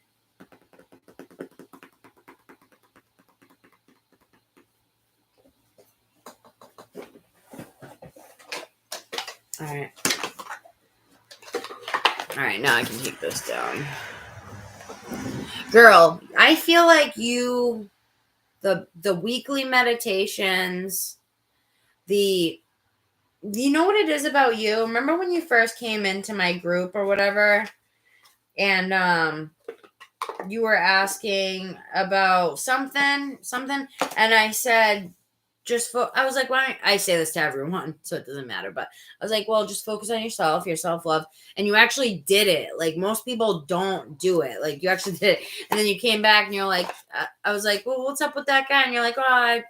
All right, now I can take this down. Girl, I feel like the weekly meditations, you know what it is about you? Remember when you first came into my group or whatever, and you were asking about something, and I said, I was like, why don't I say this to everyone, so it doesn't matter, but I was like, well, just focus on yourself, your self-love, and you actually did it. Like, most people don't do it. Like, you actually did it, and then you came back, and you're like, I was like, well, what's up with that guy? And you're like, oh, I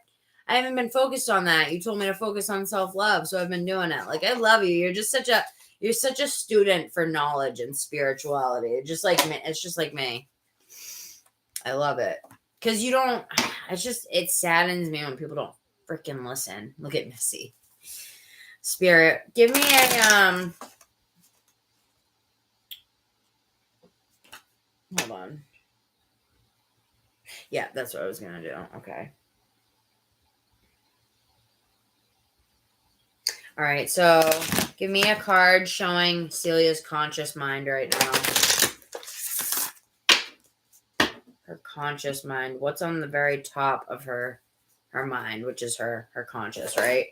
haven't been focused on that. You told me to focus on self-love, so I've been doing it. Like, I love you. You're such a student for knowledge and spirituality. It's just like me. I love it. Because it saddens me when people don't freaking listen. Look at Missy. Spirit, give me a hold on. Yeah, that's what I was gonna do. Okay. All right, so give me a card showing Celia's conscious mind right now. Her conscious mind. What's on the very top of her mind, which is her conscious, right?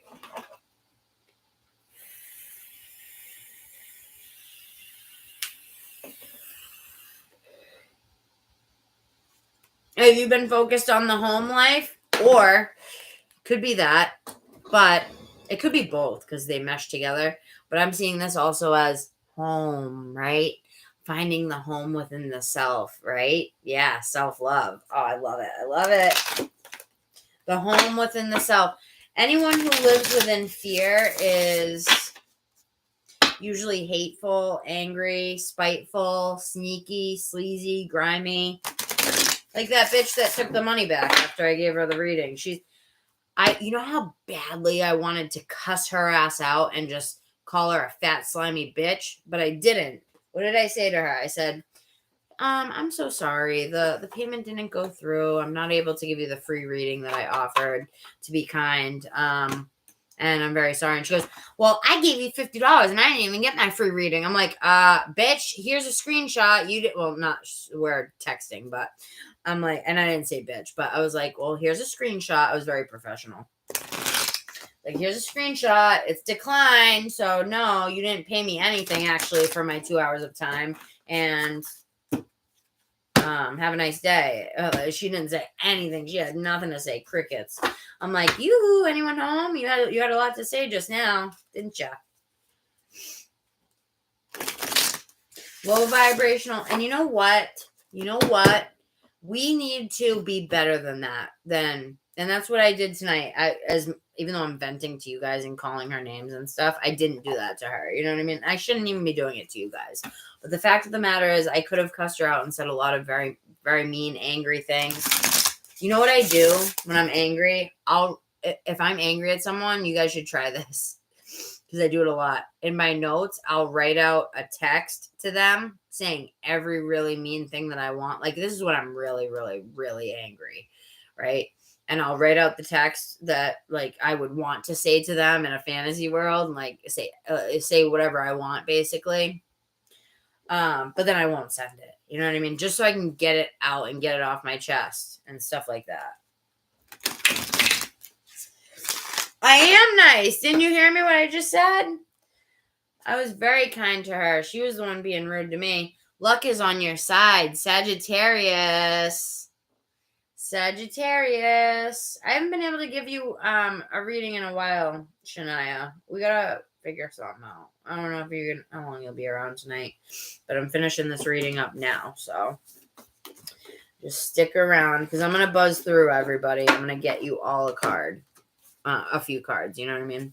Have you been focused on the home life? Or could be that, but it could be both because they mesh together. But I'm seeing this also as home, right? Finding the home within the self, right? Yeah, self-love. Oh, I love it. The home within the self. Anyone who lives within fear is usually hateful, angry, spiteful, sneaky, sleazy, grimy. Like that bitch that took the money back after I gave her the reading. You know how badly I wanted to cuss her ass out and just call her a fat, slimy bitch? But I didn't. What did I say to her? I said, I'm so sorry. The payment didn't go through. I'm not able to give you the free reading that I offered, to be kind. and I'm very sorry. And she goes, well, I gave you $50 and I didn't even get my free reading. I'm like, bitch, here's a screenshot. You did, well, not, we're texting, but I'm like, and I didn't say bitch, but I was like, well, here's a screenshot. I was very professional. Like, here's a screenshot. It's declined. So no, you didn't pay me anything actually for my 2 hours of time. And have a nice day. She didn't say anything. She had nothing to say. Crickets. I'm like, yoo-hoo, anyone home? You had a lot to say just now, didn't you? Low vibrational. And you know what? We need to be better than that. And that's what I did tonight. Even though I'm venting to you guys and calling her names and stuff, I didn't do that to her. You know what I mean? I shouldn't even be doing it to you guys. But the fact of the matter is, I could have cussed her out and said a lot of very, very mean, angry things. You know what I do when I'm angry? If I'm angry at someone, you guys should try this. Because I do it a lot. In my notes, I'll write out a text to them saying every really mean thing that I want. Like, this is when I'm really, really, really angry, right? And I'll write out the text that, like, I would want to say to them in a fantasy world, and, like, say whatever I want, basically. But then I won't send it. You know what I mean? Just so I can get it out and get it off my chest and stuff like that. I am nice. Didn't you hear me what I just said? I was very kind to her. She was the one being rude to me. Luck is on your side. Sagittarius. I haven't been able to give you a reading in a while, Shania. We gotta figure something out. I don't know how long you'll be around tonight, but I'm finishing this reading up now, so just stick around because I'm gonna buzz through everybody. I'm gonna get you all a card. A few cards, you know what I mean?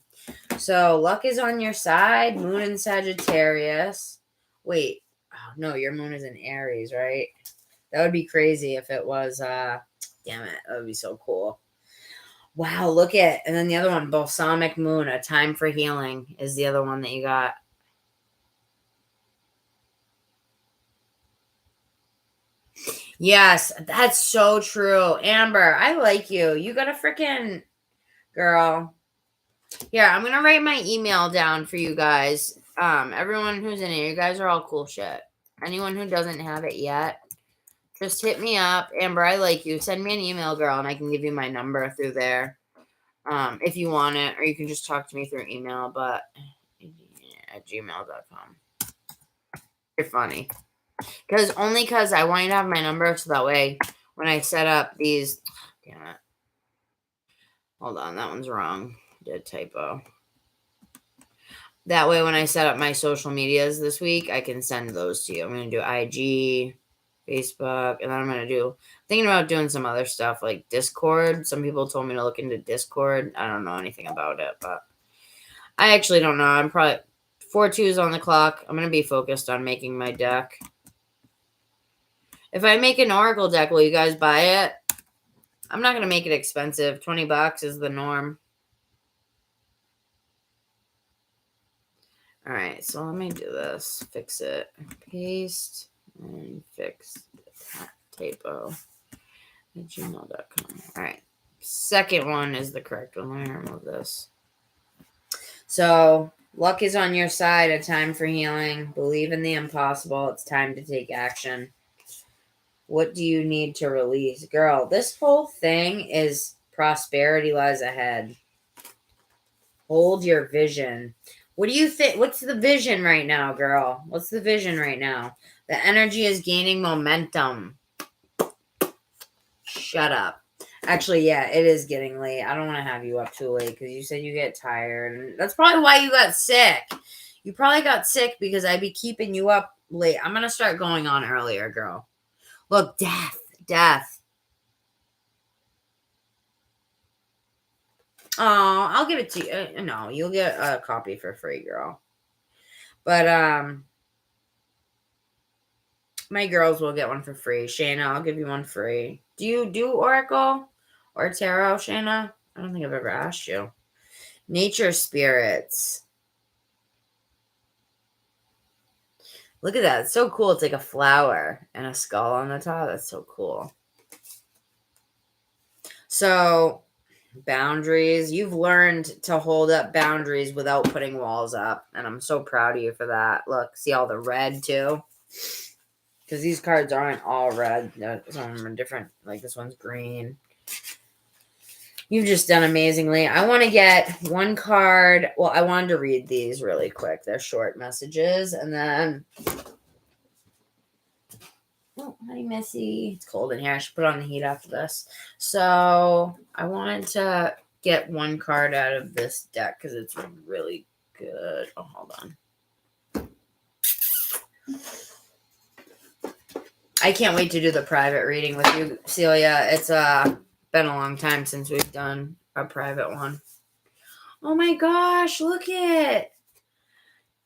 So, luck is on your side. Moon in Sagittarius. Wait. Oh, no, your moon is in Aries, right? That would be crazy if it was, damn it. That would be so cool. Wow, look at, and then the other one, Balsamic Moon, A Time for Healing is the other one that you got. Yes, that's so true. Amber, I like you. You got a freaking... Girl. Here, I'm going to write my email down for you guys. Everyone who's in here, you guys are all cool shit. Anyone who doesn't have it yet, just hit me up. Amber, I like you. Send me an email, girl, and I can give you my number through there if you want it. Or you can just talk to me through email, but at gmail.com. You're funny. Because I want you to have my number so that way when I set up these... Damn it. Hold on, that one's wrong. Did a typo. That way, when I set up my social medias this week, I can send those to you. I'm going to do IG, Facebook, and then I'm thinking about doing some other stuff like Discord. Some people told me to look into Discord. I don't know anything about it, but I actually don't know. I'm probably 4/2 on the clock. I'm going to be focused on making my deck. If I make an Oracle deck, will you guys buy it? I'm not going to make it expensive. $20 is the norm. All right, so let me do this. Fix it. Paste and fix the typo at gmail.com. All right. Second one is the correct one. Let me remove this. So, luck is on your side. A time for healing. Believe in the impossible. It's time to take action. What do you need to release? Girl, this whole thing is prosperity lies ahead. Hold your vision. What do you think? What's the vision right now, girl? What's the vision right now? The energy is gaining momentum. Shut up. Actually, yeah, it is getting late. I don't want to have you up too late because you said you get tired. And that's probably why you got sick. You probably got sick because I'd be keeping you up late. I'm going to start going on earlier, girl. Look, death. Oh, I'll give it to you. No, you'll get a copy for free, girl. But, my girls will get one for free. Shayna, I'll give you one free. Do you do Oracle or Tarot, Shayna? I don't think I've ever asked you. Nature spirits. Look at that. It's so cool. It's like a flower and a skull on the top. That's so cool. So, Boundaries. You've learned to hold up boundaries without putting walls up. And I'm so proud of you for that. Look, see all the red too? Because these cards aren't all red. Some of them are different. Like this one's green. You've just done amazingly. I want to get one card. Well, I wanted to read these really quick. They're short messages. And then... Oh, hi, Missy. It's cold in here. I should put on the heat after this. So I wanted to get one card out of this deck because it's really good. Oh, hold on. I can't wait to do the private reading with you, Celia. It's been a long time since we've done a private one. Oh my gosh, look it.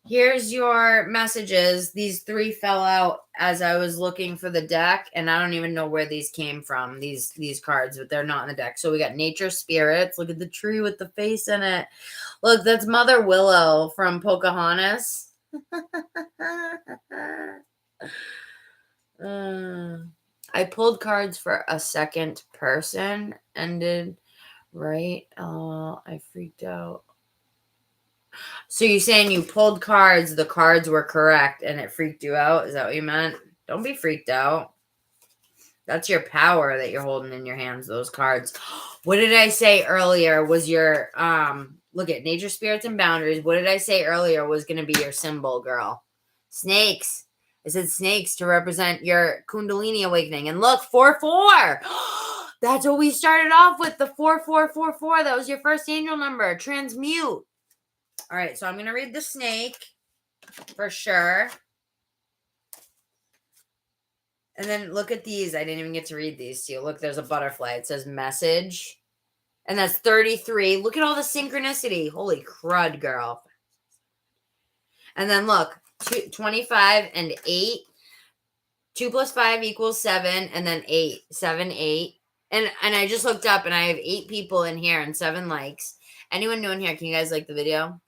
Here's your messages. These 3 fell out as I was looking for the deck, and I don't even know where these came from, these cards, but they're not in the deck. So we got Nature Spirits. Look at the tree with the face in it. Look, that's Mother Willow from Pocahontas. I pulled cards for a second person, ended right. I freaked out. So you're saying you pulled cards, the cards were correct, and it freaked you out? Is that what you meant? Don't be freaked out. That's your power that you're holding in your hands, those cards. What did I say earlier was your, look at Nature, Spirits, and Boundaries. What did I say earlier was going to be your symbol, girl? Snakes. I said snakes to represent your Kundalini awakening. And look, 4-4. That's what we started off with, the 4444. That was your first angel number. Transmute. All right, so I'm going to read the snake for sure. And then look at these. I didn't even get to read these to you. Look, there's a butterfly. It says message. And that's 33. Look at all the synchronicity. Holy crud, girl. And then look, 25 and 8. 2 plus 5 equals 7. And then 8. 7, 8. And I just looked up and I have 8 people in here and 7 likes. Anyone new in here, can you guys like the video?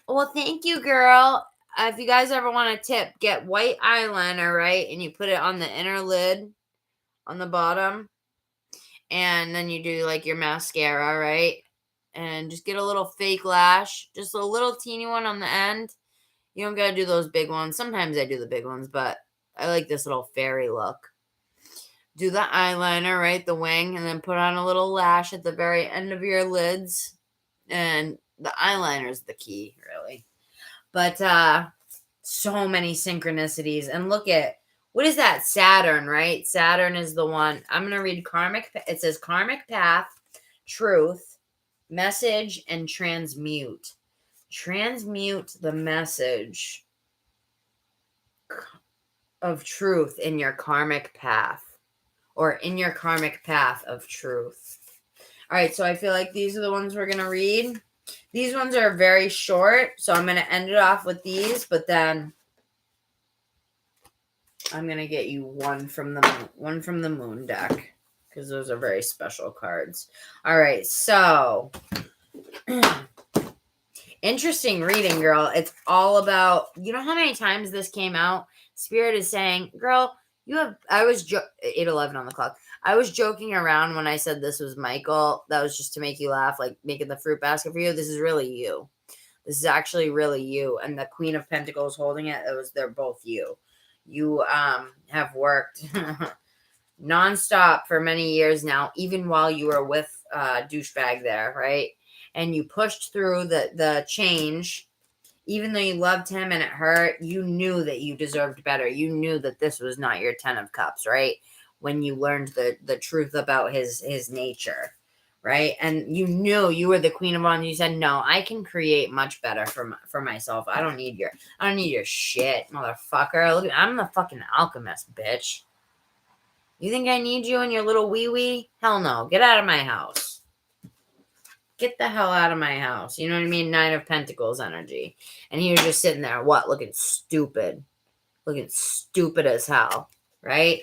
Well, thank you, girl. If you guys ever want a tip, get white eyeliner, right? And you put it on the inner lid on the bottom. And then you do like your mascara, right? And just get a little fake lash. Just a little teeny one on the end. You don't got to do those big ones. Sometimes I do the big ones, but I like this little fairy look. Do the eyeliner, right? The wing. And then put on a little lash at the very end of your lids. And the eyeliner is the key, really. But so many synchronicities. And look at, what is that? Saturn, right? Saturn is the one. I'm going to read karmic. It says karmic path, truth, message, and transmute. Transmute the message of truth in your karmic path, or in your karmic path of truth. All right, so I feel like these are the ones we're going to read. These ones are very short, so I'm going to end it off with these, but then I'm going to get you one from the moon deck, because those are very special cards. All right, so interesting reading, girl. It's all about, you know how many times this came out? Spirit is saying, girl, I was 8:11 on the clock. I was joking around when I said this was Michael. That was just to make you laugh, like making the fruit basket for you. This is really you. This is actually really you. And the Queen of Pentacles holding it, they're both you. You have worked nonstop for many years now, even while you were with douchebag there, right? And you pushed through the change. Even though you loved him and it hurt, you knew that you deserved better. You knew that this was not your 10 of cups, right? When you learned the truth about his nature, right? And you knew you were the Queen of Wands. You said, no, I can create much better for myself. I don't need your shit, motherfucker. Look, I'm the fucking alchemist, bitch. You think I need you and your little wee-wee? Hell no. Get out of my house. Get the hell out of my house. You know what I mean? 9 of Pentacles energy. And he was just sitting there, what? Looking stupid. Looking stupid as hell. Right?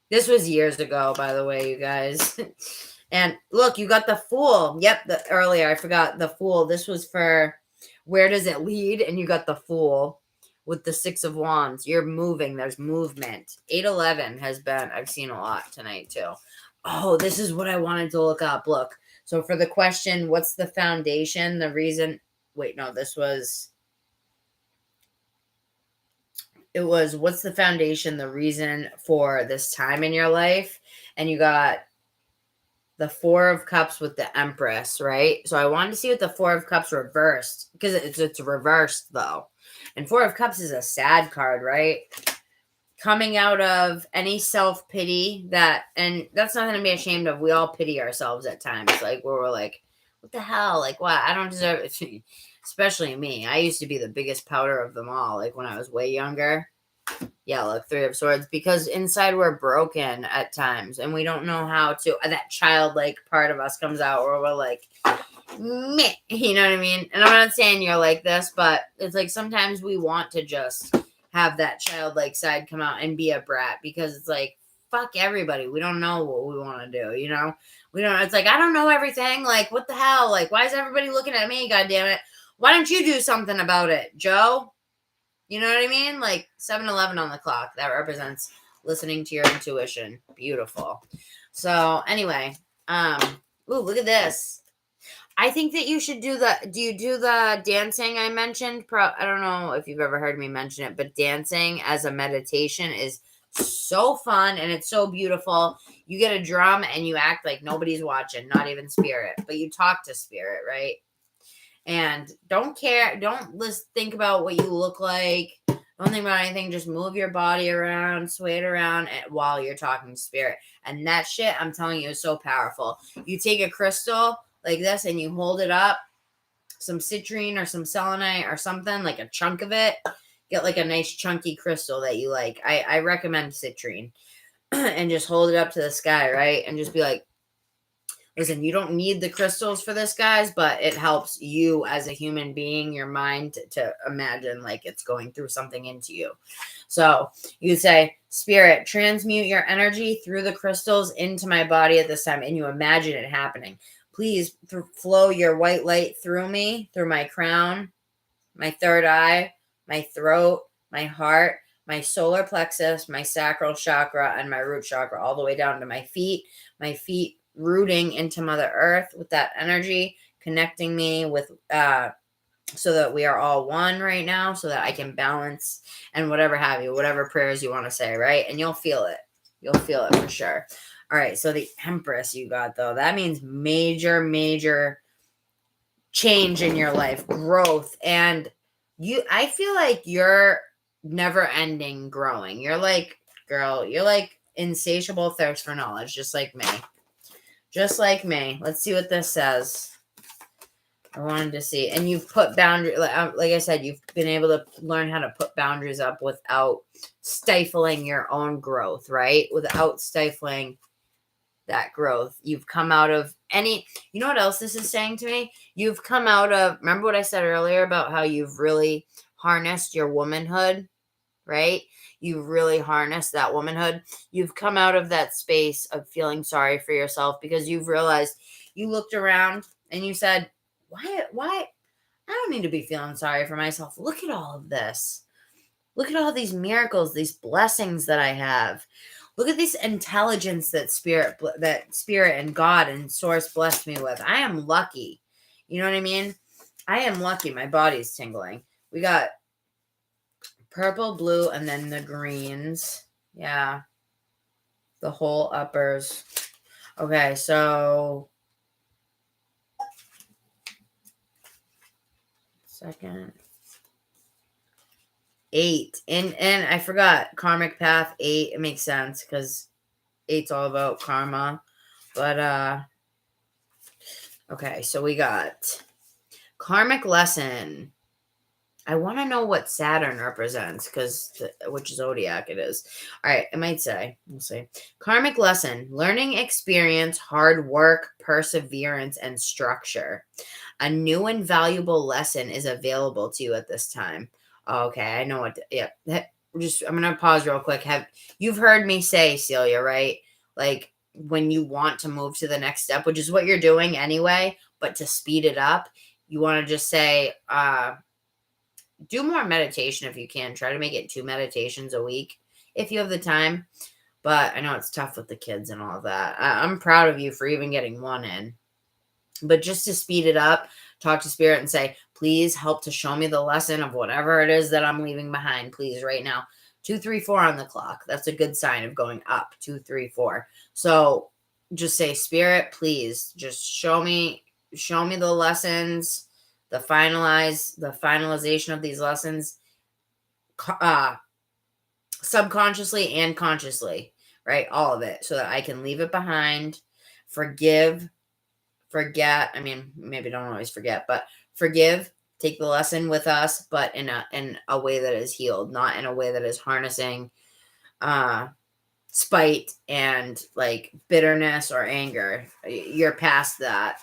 This was years ago, by the way, you guys. And look, you got the Fool. Yep, earlier I forgot the Fool. This was for where does it lead? And you got the Fool with the 6 of Wands. You're moving. There's movement. 8-11 has been, I've seen a lot tonight too. Oh, this is what I wanted to look up. Look. So for the question, what's the foundation? The reason. Wait, no, it was what's the foundation, the reason for this time in your life? And you got the Four of Cups with the Empress, right? So I wanted to see what the Four of Cups reversed, because it's reversed though. And Four of Cups is a sad card, right? Coming out of any self-pity and that's nothing to be ashamed of. We all pity ourselves at times, like where we're like, what the hell? Like, what? I don't deserve it. Especially me. I used to be the biggest pouter of them all, like when I was way younger. Yeah, look, Three of Swords, because inside we're broken at times and we don't know how to, that childlike part of us comes out where we're like, meh, you know what I mean? And I'm not saying you're like this, but it's like sometimes we want to just have that childlike side come out and be a brat, because it's like, fuck everybody. We don't know what we want to do, you know? We don't, it's like, I don't know everything. Like, what the hell? Like, why is everybody looking at me? God damn it. Why don't you do something about it, Joe? You know what I mean? Like 7-Eleven on the clock. That represents listening to your intuition. Beautiful. So anyway, ooh, look at this. I think that you should do you do the dancing I mentioned? I don't know if you've ever heard me mention it, but dancing as a meditation is so fun and it's so beautiful. You get a drum and you act like nobody's watching, not even spirit, but you talk to spirit, right? And don't think about what you look like. Don't think about anything. Just move your body around, sway it around while you're talking to spirit. And that shit, I'm telling you, is so powerful. You take a crystal like this and you hold it up, some citrine or some selenite or something, like a chunk of it. Get like a nice chunky crystal that you like. I recommend citrine. And just hold it up to the sky, right? And just be like, listen, you don't need the crystals for this, guys, but it helps you as a human being, your mind, to imagine like it's going through something into you. So you say, Spirit, transmute your energy through the crystals into my body at this time. And you imagine it happening. Please flow your white light through me, through my crown, my third eye, my throat, my heart, my solar plexus, my sacral chakra, and my root chakra, all the way down to my feet rooting into Mother Earth with that energy, connecting me with, so that we are all one right now, so that I can balance and whatever have you, whatever prayers you want to say, right? And you'll feel it. You'll feel it for sure. All right. So the Empress you got, though, that means major, major change in your life, growth. And I feel like you're never ending growing. You're like, girl, you're like insatiable thirst for knowledge, just like me. Just like me. Let's see what this says. I wanted to see. And you've put boundaries, like I said, you've been able to learn how to put boundaries up without stifling your own growth, right? Without stifling that growth. You've come out of you know what else this is saying to me? You've come out of, remember what I said earlier about how you've really harnessed your womanhood, right? You've really harnessed that womanhood. You've come out of that space of feeling sorry for yourself because you've realized, you looked around and you said, why? I don't need to be feeling sorry for myself. Look at all of this. Look at all these miracles, these blessings that I have. Look at this intelligence that spirit and God and source blessed me with. I am lucky. You know what I mean? I am lucky. My body's tingling. We got purple, blue, and then the greens. Yeah. The whole uppers. Okay, so second. 8. And I forgot karmic path 8. It makes sense because 8's all about karma. But okay, so we got karmic lesson. I want to know what Saturn represents, which zodiac it is. All right, it might say. We'll see. Karmic lesson: learning experience, hard work, perseverance, and structure. A new and valuable lesson is available to you at this time. Okay, I know what. Yeah, I'm gonna pause real quick. You've heard me say, Celia, right? Like when you want to move to the next step, which is what you're doing anyway, but to speed it up, you want to just say, do more meditation if you can. Try to make it 2 meditations a week if you have the time. But I know it's tough with the kids and all of that. I'm proud of you for even getting one in. But just to speed it up, talk to Spirit and say, please help to show me the lesson of whatever it is that I'm leaving behind, please, right now. 2, 3, 4 on the clock. That's a good sign of going up. 2, 3, 4. So just say, Spirit, please, just show me the lessons, the finalization of these lessons, subconsciously and consciously, right? All of it, so that I can leave it behind, forgive, forget. I mean, maybe don't always forget, but forgive, take the lesson with us, but in a way that is healed, not in a way that is harnessing spite and like bitterness or anger. You're past that.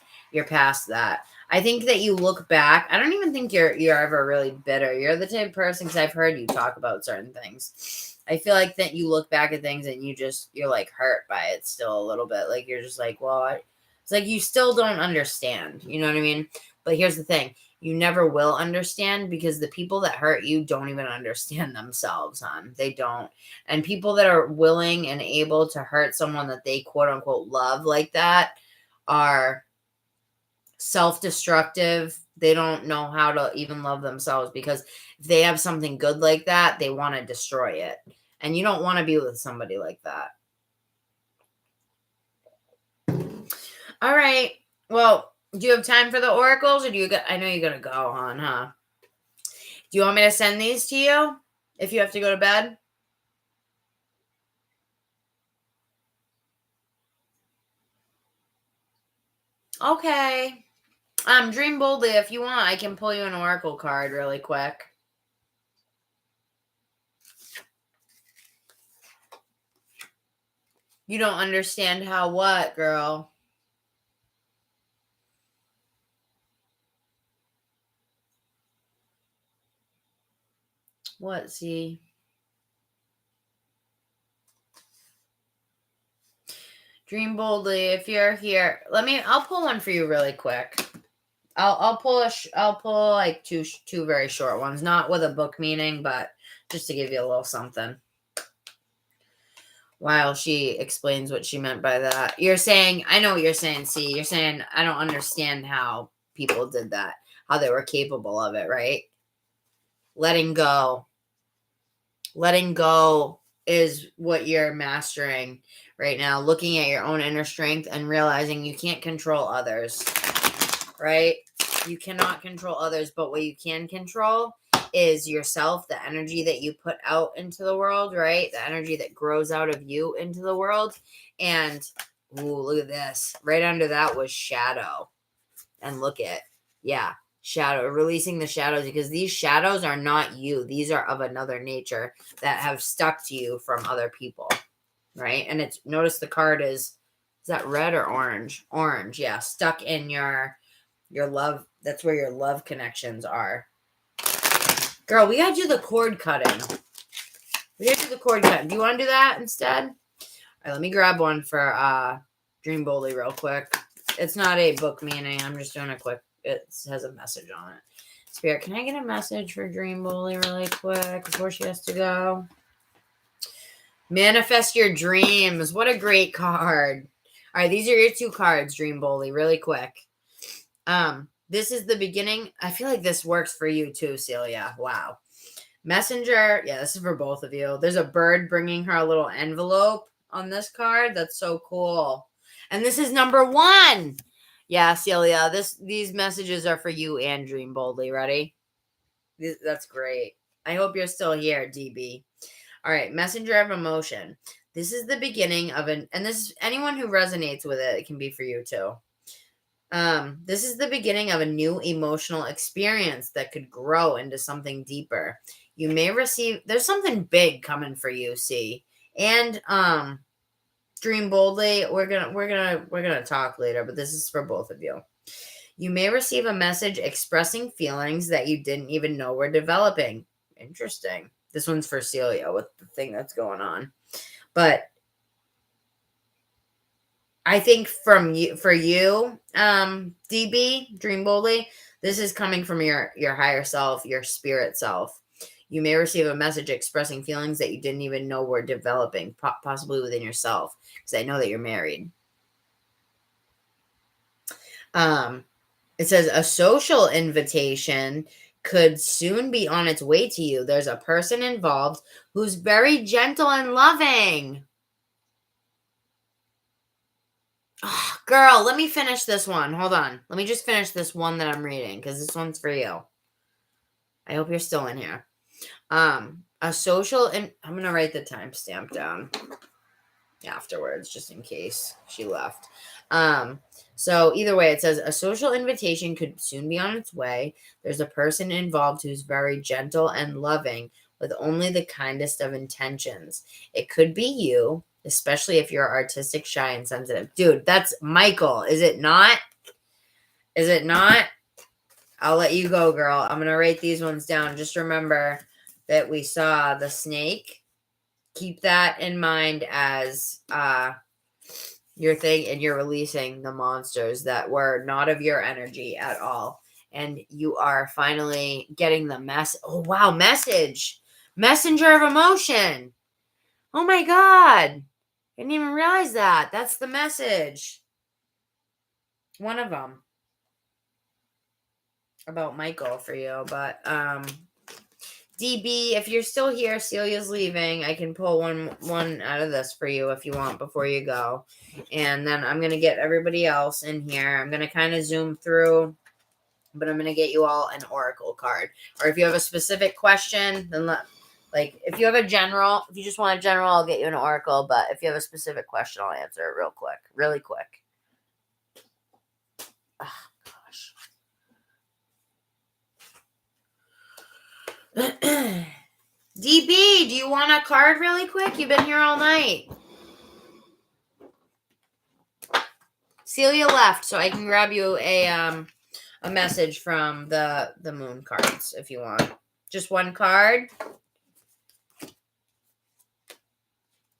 I think that you look back. I don't even think you're ever really bitter. You're the type of person, because I've heard you talk about certain things. I feel like that you look back at things and you're like hurt by it still a little bit. Like you're just like, well, it's like you still don't understand. You know what I mean? But here's the thing. You never will understand, because the people that hurt you don't even understand themselves, hon. They don't. And people that are willing and able to hurt someone that they quote unquote love like that are self-destructive. They don't know how to even love themselves, because if they have something good like that, they want to destroy it. And you don't want to be with somebody like that. All right. Well, do you have time for the oracles, or I know you're going to go on, huh? Do you want me to send these to you if you have to go to bed? Okay. Dream boldly if you want. I can pull you an oracle card really quick. You don't understand how what, girl? What, see? Dream boldly if you're here. I'll pull one for you really quick. I'll pull like two very short ones, not with a book meaning, but just to give you a little something. While she explains what she meant by that. You're saying, I know what you're saying, see. You're saying, I don't understand how people did that, how they were capable of it, right? Letting go. Letting go is what you're mastering right now. Looking at your own inner strength and realizing you can't control others, right? You cannot control others, but what you can control is yourself, the energy that you put out into the world, right? The energy that grows out of you into the world. And ooh, look at this. Right under that was shadow. And look at, yeah, shadow, releasing the shadows, because these shadows are not you. These are of another nature that have stuck to you from other people, right? And notice the card is that red or orange? Orange, yeah, stuck in your love. That's where your love connections are. Girl, we gotta do the cord cutting. Do you want to do that instead? All right, let me grab one for Dream Boldly real quick. It's not a book meaning. I'm just doing a quick. It has a message on it. Spirit, can I get a message for Dream Boldly really quick before she has to go? Manifest your dreams. What a great card. All right, these are your 2 cards, Dream Boldly, really quick. This is the beginning. I feel like this works for you too, Celia. Wow. Messenger. Yeah, this is for both of you. There's a bird bringing her a little envelope on this card. That's so cool. And this is number 1. Yeah, Celia, these messages are for you and Dream Boldly. Ready? That's great. I hope you're still here, DB. All right, messenger of emotion. This is the beginning of and this is anyone who resonates with it can be for you too. This is the beginning of a new emotional experience that could grow into something deeper. You may receive, there's something big coming for you, see. And Dream Boldly, we're gonna talk later, but this is for both of you. You may receive a message expressing feelings that you didn't even know were developing. Interesting. This one's for Celia with the thing that's going on. But I think for you, DB, Dream Boldly, this is coming from your higher self, your spirit self. You may receive a message expressing feelings that you didn't even know were developing, possibly within yourself, because I know that you're married. It says a social invitation could soon be on its way to you. There's a person involved who's very gentle and loving. Oh, girl, let me finish this one. Hold on. Let me just finish this one that I'm reading, because this one's for you. I hope you're still in here. A social, and I'm going to write the timestamp down afterwards, just in case she left. So either way, it says a social invitation could soon be on its way. There's a person involved who's very gentle and loving with only the kindest of intentions. It could be you, especially if you're artistic, shy, and sensitive. Dude, that's Michael. Is it not? Is it not? I'll let you go, girl. I'm going to write these ones down. Just remember that we saw the snake. Keep that in mind as your thing, and you're releasing the monsters that were not of your energy at all. And you are finally getting the oh, wow, message. Messenger of emotion. Oh my God. I didn't even realize that. That's the message. One of them. About Michael for you. But DB, if you're still here, Celia's leaving. I can pull one out of this for you if you want before you go. And then I'm going to get everybody else in here. I'm going to kind of zoom through, but I'm going to get you all an oracle card. Or if you have a specific question, then if you have a general, if you just want a general, I'll get you an oracle. But if you have a specific question, I'll answer it really quick. Oh, gosh. DB, do you want a card really quick? You've been here all night. Celia left, so I can grab you a message from the moon cards if you want. Just one card.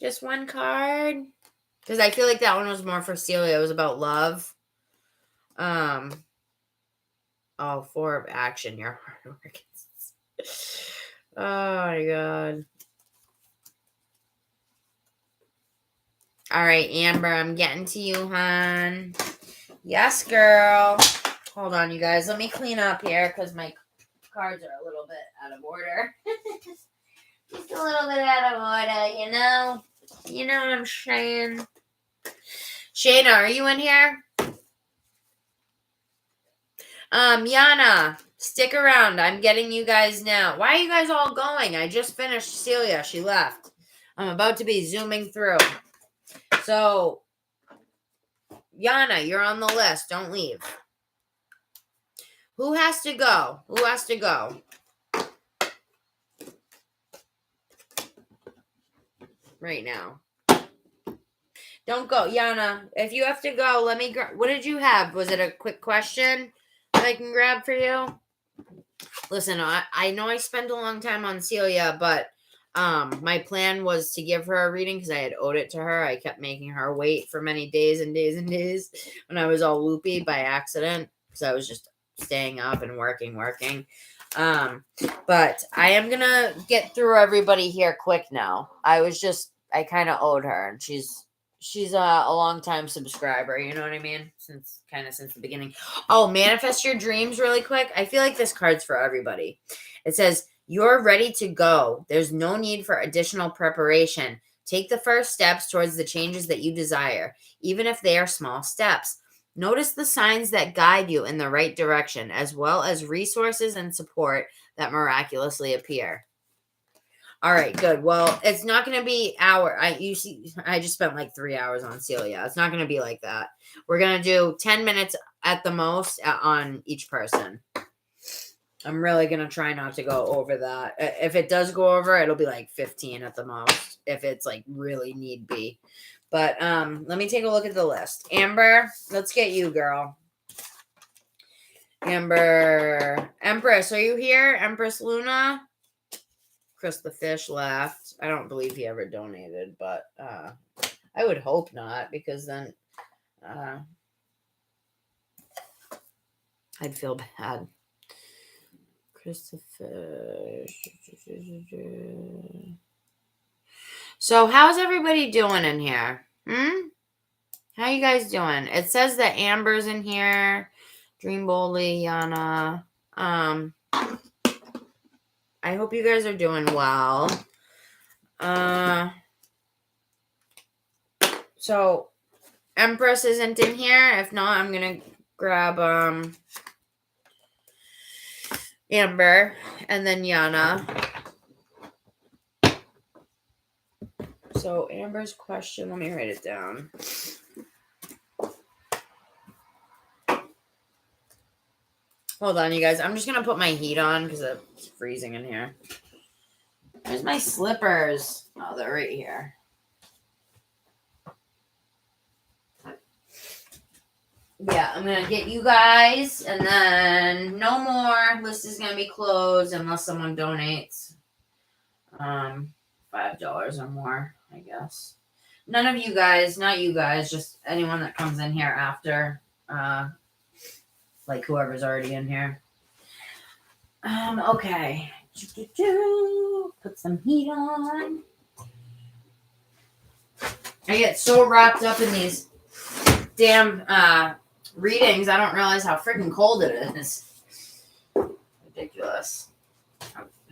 Just one card. Because I feel like that one was more for Celia. It was about love. Oh, 4 of action. Your hard work. Oh my God. All right, Amber, I'm getting to you, hon. Yes, girl. Hold on, you guys. Let me clean up here because my cards are a little bit out of order. Just a little bit out of order, you know? You know what I'm saying? Shayna, are you in here? Yana, stick around. I'm getting you guys now. Why are you guys all going? I just finished Celia. She left. I'm about to be zooming through. So, Yana, you're on the list. Don't leave. Who has to go? Who has to go? Right now. Don't go. Yana, if you have to go, let me grab. What did you have? Was it a quick question that I can grab for you? Listen, I know I spent a long time on Celia, but my plan was to give her a reading because I had owed it to her. I kept making her wait for many days and days and days when I was all loopy by accident because I was just staying up and working. But I am going to get through everybody here quick now. I kind of owed her, and she's a long-time subscriber, you know what I mean? Since the beginning. Oh, manifest your dreams really quick. I feel like this card's for everybody. It says, you're ready to go. There's no need for additional preparation. Take the first steps towards the changes that you desire, even if they are small steps. Notice the signs that guide you in the right direction, as well as resources and support that miraculously appear. All right, good. Well, it's not going to be I just spent like 3 hours on Celia. It's not going to be like that. We're going to do 10 minutes at the most on each person. I'm really going to try not to go over that. If it does go over, it'll be like 15 at the most, if it's like really need be. But let me take a look at the list. Amber, let's get you, girl. Amber, Empress, are you here? Empress Luna? Chris the Fish left. I don't believe he ever donated, but I would hope not, because then I'd feel bad. Christopher. So how's everybody doing in here? How you guys doing? It says that Amber's in here. Dream boldly, Yana. I hope you guys are doing well. So Empress isn't in here. If not, I'm gonna grab Amber and then Yana. So Amber's question, let me write it down. Hold on, you guys. I'm just gonna put my heat on because it's freezing in here. Where's my slippers? Oh, they're right here. Yeah, I'm gonna get you guys, and then no more. List is gonna be closed unless someone donates $5 or more, I guess. None of you guys, not you guys, just anyone that comes in here after, like whoever's already in here. Okay. Put some heat on. I get so wrapped up in these damn readings, I don't realize how freaking cold it is. Ridiculous.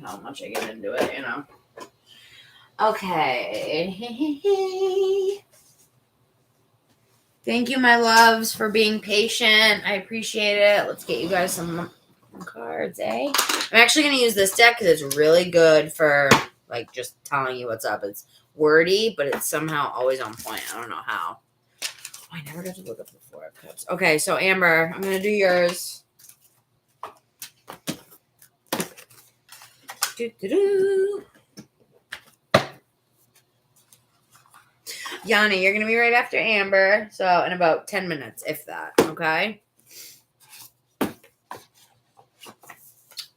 How much I get into it, you know. Okay. Thank you, my loves, for being patient. I appreciate it. Let's get you guys some cards, eh? I'm actually going to use this deck because it's really good for, like, just telling you what's up. It's wordy, but it's somehow always on point. I don't know how. Oh, I never got to look up the Four of Cups. Okay, so Amber, I'm going to do yours. Yanni, you're going to be right after Amber. So in about 10 minutes, if that. Okay?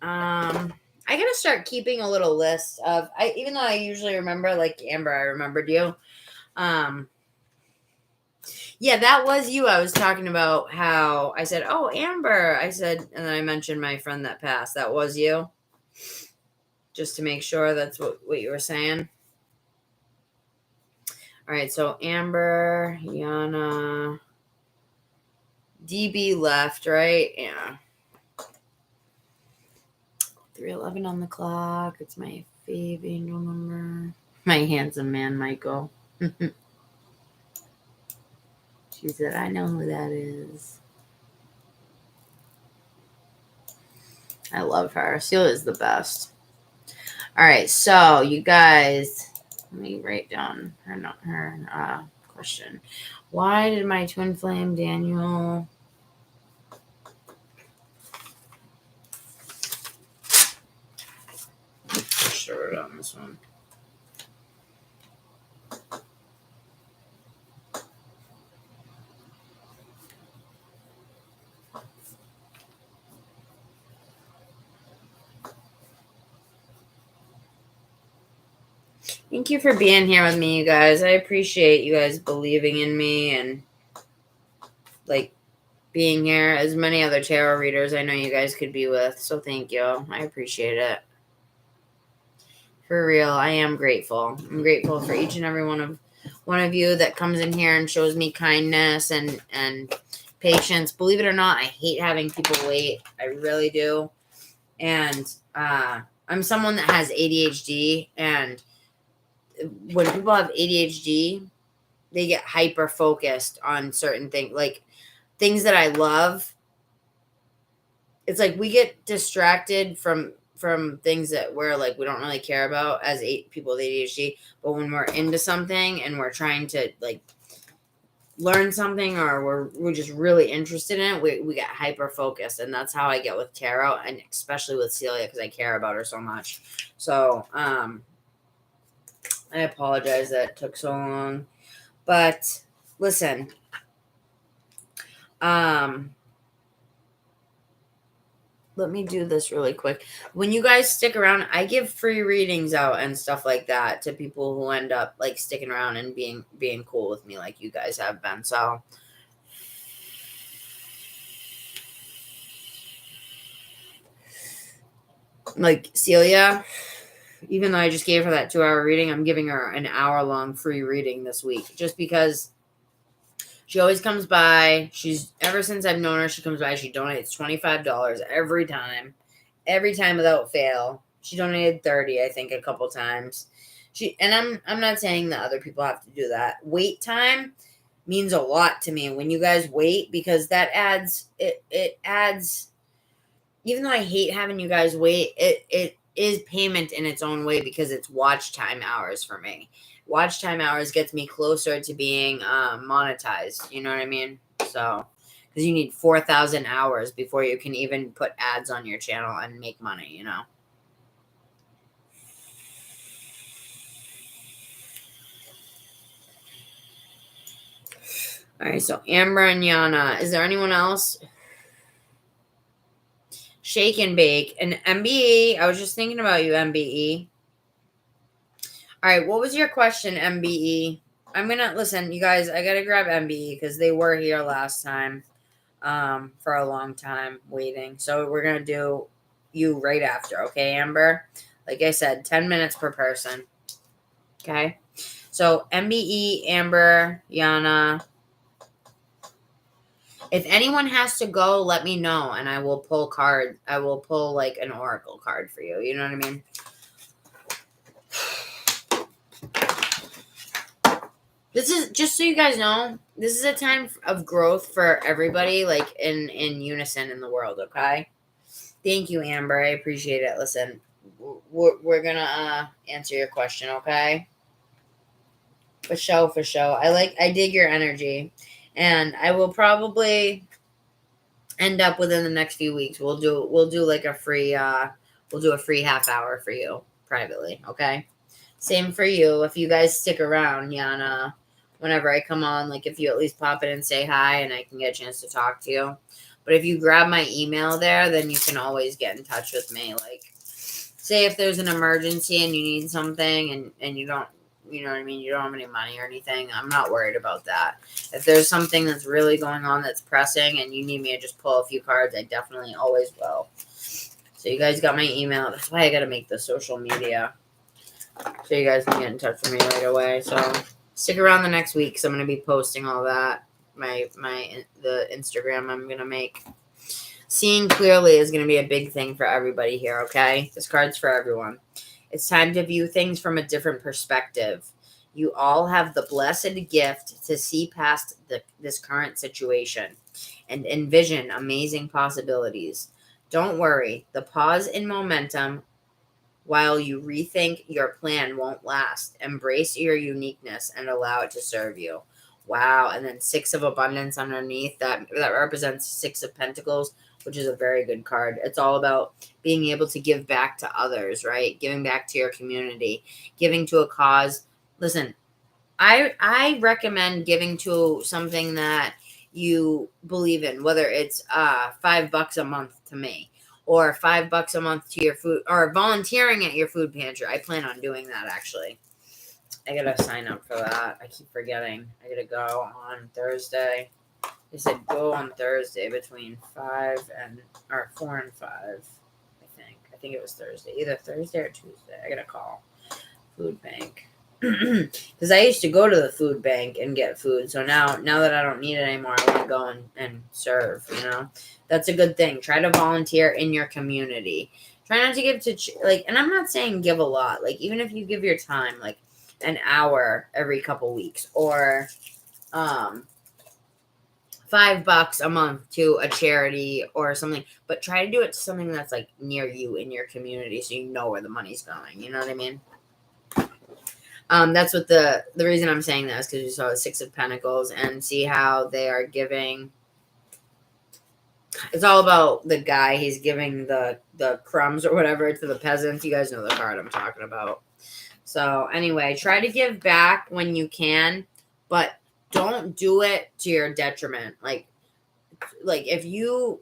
I got to start keeping a little list of, even though I usually remember, like Amber, I remembered you. Yeah, that was you. I was talking about how I said, oh, Amber. I said, and then I mentioned my friend that passed. That was you. Just to make sure that's what you were saying. All right, so Amber, Yana, DB left, right? Yeah. 3:11 on the clock. It's my fave angel number. My handsome man, Michael. She said, I know who that is. I love her. Celia is the best. All right, so you guys, let me write down her question. Why did my twin flame Daniel... Short on this one. Thank you for being here with me, you guys. I appreciate you guys believing in me and, like, being here. As many other tarot readers I know you guys could be with, so thank you. I appreciate it. For real, I am grateful. I'm grateful for each and every one of you that comes in here and shows me kindness and patience. Believe it or not, I hate having people wait. I really do. And I'm someone that has ADHD, and when people have ADHD, they get hyper focused on certain things, like things that I love. It's like we get distracted from things that we're like we don't really care about as people with ADHD. But when we're into something and we're trying to like learn something, or we're just really interested in it, we get hyper focused, and that's how I get with tarot, and especially with Celia because I care about her so much. So I apologize that it took so long, but listen, let me do this really quick. When you guys stick around, I give free readings out and stuff like that to people who end up like sticking around and being cool with me like you guys have been. So Like Celia, even though I just gave her that 2-hour reading, I'm giving her an hour-long free reading this week just because she always comes by. Ever since I've known her, she comes by. She donates $25 every time without fail. She donated 30, I think, a couple times. I'm not saying that other people have to do that. Wait time means a lot to me when you guys wait, because that adds it adds, even though I hate having you guys wait, it is payment in its own way because it's watch time hours for me. Watch time hours gets me closer to being monetized. You know what I mean? So, because you need 4,000 hours before you can even put ads on your channel and make money, you know? All right, so Amber and Yana. Is there anyone else? Shake and Bake. And MBE. I was just thinking about you, MBE. All right, what was your question, MBE? I'm going to, listen, you guys, I got to grab MBE because they were here last time for a long time waiting. So we're going to do you right after, okay, Amber? Like I said, 10 minutes per person. Okay? So MBE, Amber, Yana. If anyone has to go, let me know, and I will pull cards. I will pull, like, an oracle card for you. You know what I mean? This is, just so you guys know, this is a time of growth for everybody, like, in unison in the world, okay? Thank you, Amber. I appreciate it. Listen, we're going to answer your question, okay? For sure. I dig your energy, and I will probably end up within the next few weeks. We'll do like a free half hour for you privately, okay? Same for you. If you guys stick around, Yana, whenever I come on, like if you at least pop in and say hi and I can get a chance to talk to you. But if you grab my email there, then you can always get in touch with me. Like, say if there's an emergency and you need something and you don't, you know what I mean, you don't have any money or anything, I'm not worried about that. If there's something that's really going on that's pressing and you need me to just pull a few cards, I definitely always will. So you guys got my email. That's why I got to make the social media, so you guys can get in touch with me right away. So stick around the next week because I'm going to be posting all that. The Instagram I'm going to make. Seeing clearly is going to be a big thing for everybody here, okay? This card's for everyone. It's time to view things from a different perspective. You all have the blessed gift to see past this current situation and envision amazing possibilities. Don't worry. The pause in momentum while you rethink your plan won't last. Embrace your uniqueness and allow it to serve you. Wow. And then 6 of Abundance underneath. That represents 6 of Pentacles, which is a very good card. It's all about being able to give back to others, right? Giving back to your community, giving to a cause. Listen, I recommend giving to something that you believe in, whether it's $5 a month to me, or $5 a month to your food, or volunteering at your food pantry. I plan on doing that, actually. I gotta sign up for that. I keep forgetting. I gotta go on Thursday. They said go on Thursday between 4 and 5. I think it was Thursday, either Thursday or Tuesday. I gotta call food bank because I used to go to the food bank and get food. So now that I don't need it anymore, I want to go and serve. You know, that's a good thing. Try to volunteer in your community. Try not to give to and I'm not saying give a lot. Like, even if you give your time, like an hour every couple weeks, or $5 a month to a charity or something, but try to do it to something that's like near you in your community, so you know where the money's going. You know what I mean? That's what the reason I'm saying that is because you saw the 6 of Pentacles and see how they are giving. It's all about the guy. He's giving the crumbs or whatever to the peasants. You guys know the card I'm talking about. So anyway, try to give back when you can, but don't do it to your detriment. Like if you,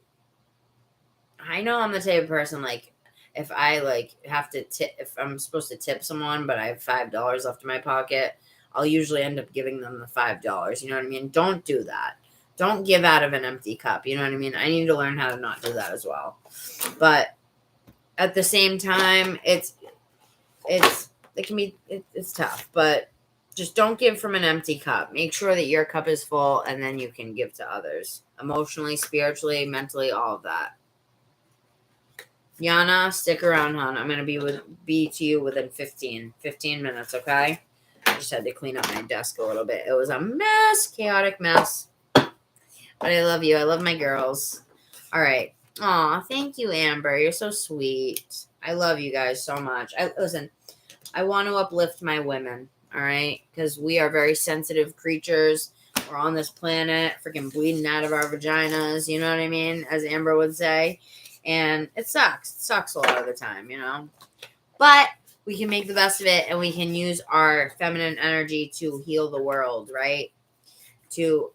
I know I'm the type of person, like, if I have to tip, if I'm supposed to tip someone, but I have $5 left in my pocket, I'll usually end up giving them the $5. You know what I mean? Don't do that. Don't give out of an empty cup. You know what I mean? I need to learn how to not do that as well. But at the same time, it's tough, but just don't give from an empty cup. Make sure that your cup is full, and then you can give to others. Emotionally, spiritually, mentally, all of that. Yana, stick around, hon. I'm going to be to you within 15 minutes, okay? I just had to clean up my desk a little bit. It was a mess, chaotic mess. But I love you. I love my girls. All right. Aw, thank you, Amber. You're so sweet. I love you guys so much. Listen, I want to uplift my women, all right? Because we are very sensitive creatures. We're on this planet, freaking bleeding out of our vaginas, you know what I mean? As Amber would say. And it sucks. It sucks a lot of the time, you know? But we can make the best of it, and we can use our feminine energy to heal the world, right? To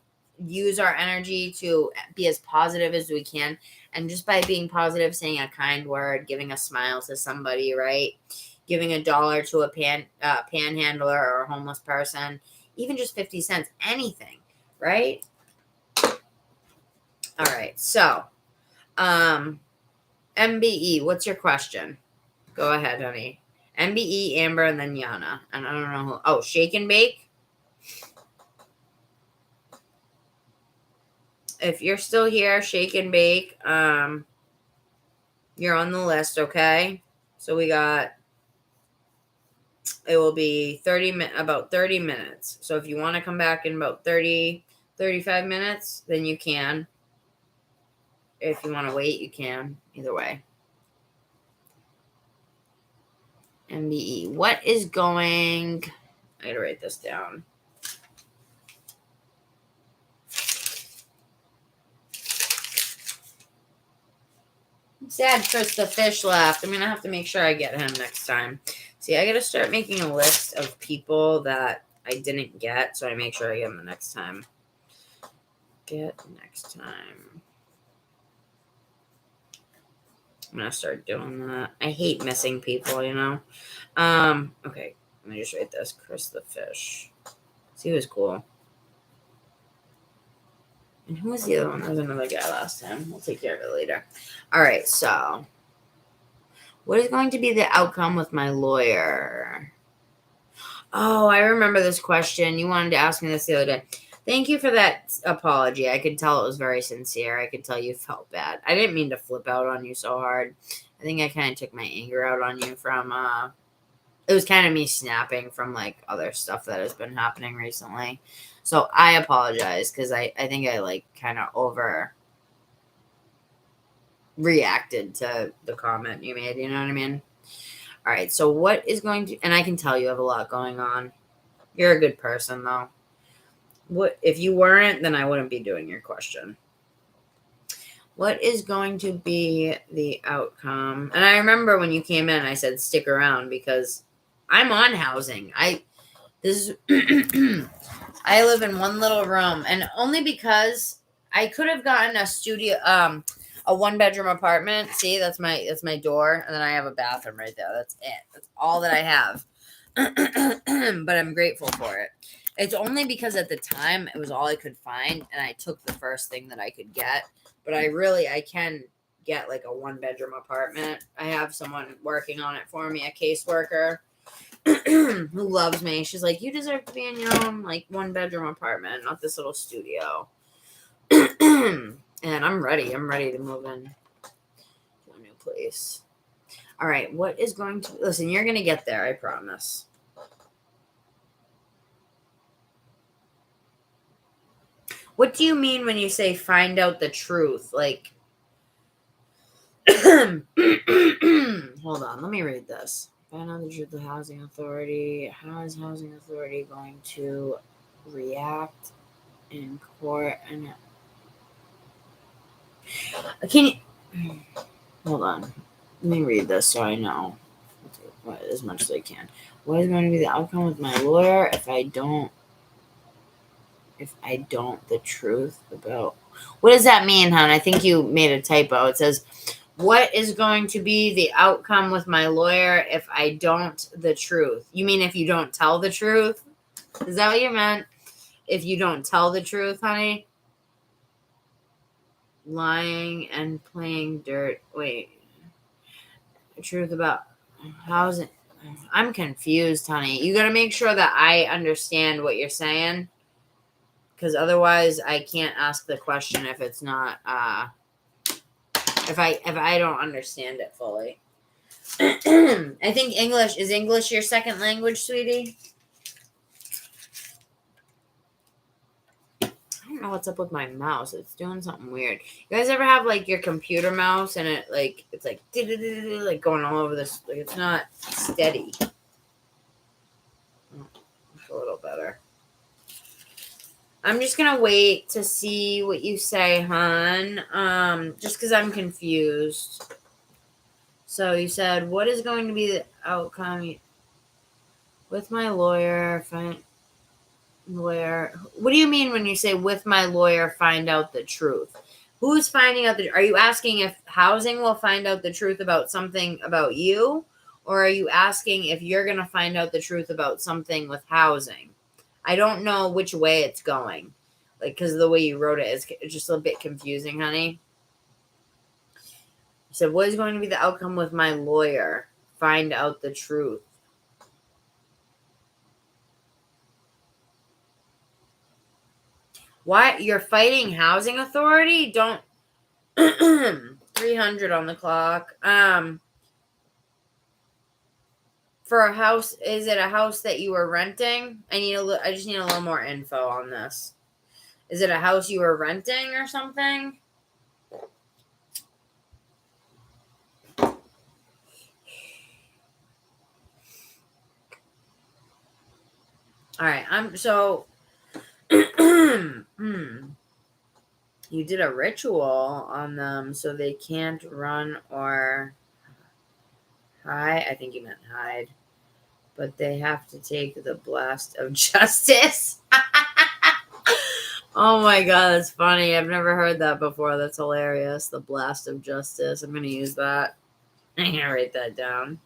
use our energy to be as positive as we can. And just by being positive, saying a kind word, giving a smile to somebody, right? Giving $1 to a panhandler or a homeless person, even just 50 cents, anything, right? All right. So, MBE, what's your question? Go ahead, honey. MBE, Amber, and then Yana. And I don't know who. Oh, Shake and Bake. If you're still here, Shake and Bake, you're on the list, okay? So we got, it will be about 30 minutes. So if you want to come back in about 35 minutes, then you can. If you want to wait, you can. Either way. MBE. What is going... I gotta write this down. I'm sad Chris the Fish left. I'm going to have to make sure I get him next time. See, I got to start making a list of people that I didn't get, so I make sure I get them the next time. Get next time. I'm going to start doing that. I hate missing people, you know? Okay. Let me just write this. Chris the Fish. See, he was cool. And who was the other one? There was another guy last time. We'll take care of it later. All right, so what is going to be the outcome with my lawyer? Oh, I remember this question. You wanted to ask me this the other day. Thank you for that apology. I could tell it was very sincere. I could tell you felt bad. I didn't mean to flip out on you so hard. I think I kind of took my anger out on you from, it was kind of me snapping from, like, other stuff that has been happening recently. So I apologize because I think I, like, kind of reacted to the comment you made. You know what I mean? All right. So what is going to, and I can tell you have a lot going on. You're a good person, though. What if you weren't, then I wouldn't be doing your question. What is going to be the outcome? And I remember when you came in, I said stick around because I'm on housing. I live in one little room, and only because I could have gotten a studio, a 1-bedroom apartment. See, that's my door, and then I have a bathroom right there. That's it. That's all that I have. But I'm grateful for it. It's only because at the time it was all I could find, and I took the first thing that I could get. But I can get like a 1-bedroom apartment. I have someone working on it for me, a caseworker. Who loves me. She's like, you deserve to be in your own like 1-bedroom apartment, not this little studio. And I'm ready to move in to a new place. All right, what is going to listen, you're gonna get there, I promise. What do you mean when you say find out the truth? Like hold on, let me read this. Find out the truth of the housing authority. How is housing authority going to react in court? And can you hold on? Let me read this so I know as much as I can. What is going to be the outcome with my lawyer if I don't the truth about what does that mean, hon? I think you made a typo. It says, what is going to be the outcome with my lawyer if I don't the truth? You mean if you don't tell the truth? Is that what you meant? If you don't tell the truth, honey? Lying and playing dirt. Wait. truth about housing. I'm confused, honey. You got to make sure that I understand what you're saying, because otherwise I can't ask the question if it's not if I don't understand it fully. I think English your second language, sweetie? I don't know what's up with my mouse. It's doing something weird. You guys ever have like your computer mouse and it's like like going all over this, like it's not steady. Oh, it's a little better. I'm just gonna wait to see what you say, hon. Just because I'm confused. So you said, what is going to be the outcome with my lawyer? Lawyer. What do you mean when you say with my lawyer find out the truth? Who's finding out are you asking if housing will find out the truth about something about you? Or are you asking if you're going to find out the truth about something with housing? I don't know which way it's going. Like, because the way you wrote it is just a bit confusing, honey. You said, what is going to be the outcome with my lawyer? Find out the truth. What? You're fighting housing authority? Don't 300 on the clock. For a house, is it a house that you were renting? I just need a little more info on this. Is it a house you were renting or something? All right, you did a ritual on them so they can't run or hide. I think you meant hide. But they have to take the blast of justice. Oh my God, that's funny. I've never heard that before. That's hilarious. The blast of justice. I'm going to use that. I'm going to write that down.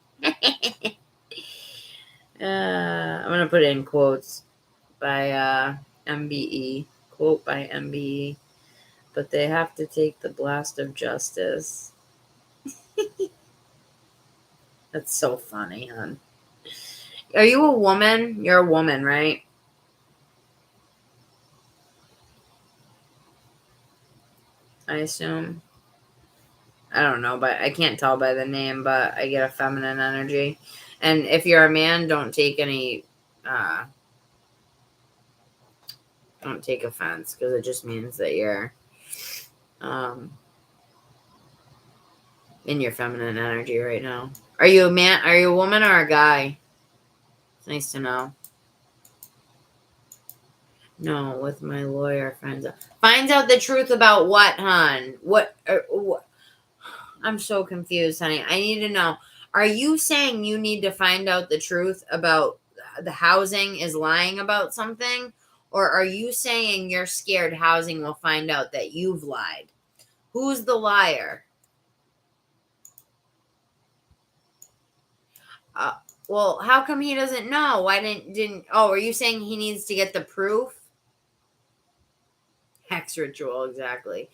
I'm going to put it in quotes by MBE. Quote by MBE. But they have to take the blast of justice. That's so funny, hon. Are you a woman? You're a woman, right? I assume. I don't know, but I can't tell by the name, but I get a feminine energy. And if you're a man, don't take offense, because it just means that you're in your feminine energy right now. Are you a man? Are you a woman or a guy? It's nice to know. No, with my lawyer finds out the truth about what, hon? What? I'm so confused, honey. I need to know. Are you saying you need to find out the truth about the housing is lying about something? Or are you saying you're scared housing will find out that you've lied? Who's the liar? Well, how come he doesn't know? Why didn't? Oh, are you saying he needs to get the proof? Hex ritual, exactly.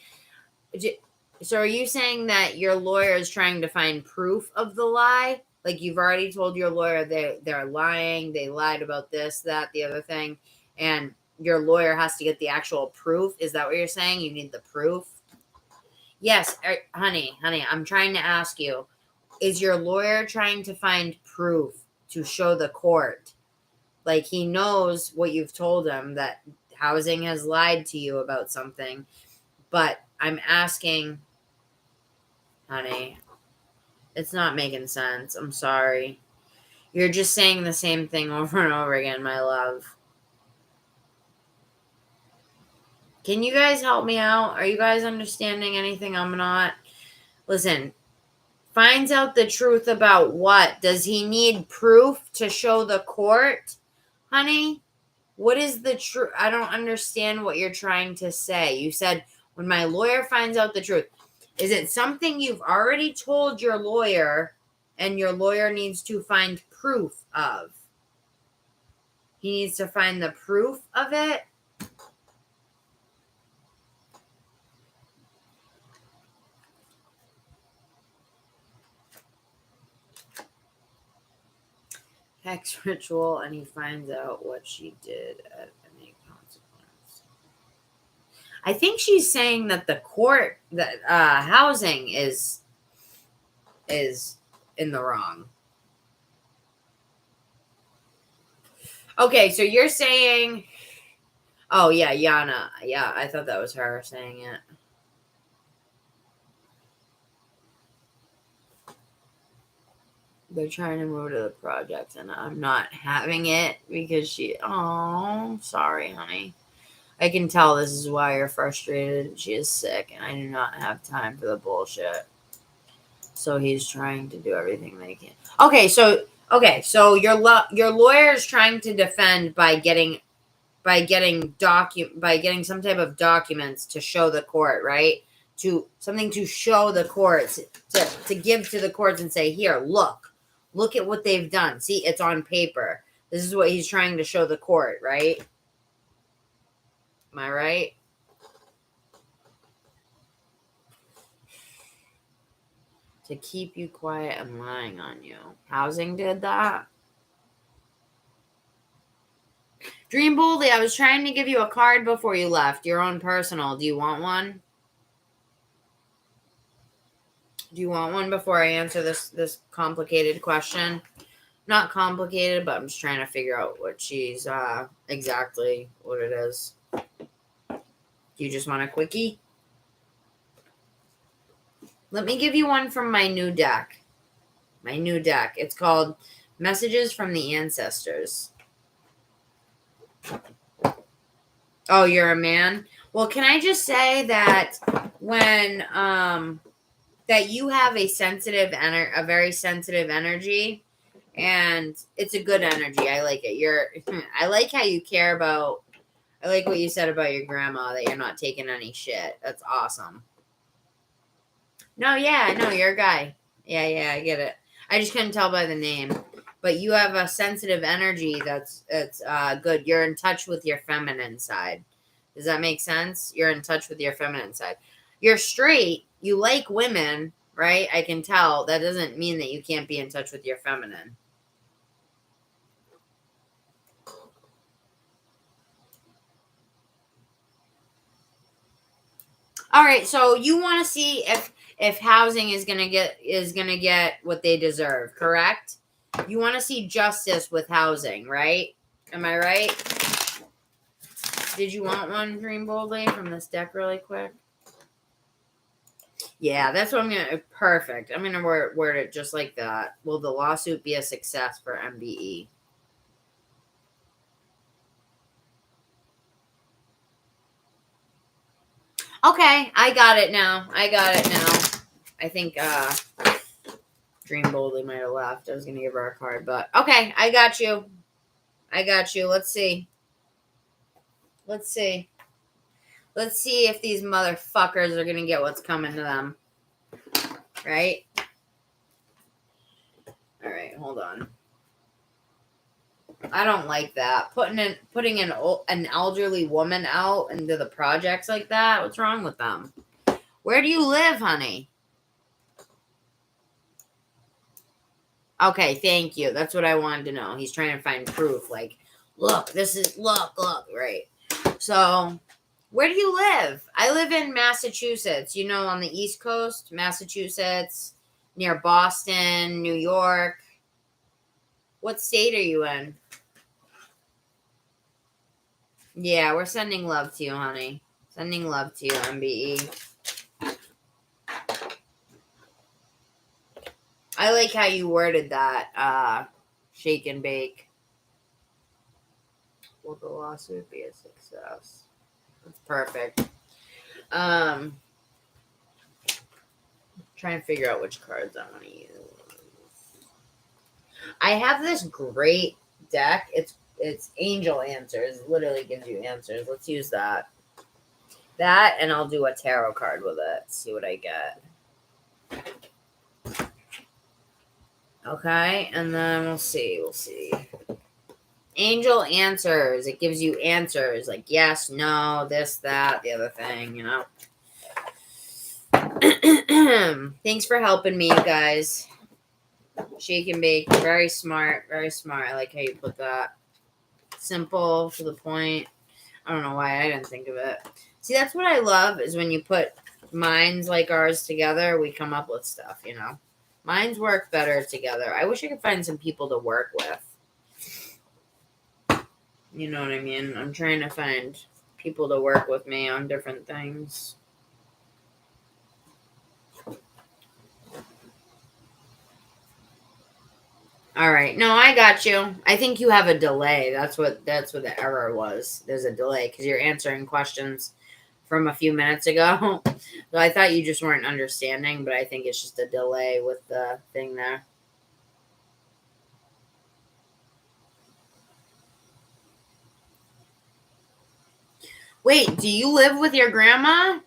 So are you saying that your lawyer is trying to find proof of the lie? Like you've already told your lawyer they're lying, they lied about this, that, the other thing, and your lawyer has to get the actual proof? Is that what you're saying? You need the proof? Yes, honey, I'm trying to ask you, is your lawyer trying to find proof to show the court? Like he knows what you've told him, that housing has lied to you about something, but I'm asking, honey, it's not making sense. I'm sorry. You're just saying the same thing over and over again, my love. Can you guys help me out? Are you guys understanding anything I'm not? Listen, finds out the truth about what? Does he need proof to show the court? Honey, what is the truth? I don't understand what you're trying to say. You said, when my lawyer finds out the truth. Is it something you've already told your lawyer and your lawyer needs to find proof of? He needs to find the proof of it? hex ritual, and he finds out what she did at any consequence. I think she's saying that the court, that housing is in the wrong. Okay, so you're saying, oh yeah, Yana. Yeah, I thought that was her saying it. They're trying to move to the project, and I'm not having it because oh, sorry, honey. I can tell this is why you're frustrated. She is sick, and I do not have time for the bullshit. So he's trying to do everything they can. Okay, so your lawyer is trying to defend by getting some type of documents to show the court, right? To something to show the courts, to give to the courts and say, here, look at what they've done. See, it's on paper. This is what he's trying to show the court, right? Am I right? To keep you quiet and lying on you. Housing did that. Dream boldly. I was trying to give you a card before you left. Your own personal. Do you want one? Do you want one before I answer this complicated question? Not complicated, but I'm just trying to figure out what she's exactly what it is. Do you just want a quickie? Let me give you one from my new deck. My new deck. It's called Messages from the Ancestors. Oh, you're a man? Well, can I just say that when that you have a very sensitive energy, and it's a good energy. I like it. I like how you care about. I like what you said about your grandma, that you're not taking any shit. That's awesome. No, you're a guy. Yeah, I get it. I just couldn't tell by the name. But you have a sensitive energy that's good. You're in touch with your feminine side. Does that make sense? You're in touch with your feminine side. You're straight. You like women, right? I can tell. That doesn't mean that you can't be in touch with your feminine. All right, so you want to see if housing is gonna get what they deserve, correct? You want to see justice with housing, right? Am I right? Did you want one, Dream Boldly, from this deck really quick? Yeah, that's what I'm gonna. Perfect. I'm gonna word it just like that. Will the lawsuit be a success for MBE? Okay, I got it now. I think Dream Boldly might have left. I was gonna give her a card, but okay, I got you. Let's see if these motherfuckers are gonna get what's coming to them. Right? All right, hold on. I don't like that. Putting an elderly woman out into the projects like that. What's wrong with them? Where do you live, honey? Okay, thank you. That's what I wanted to know. He's trying to find proof. Like, look, right. So, where do you live? I live in Massachusetts, on the East Coast, Massachusetts, near Boston, New York. What state are you in? Yeah, we're sending love to you, honey. Sending love to you, MBE. I like how you worded that, shake and bake. Will the lawsuit be a success? That's perfect. Trying to figure out which cards I want to use. I have this great deck. It's Angel Answers. It literally gives you answers. Let's use that. That, and I'll do a tarot card with it. See what I get. Okay, and then we'll see. Angel Answers. It gives you answers like yes, no, this, that, the other thing, Thanks for helping me, you guys. She can be very smart, very smart. I like how you put that. Simple, to the point. I don't know why I didn't think of it. See, that's what I love is when you put minds like ours together, we come up with stuff, you know. Minds work better together. I wish I could find some people to work with. You know what I mean? I'm trying to find people to work with me on different things. All right. No, I got you. I think you have a delay. That's what the error was. There's a delay because you're answering questions from a few minutes ago. So I thought you just weren't understanding, but I think it's just a delay with the thing there. Wait, do you live with your grandma?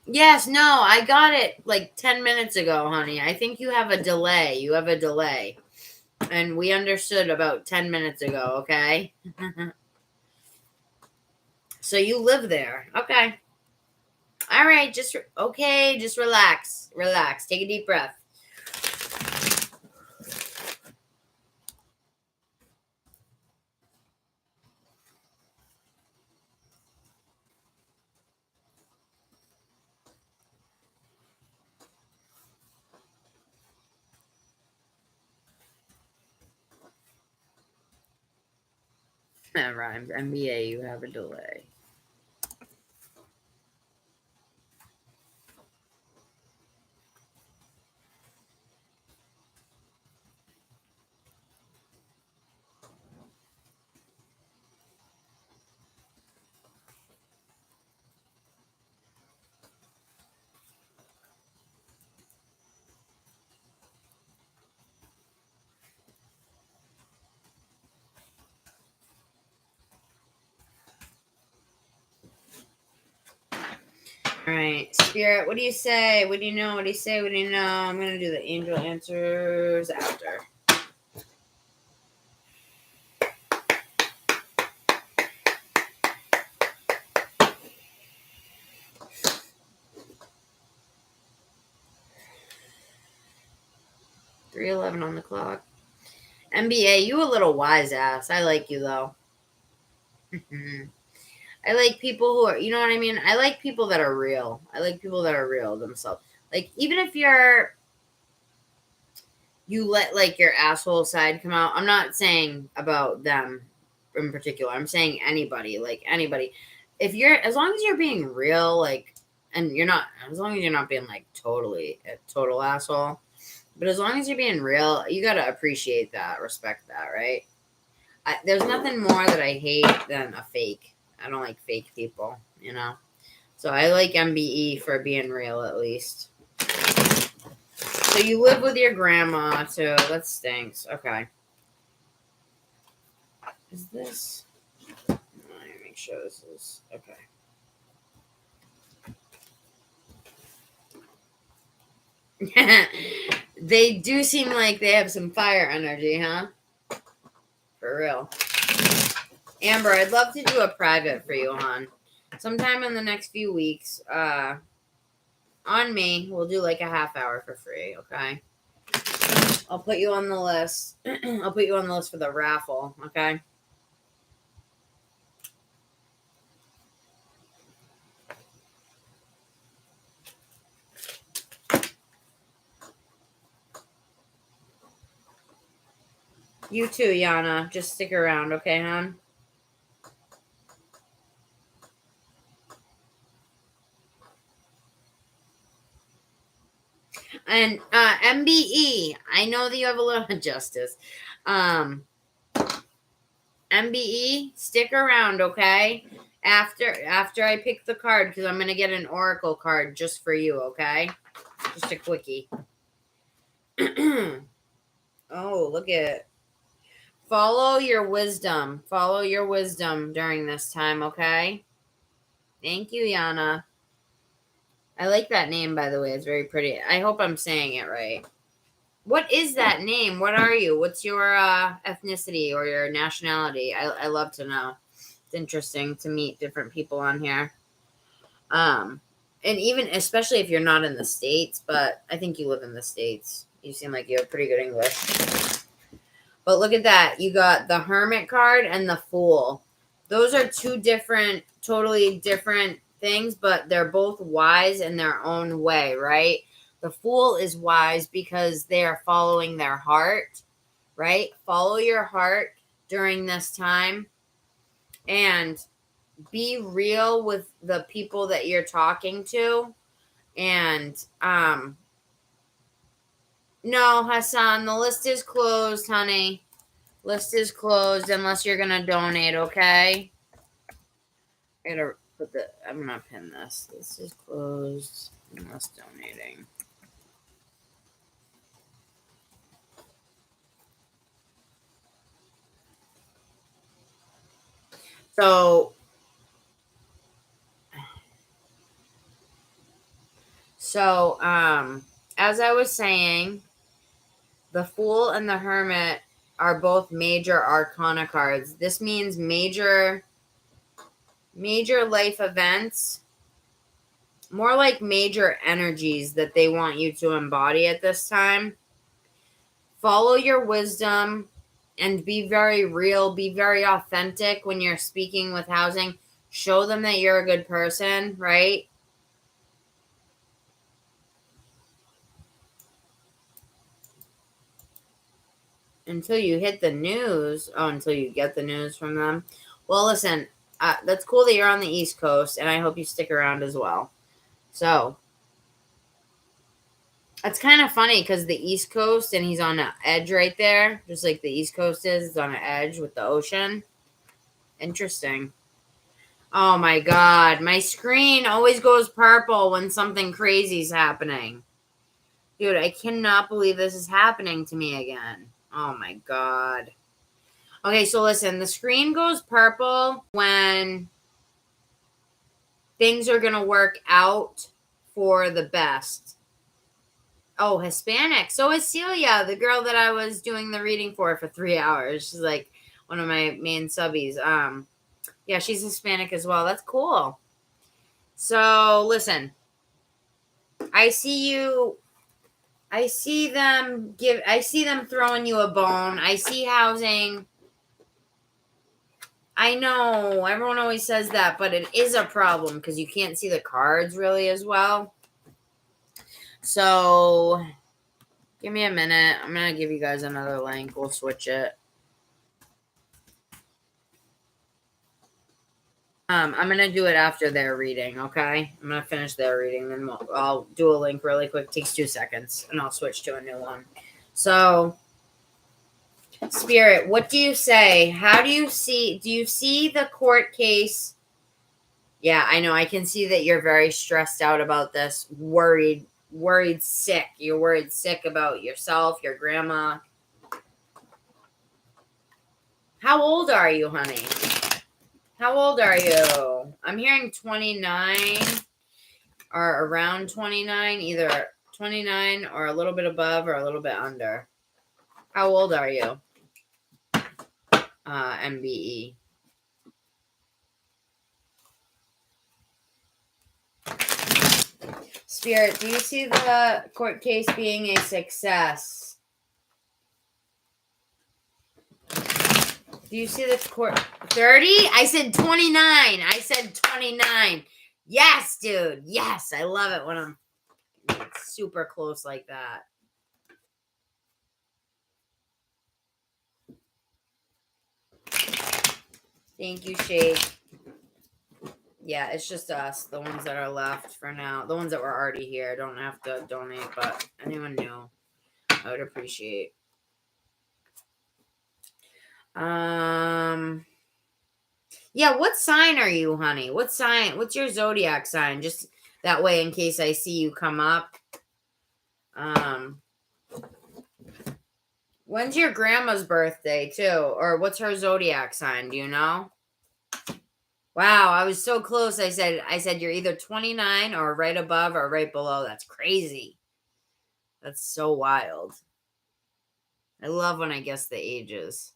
Yes, no, I got it like 10 minutes ago, honey. I think you have a delay. You have a delay. And we understood about 10 minutes ago, okay? So you live there. Okay. All right, just relax. Relax. Take a deep breath. That rhymes. NBA, you have a delay. All right, Spirit, what do you say? What do you know? What do you say? What do you know? I'm going to do the angel answers after. $3:11 on the clock. NBA, you a little wise ass. I like you, though. I like people who are, you know what I mean? I like people that are real. I like people that are real themselves. Like, even if you let, like, your asshole side come out. I'm not saying about them in particular. I'm saying anybody, like, anybody. As long as you're being real, like, and as long as you're not being, like, totally a total asshole, but as long as you're being real, you got to appreciate that, respect that, right? There's nothing more that I hate than a fake. I don't like fake people, you know? So I like MBE for being real, at least. So you live with your grandma, too. That stinks. Okay. Is this? Let me make sure this is. Okay. They do seem like they have some fire energy, huh? For real. Amber, I'd love to do a private for you, hon. Sometime in the next few weeks, on me, we'll do like a half hour for free, okay? I'll put you on the list. I'll put you on the list for the raffle, okay? You too, Yana. Just stick around, okay, hon? And MBE, I know that you have a little justice. MBE, stick around, okay? After I pick the card, because I'm gonna get an oracle card just for you, okay? Just a quickie. Oh, look at it. Follow your wisdom. Follow your wisdom during this time, okay? Thank you, Yana. I like that name, by the way. It's very pretty. I hope I'm saying it right. What is that name? What are you? What's your ethnicity or your nationality? I love to know. It's interesting to meet different people on here. And even, especially if you're not in the States, but I think you live in the States. You seem like you have pretty good English. But look at that. You got the Hermit card and the Fool. Those are two different, totally different things, but they're both wise in their own way, right? The Fool is wise because they are following their heart, right? Follow your heart during this time and be real with the people that you're talking to. And no, Hassan, the list is closed, honey. List is closed unless you're gonna donate, okay? I'm gonna pin this. List is closed unless donating. So, as I was saying, the Fool and the Hermit are both major arcana cards. This means major life events, more like major energies that they want you to embody at this time. Follow your wisdom and be very real, be very authentic when you're speaking with housing. Show them that you're a good person, right? Until you hit the news. Oh, until you get the news from them. Well, listen, that's cool that you're on the East Coast, and I hope you stick around as well. So, it's kind of funny because the East Coast, and he's on an edge right there, just like the East Coast is. It's on an edge with the ocean. Interesting. Oh my God. My screen always goes purple when something crazy is happening. Dude, I cannot believe this is happening to me again. Oh my God. Okay, so listen, the screen goes purple when things are going to work out for the best. Oh, Hispanic. So is Celia, the girl that I was doing the reading for 3 hours. She's like one of my main subbies. Yeah, she's Hispanic as well. That's cool. So listen, I see them throwing you a bone. I see housing. I know everyone always says that, but it is a problem because you can't see the cards really as well. So give me a minute. I'm going to give you guys another link. We'll switch it. I'm going to do it after their reading, okay? I'm going to finish their reading, then I'll do a link really quick. It takes 2 seconds, and I'll switch to a new one. So, Spirit, what do you say? Do you see the court case? Yeah, I know. I can see that you're very stressed out about this, worried, sick. You're worried sick about yourself, your grandma. How old are you, honey? How old are you? I'm hearing 29 or around 29, either 29 or a little bit above or a little bit under. How old are you? MBE. Spirit, do you see the court case being a success? Do you see the court? 30? I said 29. I said 29. Yes, dude. Yes. I love it when I'm super close like that. Thank you, Shake. Yeah, it's just us, the ones that are left for now. The ones that were already here don't have to donate, but anyone new, I would appreciate. Yeah, what sign are you, honey? What sign? What's your zodiac sign? Just that way, in case I see you come up. When's your grandma's birthday, too? Or what's her zodiac sign? Do you know? Wow, I was so close. I said you're either 29 or right above or right below. That's crazy. That's so wild. I love when I guess the ages.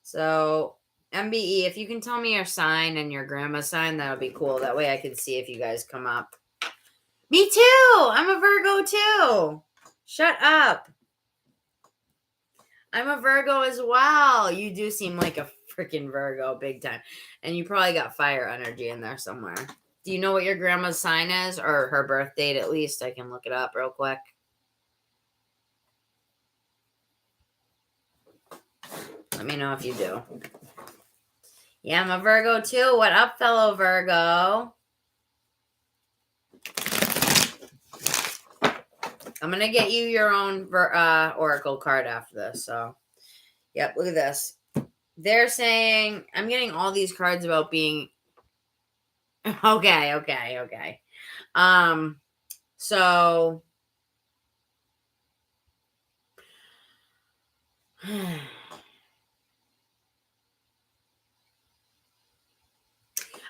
So, MBE, if you can tell me your sign and your grandma's sign, that would be cool. That way I can see if you guys come up. Me too. I'm a Virgo too. Shut up. I'm a Virgo as well. You do seem like a freaking Virgo big time. And you probably got fire energy in there somewhere. Do you know what your grandma's sign is? Or her birth date at least? I can look it up real quick. Let me know if you do. Yeah, I'm a Virgo too. What up, fellow Virgo? I'm going to get you your own oracle card after this. So, yep, look at this. They're saying, I'm getting all these cards about being, okay. So,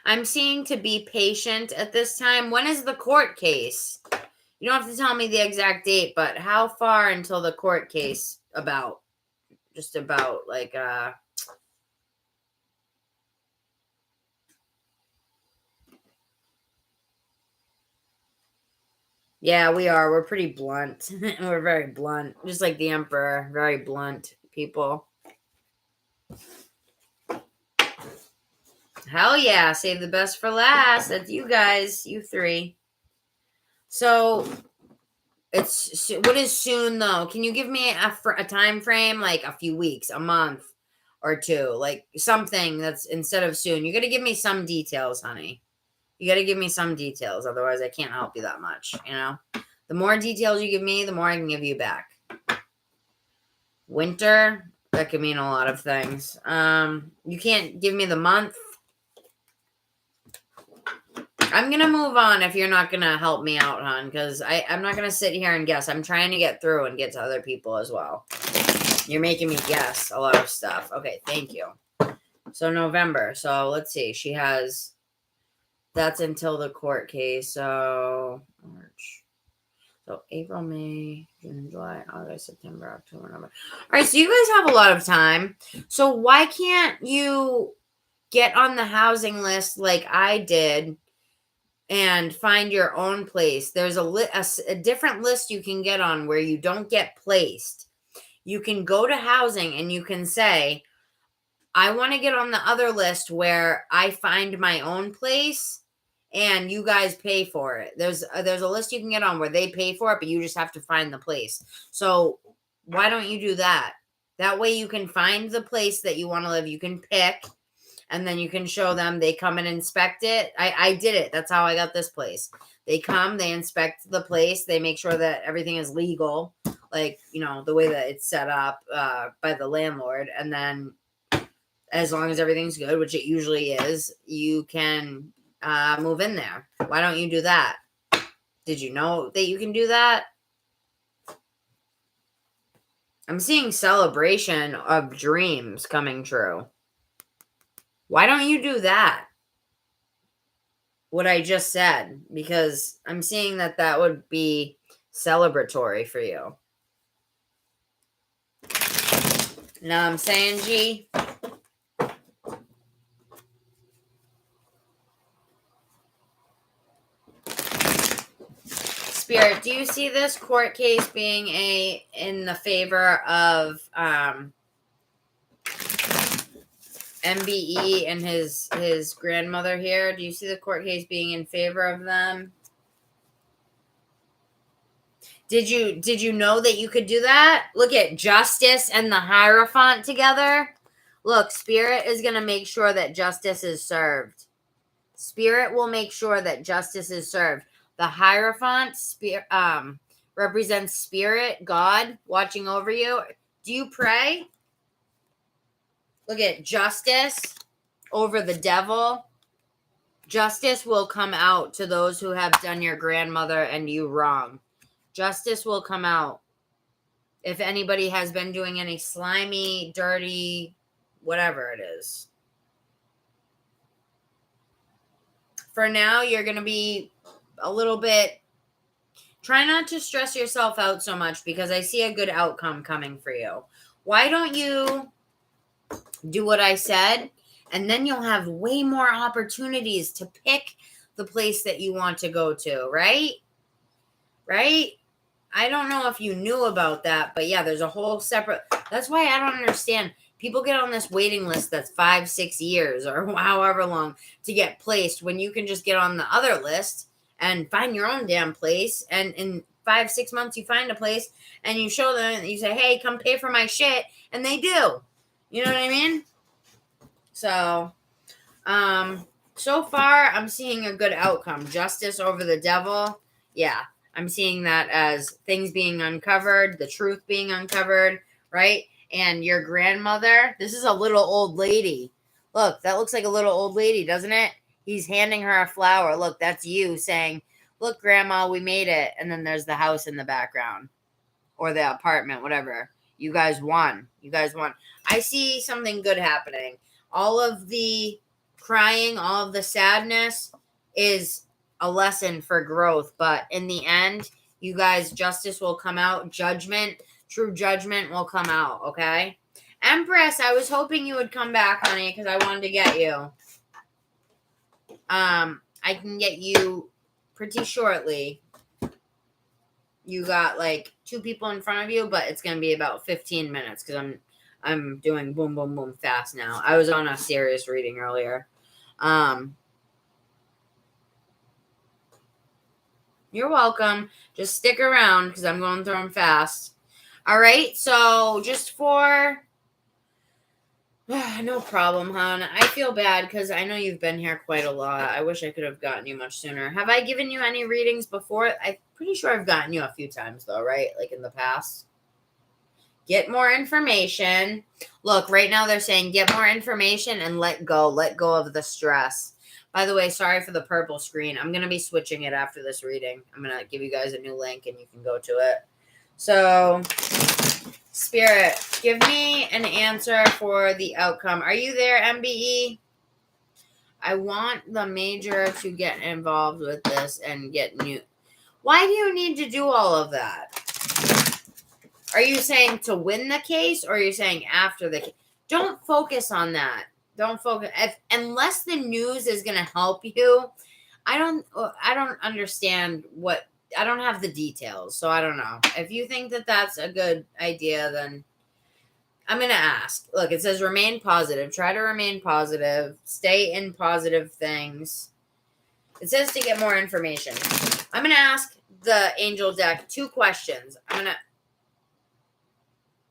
I'm seeing to be patient at this time. When is the court case? You don't have to tell me the exact date, but how far until the court case about? Just about, like, yeah, we are. We're pretty blunt. We're very blunt. Just like the Emperor. Very blunt people. Hell yeah. Save the best for last. That's you guys. You three. So, what is soon, though? Can you give me a time frame? Like a few weeks, a month, or two? Like something that's instead of soon. You got to give me some details, honey. You got to give me some details. Otherwise, I can't help you that much, you know? The more details you give me, the more I can give you back. Winter, that could mean a lot of things. You can't give me the month. I'm going to move on if you're not going to help me out, hon, because I'm not going to sit here and guess. I'm trying to get through and get to other people as well. You're making me guess a lot of stuff. Okay, thank you. So November. So let's see. She has, that's until the court case. So March. So April, May, June, July, August, September, October, November. All right, so you guys have a lot of time. So why can't you get on the housing list like I did and find your own place? There's a different list you can get on where you don't get placed. You can go to housing and you can say, I want to get on the other list where I find my own place and you guys pay for it. There's a list you can get on where they pay for it, but you just have to find the place. So why don't you do that? That way you can find the place that you want to live. You can pick, and then you can show them. They come and inspect it. I did it. That's how I got this place. They come, they inspect the place. They make sure that everything is legal, like, you know, the way that it's set up by the landlord. And then as long as everything's good, which it usually is, you can move in there. Why don't you do that? Did you know that you can do that? I'm seeing celebration of dreams coming true. Why don't you do that? What I just said, because I'm seeing that would be celebratory for you. Know what I'm saying, G? Spirit, do you see this court case being in the favor of MBE and his grandmother here? Do you see the court case being in favor of them? Did you know that you could do that? Look at Justice and the Hierophant together. Look, Spirit is going to make sure that justice is served. Spirit will make sure that justice is served. The Hierophant represents Spirit, God, watching over you. Do you pray? Look at Justice over the devil. Justice will come out to those who have done your grandmother and you wrong. Justice will come out. If anybody has been doing any slimy, dirty, whatever it is. For now, you're going to be a little bit, try not to stress yourself out so much because I see a good outcome coming for you. Why don't you do what I said And then you'll have way more opportunities to pick the place that you want to go to, right? Right? I don't know if you knew about that, but yeah, there's a whole separate. That's why I don't understand. People get on this waiting list that's 5-6 years or however long to get placed when you can just get on the other list and find your own damn place. And in 5-6 months, you find a place and you show them and you say, hey, come pay for my shit. And they do. You know what I mean? So, so far, I'm seeing a good outcome. Justice over the devil. Yeah. I'm seeing that as things being uncovered, the truth being uncovered, right? And your grandmother, this is a little old lady. Look, that looks like a little old lady, doesn't it? He's handing her a flower. Look, that's you saying, look, Grandma, we made it. And then there's the house in the background or the apartment, whatever. You guys won. You guys won. I see something good happening. All of the crying, all of the sadness is a lesson for growth, but in the end, you guys, justice will come out, true judgment will come out, okay? Empress, I was hoping you would come back, honey, because I wanted to get you. I can get you pretty shortly. You got like 2 people in front of you, but it's gonna be about 15 minutes because I'm doing boom, boom, boom fast now. I was on a serious reading earlier. You're welcome. Just stick around because I'm going through them fast. All right. So just for no problem, hon. I feel bad because I know you've been here quite a lot. I wish I could have gotten you much sooner. Have I given you any readings before? I'm pretty sure I've gotten you a few times though, right? Like in the past. Get more information. Look, right now they're saying get more information and let go. Let go of the stress. By the way, sorry for the purple screen. I'm going to be switching it after this reading. I'm going to give you guys a new link and you can go to it. So, Spirit, give me an answer for the outcome. Are you there, MBE? I want the major to get involved with this and get new. Why do you need to do all of that? Are you saying to win the case or are you saying after the case? Don't focus on that. Don't focus. Unless the news is going to help you, I don't understand what, I don't have the details. So I don't know. If you think that that's a good idea, then I'm going to ask. Look, it says remain positive. Try to remain positive. Stay in positive things. It says to get more information. I'm going to ask the angel deck 2 questions.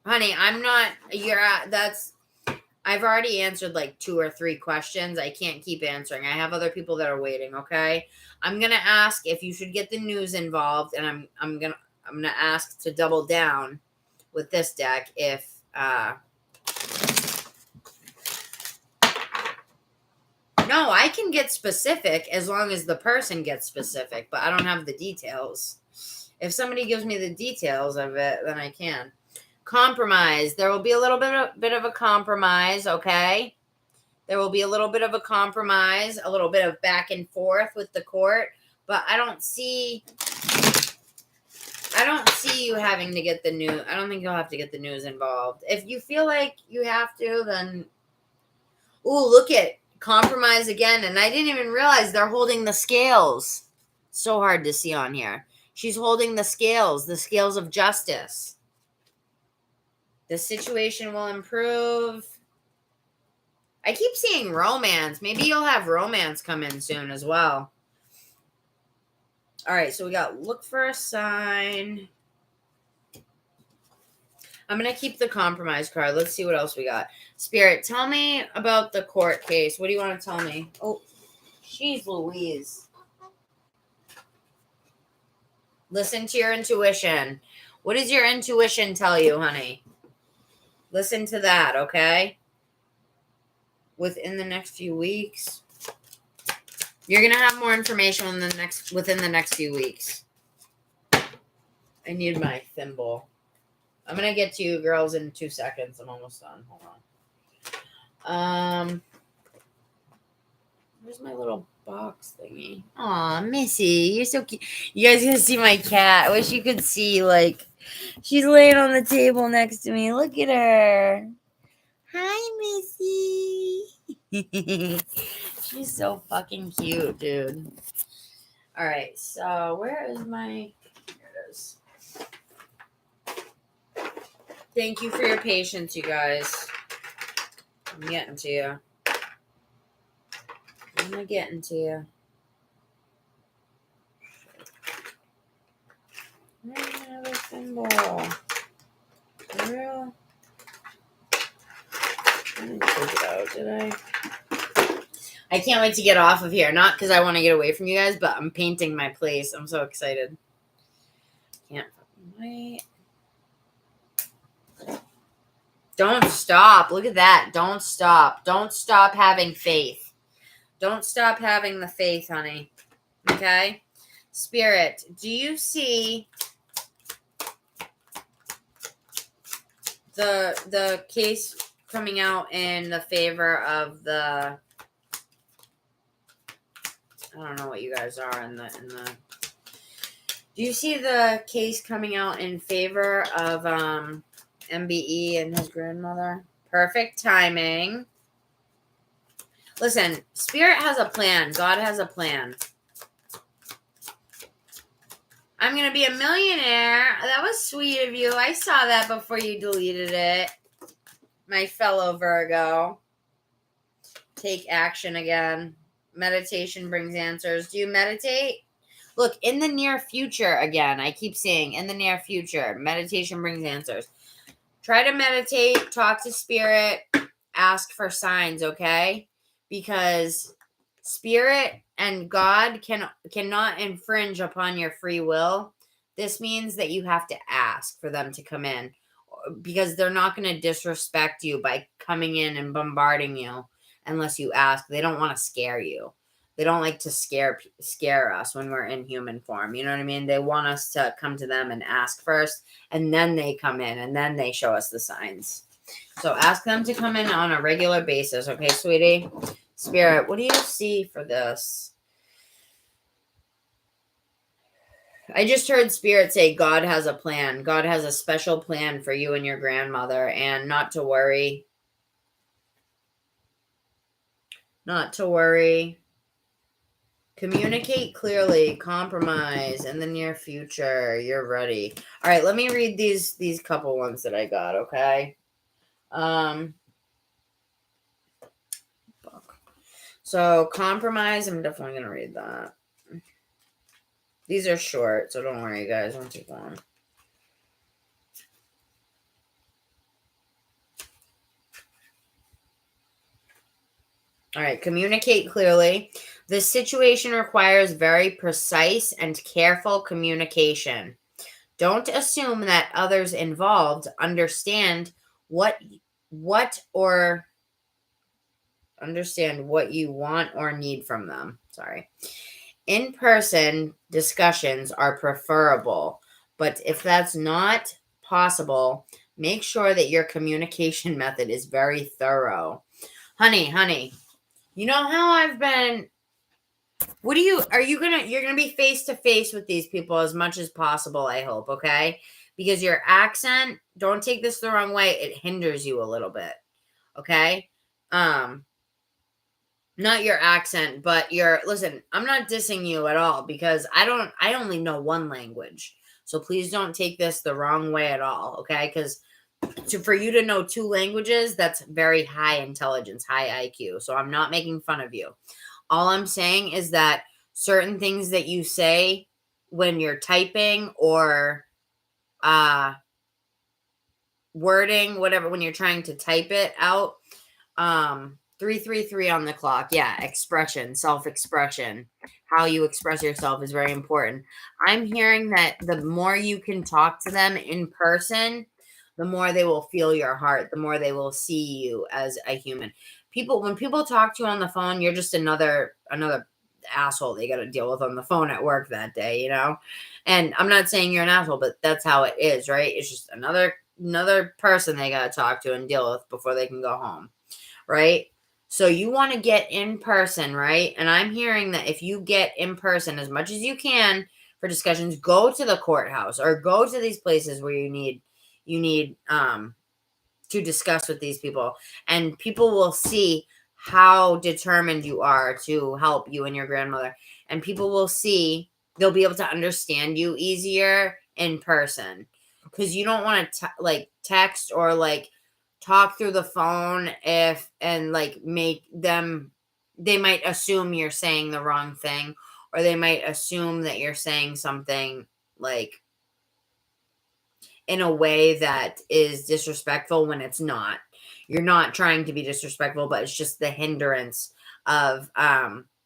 Honey, I've already answered like 2 or 3 questions. I can't keep answering. I have other people that are waiting, okay? I'm going to ask if you should get the news involved, and I'm going to ask to double down with this deck if no, I can get specific as long as the person gets specific, but I don't have the details. If somebody gives me the details of it, then I can. Compromise. There will be a little bit of a compromise, okay? There will be a little bit of a compromise, a little bit of back and forth with the court, but I don't see you having to get the news. I don't think you'll have to get the news involved. If you feel like you have to, then ooh, look at compromise again, and I didn't even realize they're holding the scales. So hard to see on here. She's holding the scales of justice. The situation will improve. I keep seeing romance. Maybe you'll have romance come in soon as well. All right, so we got look for a sign. I'm going to keep the compromise card. Let's see what else we got. Spirit, tell me about the court case. What do you want to tell me? Oh, jeez Louise. Listen to your intuition. What does your intuition tell you, honey? Listen to that, okay? Within the next few weeks. You're going to have more information within the next few weeks. I need my thimble. I'm going to get to you girls in 2 seconds. I'm almost done. Hold on. Where's my little box thingy? Aw, Missy, you're so cute. You guys gonna see my cat. I wish you could see, like, she's laying on the table next to me. Look at her. Hi, Missy. She's so fucking cute, dude. All right, so where is my... Here it is. Thank you for your patience, you guys. I'm getting to you. I'm getting to you. I have a symbol. For real? I didn't take it out, did I? I can't wait to get off of here. Not because I want to get away from you guys, but I'm painting my place. I'm so excited. Can't fucking wait. Don't stop. Look at that. Don't stop. Don't stop having faith. Don't stop having the faith, honey. Okay? Spirit, do you see the case coming out in the favor of the... I don't know what you guys are in the... Do you see the case coming out in favor of MBE and his grandmother? Perfect timing. Listen, Spirit has a plan. God has a plan. I'm going to be a millionaire. That was sweet of you. I saw that before you deleted it. My fellow Virgo. Take action again. Meditation brings answers. Do you meditate? Look, in the near future, again, I keep saying in the near future, meditation brings answers. Try to meditate, talk to Spirit, ask for signs, okay? Because Spirit and God cannot infringe upon your free will. This means that you have to ask for them to come in, because they're not going to disrespect you by coming in and bombarding you unless you ask. They don't want to scare you. They don't like to scare us when we're in human form. You know what I mean? They want us to come to them and ask first, and then they come in, and then they show us the signs. So ask them to come in on a regular basis. Okay, sweetie? Spirit, what do you see for this? I just heard Spirit say God has a plan. God has a special plan for you and your grandmother, and not to worry. Not to worry. Communicate clearly. Compromise in the near future. You're ready. All right, let me read these couple ones that I got, okay? So compromise, I'm definitely going to read that. These are short, so don't worry, guys. Won't take long. All right, communicate clearly. This situation requires very precise and careful communication. Don't assume that others involved understand what you want or need from them. Sorry. In-person discussions are preferable, but if that's not possible, make sure that your communication method is very thorough. Honey, you know how I've been... you're gonna be face to face with these people as much as possible, I hope, okay? Because your accent, don't take this the wrong way, it hinders you a little bit, okay? Not your accent, but listen, I'm not dissing you at all, because I only know one language. So please don't take this the wrong way at all, okay? Because for you to know two languages, that's very high intelligence, high IQ. So I'm not making fun of you. All I'm saying is that certain things that you say when you're typing or wording, whatever, when you're trying to type it out, 333 on the clock. Yeah, expression, self-expression. How you express yourself is very important. I'm hearing that the more you can talk to them in person, the more they will feel your heart, the more they will see you as a human. When people talk to you on the phone, you're just another asshole they got to deal with on the phone at work that day, you know? And I'm not saying you're an asshole, but that's how it is, right? It's just another person they got to talk to and deal with before they can go home, right? So you want to get in person, right? And I'm hearing that if you get in person as much as you can for discussions, go to the courthouse or go to these places where you need to discuss with these people, and people will see how determined you are to help you and your grandmother. And people will see, they'll be able to understand you easier in person. Because you don't want to like text or like talk through the phone and like make them, they might assume you're saying the wrong thing, or they might assume that you're saying something like in a way that is disrespectful when it's not. You're not trying to be disrespectful, but it's just the hindrance of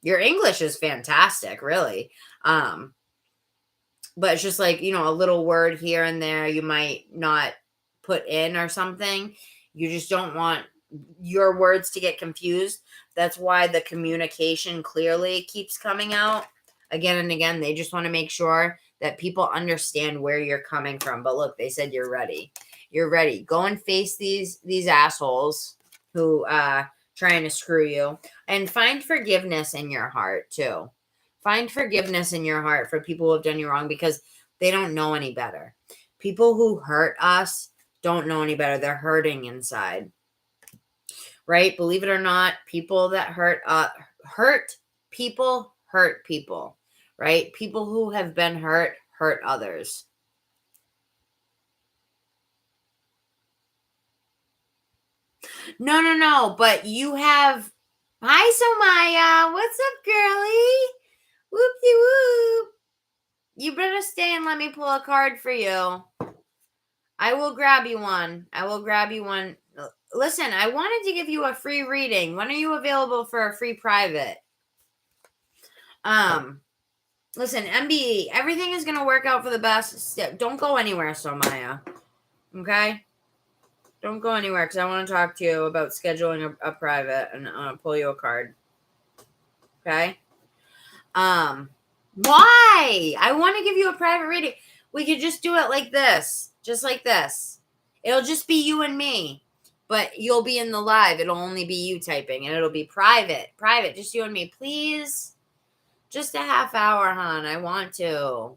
your English is fantastic, really. But it's just like, a little word here and there you might not put in or something. You just don't want your words to get confused. That's why the communication clearly keeps coming out again and again. They just want to make sure that people understand where you're coming from. But look, they said you're ready. You're ready. Go and face these assholes who trying to screw you, and find forgiveness in your heart too. Find forgiveness in your heart for people who have done you wrong, because they don't know any better. People who hurt us don't know any better. They're hurting inside. Right? Believe it or not, people that hurt people hurt people. Right? People who have been hurt others. No. But you have. Hi, Somaya. What's up, girlie? Whoopsie whoop. You better stay and let me pull a card for you. I will grab you one. Listen, I wanted to give you a free reading. When are you available for a free private? Listen, MBE, everything is going to work out for the best. Don't go anywhere, Somaya. Okay? Don't go anywhere, because I want to talk to you about scheduling a private and pull you a card. Okay? Why? I want to give you a private reading. We could just do it like this. Just like this. It'll just be you and me. But you'll be in the live. It'll only be you typing. And it'll be private. Private. Just you and me. Please. Just a half hour, hon. I want to.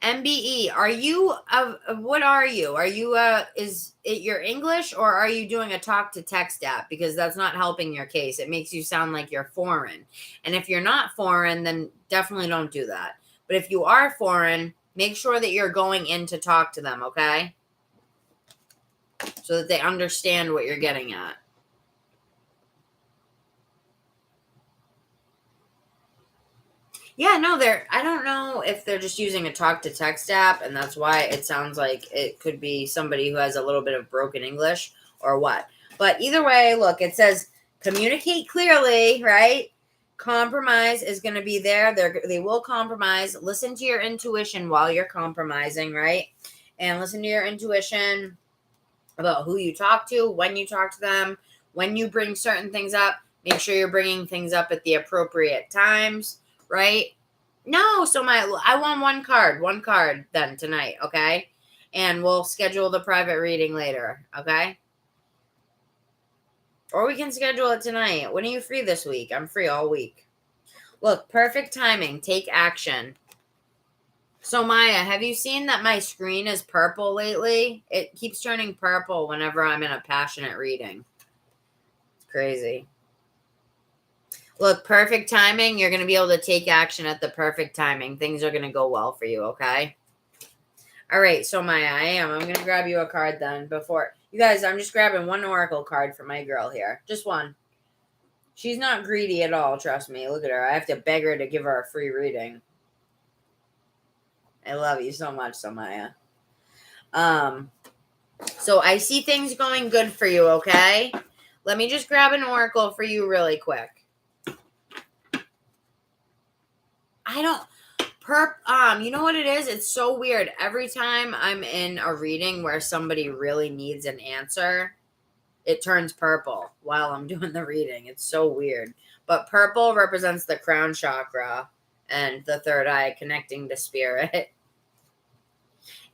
MBE, are you, what are you? Are you, is it your English, or are you doing a talk to text app? Because that's not helping your case. It makes you sound like you're foreign. And if you're not foreign, then definitely don't do that. But if you are foreign, make sure that you're going in to talk to them, okay? So that they understand what you're getting at. Yeah, no, I don't know if they're just using a talk to text app, and that's why it sounds like it could be somebody who has a little bit of broken English or what. But either way, look, it says communicate clearly, right? Compromise is going to be there. They will compromise. Listen to your intuition while you're compromising, right? And listen to your intuition about who you talk to, when you talk to them, when you bring certain things up. Make sure you're bringing things up at the appropriate times. Right? No, so I want one card then tonight, okay? And we'll schedule the private reading later, okay? Or we can schedule it tonight. When are you free this week? I'm free all week. Look, perfect timing. Take action. So Maya, have you seen that my screen is purple lately? It keeps turning purple whenever I'm in a passionate reading. It's crazy. Look, perfect timing. You're going to be able to take action at the perfect timing. Things are going to go well for you, okay? All right, so Maya, I'm going to grab you a card then before. You guys, I'm just grabbing one oracle card for my girl here. Just one. She's not greedy at all, trust me. Look at her. I have to beg her to give her a free reading. I love you so much, Somaya. So I see things going good for you, okay? Let me just grab an oracle for you really quick. You know what it is? It's so weird. Every time I'm in a reading where somebody really needs an answer, it turns purple while I'm doing the reading. It's so weird. But purple represents the crown chakra and the third eye connecting to spirit.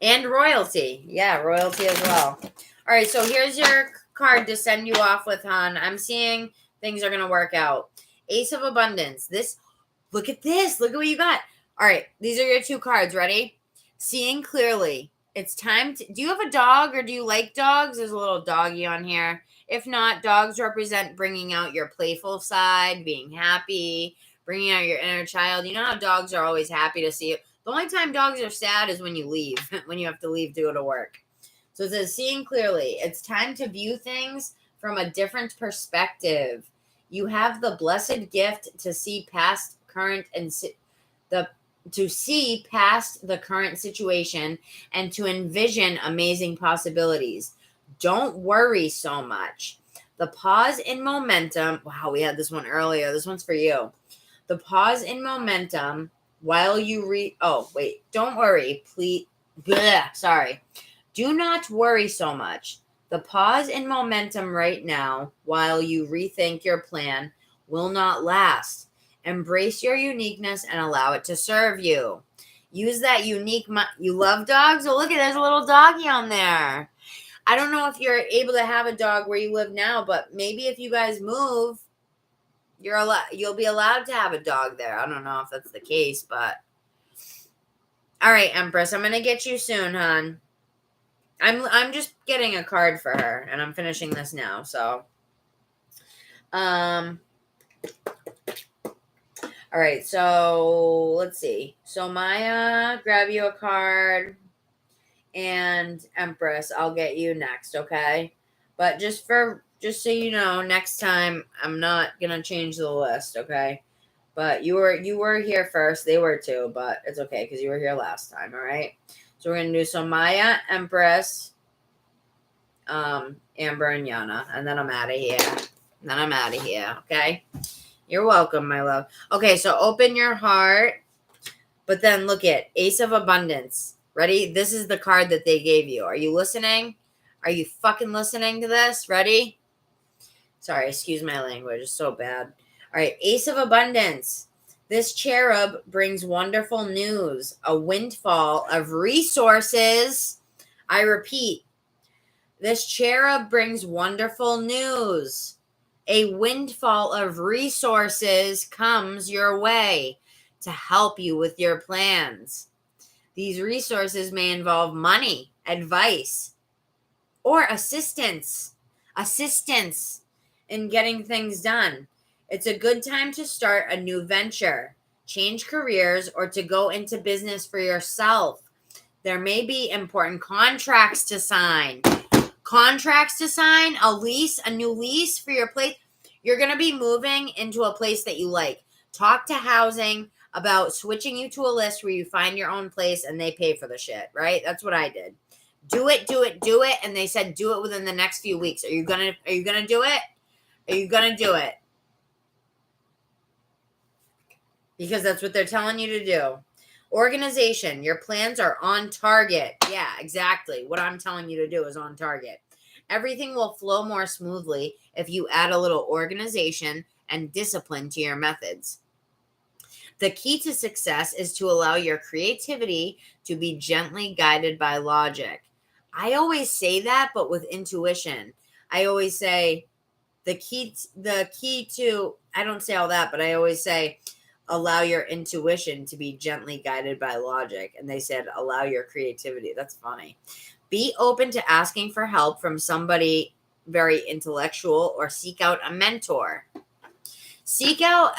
And royalty. Yeah, royalty as well. All right, so here's your card to send you off with, hon. I'm seeing things are going to work out. Ace of Abundance. Look at this. Look at what you got. All right, these are your two cards. Ready? Seeing clearly. it's time to, do you have a dog or do you like dogs? There's a little doggy on here. If not, dogs represent bringing out your playful side, being happy, bringing out your inner child. You know how dogs are always happy to see you. The only time dogs are sad is when you leave, when you have to leave to go to work. So it says, seeing clearly, it's time to view things from a different perspective. You have the blessed gift to see past current and to see past the current situation and to envision amazing possibilities. Don't worry so much. The pause in momentum. Wow, we had this one earlier. This one's for you. The pause in momentum while you don't worry, please. Sorry. Do not worry so much. The pause in momentum right now while you rethink your plan will not last. Embrace your uniqueness and allow it to serve you. Use that unique. You love dogs? Oh, look at, there's a little doggy on there. I don't know if you're able to have a dog where you live now, but maybe if you guys move, you'll be allowed to have a dog there. I don't know if that's the case, but all right, Empress, I'm gonna get you soon, hon. I'm just getting a card for her, and I'm finishing this now. So, all right. So let's see. So Maya, grab you a card, and Empress, I'll get you next. Okay, but just so you know, next time I'm not gonna change the list. Okay, but you were here first. They were too, but it's okay because you were here last time. All right. So we're gonna do so Maya, Empress, Amber, and Yana, and then I'm out of here. Okay. You're welcome, my love. Okay, so open your heart, but then look at Ace of Abundance. Ready? This is the card that they gave you. Are you listening? Are you fucking listening to this? Ready? Sorry, excuse my language. It's so bad. All right, Ace of Abundance. This cherub brings wonderful news, a windfall of resources. I repeat, this cherub brings wonderful news. A windfall of resources comes your way to help you with your plans. These resources may involve money, advice, or assistance in getting things done. It's a good time to start a new venture, change careers, or to go into business for yourself. There may be important contracts to sign. A new lease for your place. You're going to be moving into a place that you like. Talk to housing about switching you to a list where you find your own place and they pay for the shit, right? That's what I did. Do it. And they said, do it within the next few weeks. Are you going to do it? Are you going to do it? Because that's what they're telling you to do. Organization, your plans are on target. Yeah, exactly. What I'm telling you to do is on target. Everything will flow more smoothly if you add a little organization and discipline to your methods. The key to success is to allow your creativity to be gently guided by logic. I always say that, but with intuition. I always say the key to, I don't say all that, but I always say, allow your intuition to be gently guided by logic. And they said, allow your creativity. That's funny. Be open to asking for help from somebody very intellectual or seek out a mentor. Seek out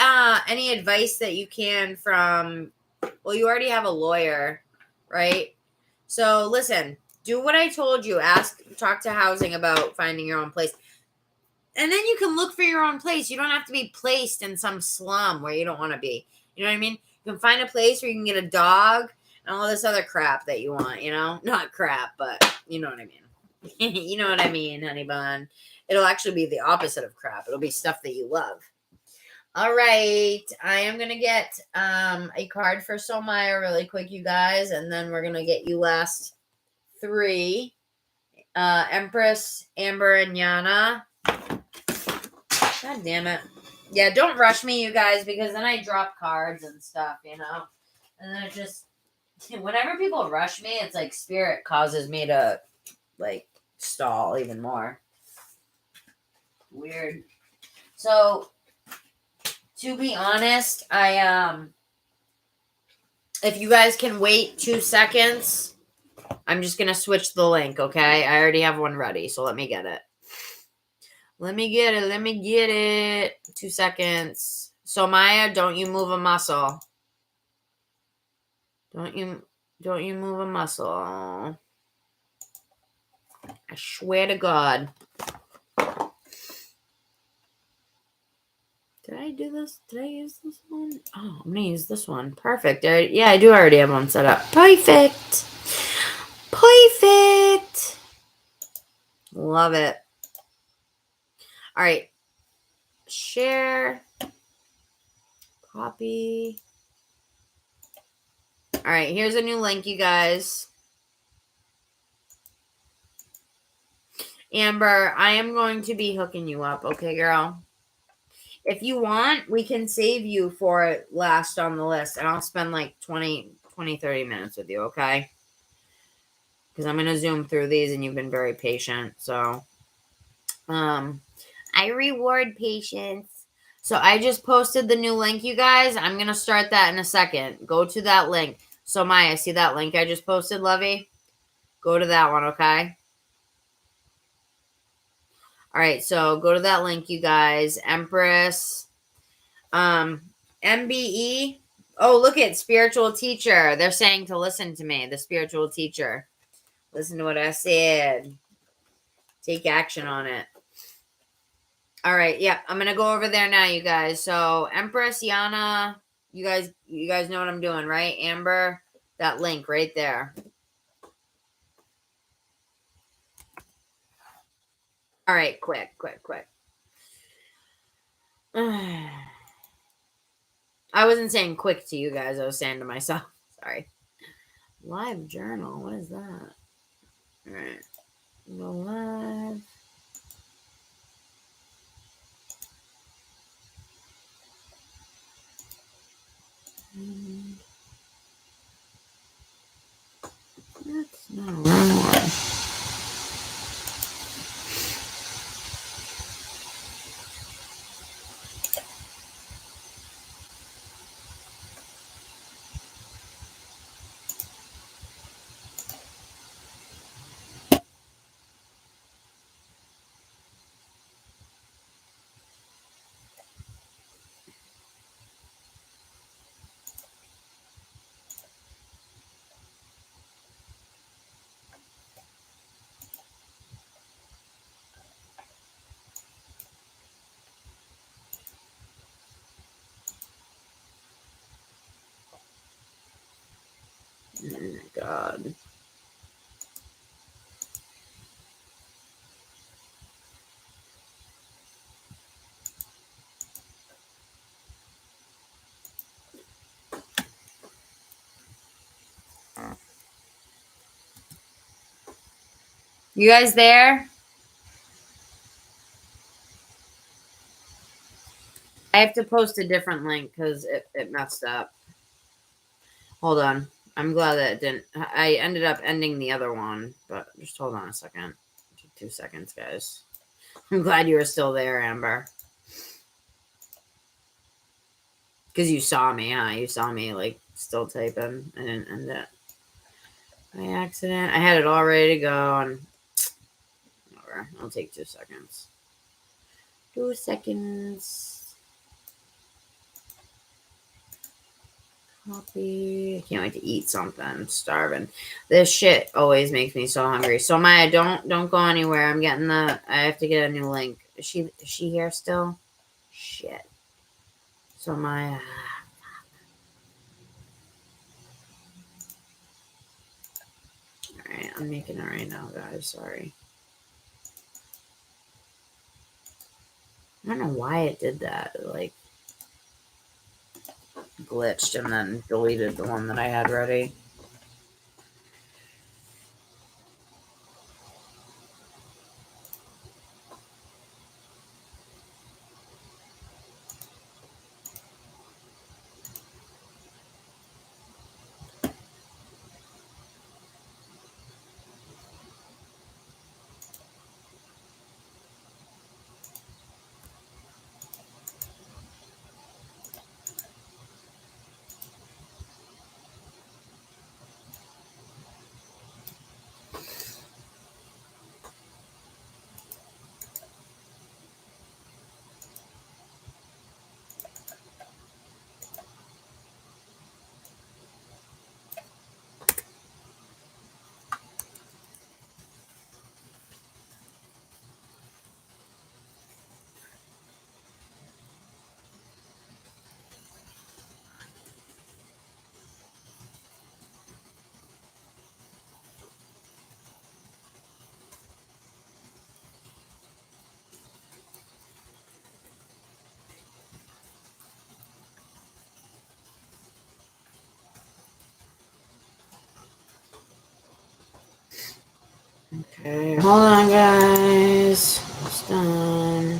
any advice that you can from, well, you already have a lawyer, right? So listen, do what I told you. Talk to housing about finding your own place. And then you can look for your own place. You don't have to be placed in some slum where you don't want to be. You know what I mean? You can find a place where you can get a dog and all this other crap that you want, you know? Not crap, but you know what I mean. You know what I mean, honey bun. It'll actually be the opposite of crap. It'll be stuff that you love. All right. I am going to get a card for Somaya really quick, you guys. And then we're going to get you last three. Empress, Amber, and Yana. God damn it. Yeah, don't rush me, you guys, because then I drop cards and stuff, you know? And then it just, whenever people rush me, it's like spirit causes me to, like, stall even more. Weird. So, to be honest, if you guys can wait 2 seconds, I'm just going to switch the link, okay? I already have one ready, so let me get it. Let me get it. 2 seconds. So Maya, don't you move a muscle. Don't you move a muscle. I swear to God. Did I do this? Did I use this one? Oh, I'm going to use this one. Perfect. Yeah, I do already have one set up. Perfect. Love it. All right. Share. Copy. All right. Here's a new link, you guys. Amber, I am going to be hooking you up. Okay, girl? If you want, we can save you for last on the list, and I'll spend like 30 minutes with you, okay? Because I'm going to zoom through these, and you've been very patient, so. I reward patience. So I just posted the new link, you guys. I'm going to start that in a second. Go to that link. So Maya, see that link I just posted, Lovey? Go to that one, okay? All right, so go to that link, you guys. Empress. MBE. Oh, look at spiritual teacher. They're saying to listen to me, the spiritual teacher. Listen to what I said. Take action on it. All right, yeah, I'm gonna go over there now, you guys. So Empress, Yana, you guys know what I'm doing, right? Amber, that link right there. All right, quick. I wasn't saying quick to you guys. I was saying to myself. Sorry. Live journal. What is that? All right. Go live. That's not a wrong one. Oh my God. You guys there? I have to post a different link because it messed up. Hold on. I'm glad that it didn't. I ended up ending the other one, but just hold on a second. 2 seconds, guys. I'm glad you were still there, Amber. Because you saw me, huh? You saw me, like, still typing. I didn't end it by accident. I had it all ready to go, and whatever. It'll take 2 seconds. 2 seconds. Copy. I can't wait to eat something. I'm starving. This shit always makes me so hungry. So Maya, don't go anywhere. I'm getting I have to get a new link. Is she here still? Shit. So Maya. Alright, I'm making it right now, guys. Sorry. I don't know why it did that. It, like, glitched and then deleted the one that I had ready. Okay, hold on, guys. It's done.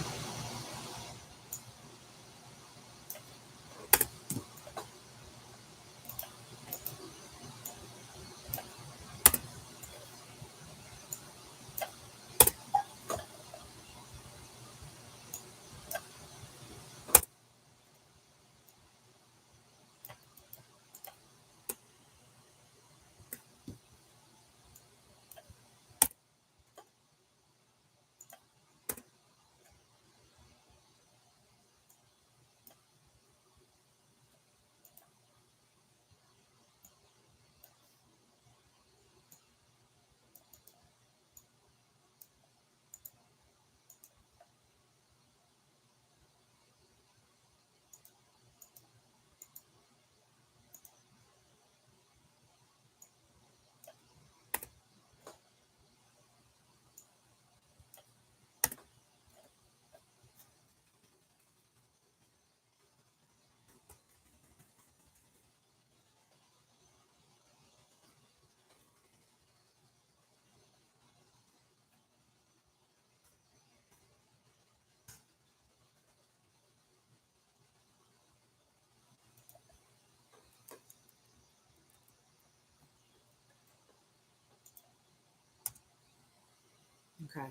Okay.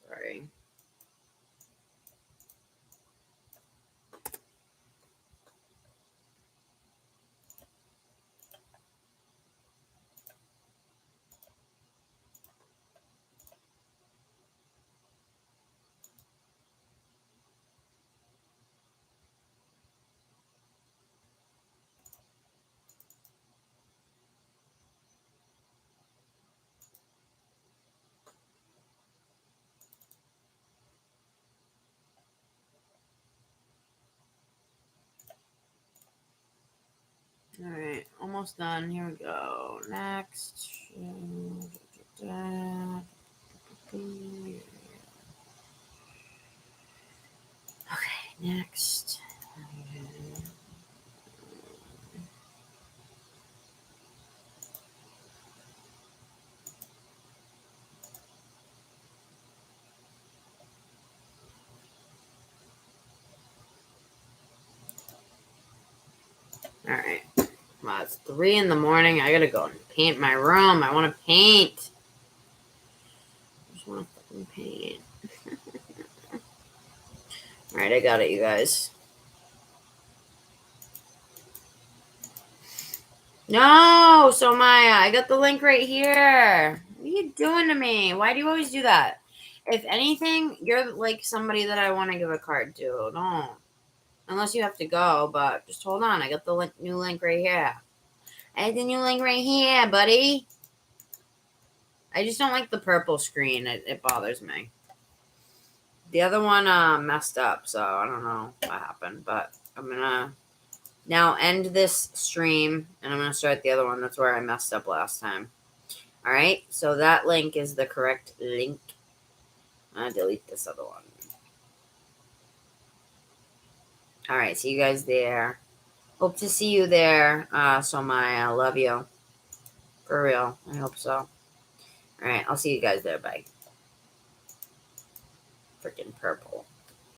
Sorry. All right, almost done. Here we go. Next. Okay, next. All right. Well, it's 3 in the morning. I gotta go and paint my room. I want to paint. I just want to fucking paint. All right, I got it, you guys. No, so Maya, I got the link right here. What are you doing to me? Why do you always do that? If anything, you're like somebody that I want to give a card to. Don't. Unless you have to go, but just hold on. I got the new link right here. I have the new link right here, buddy. I just don't like the purple screen. It bothers me. The other one messed up, so I don't know what happened. But I'm going to now end this stream, and I'm going to start the other one. That's where I messed up last time. All right, so that link is the correct link. I'm going to delete this other one. All right, see you guys there. Hope to see you there, I love you. For real, I hope so. All right, I'll see you guys there. Bye. Freaking purple.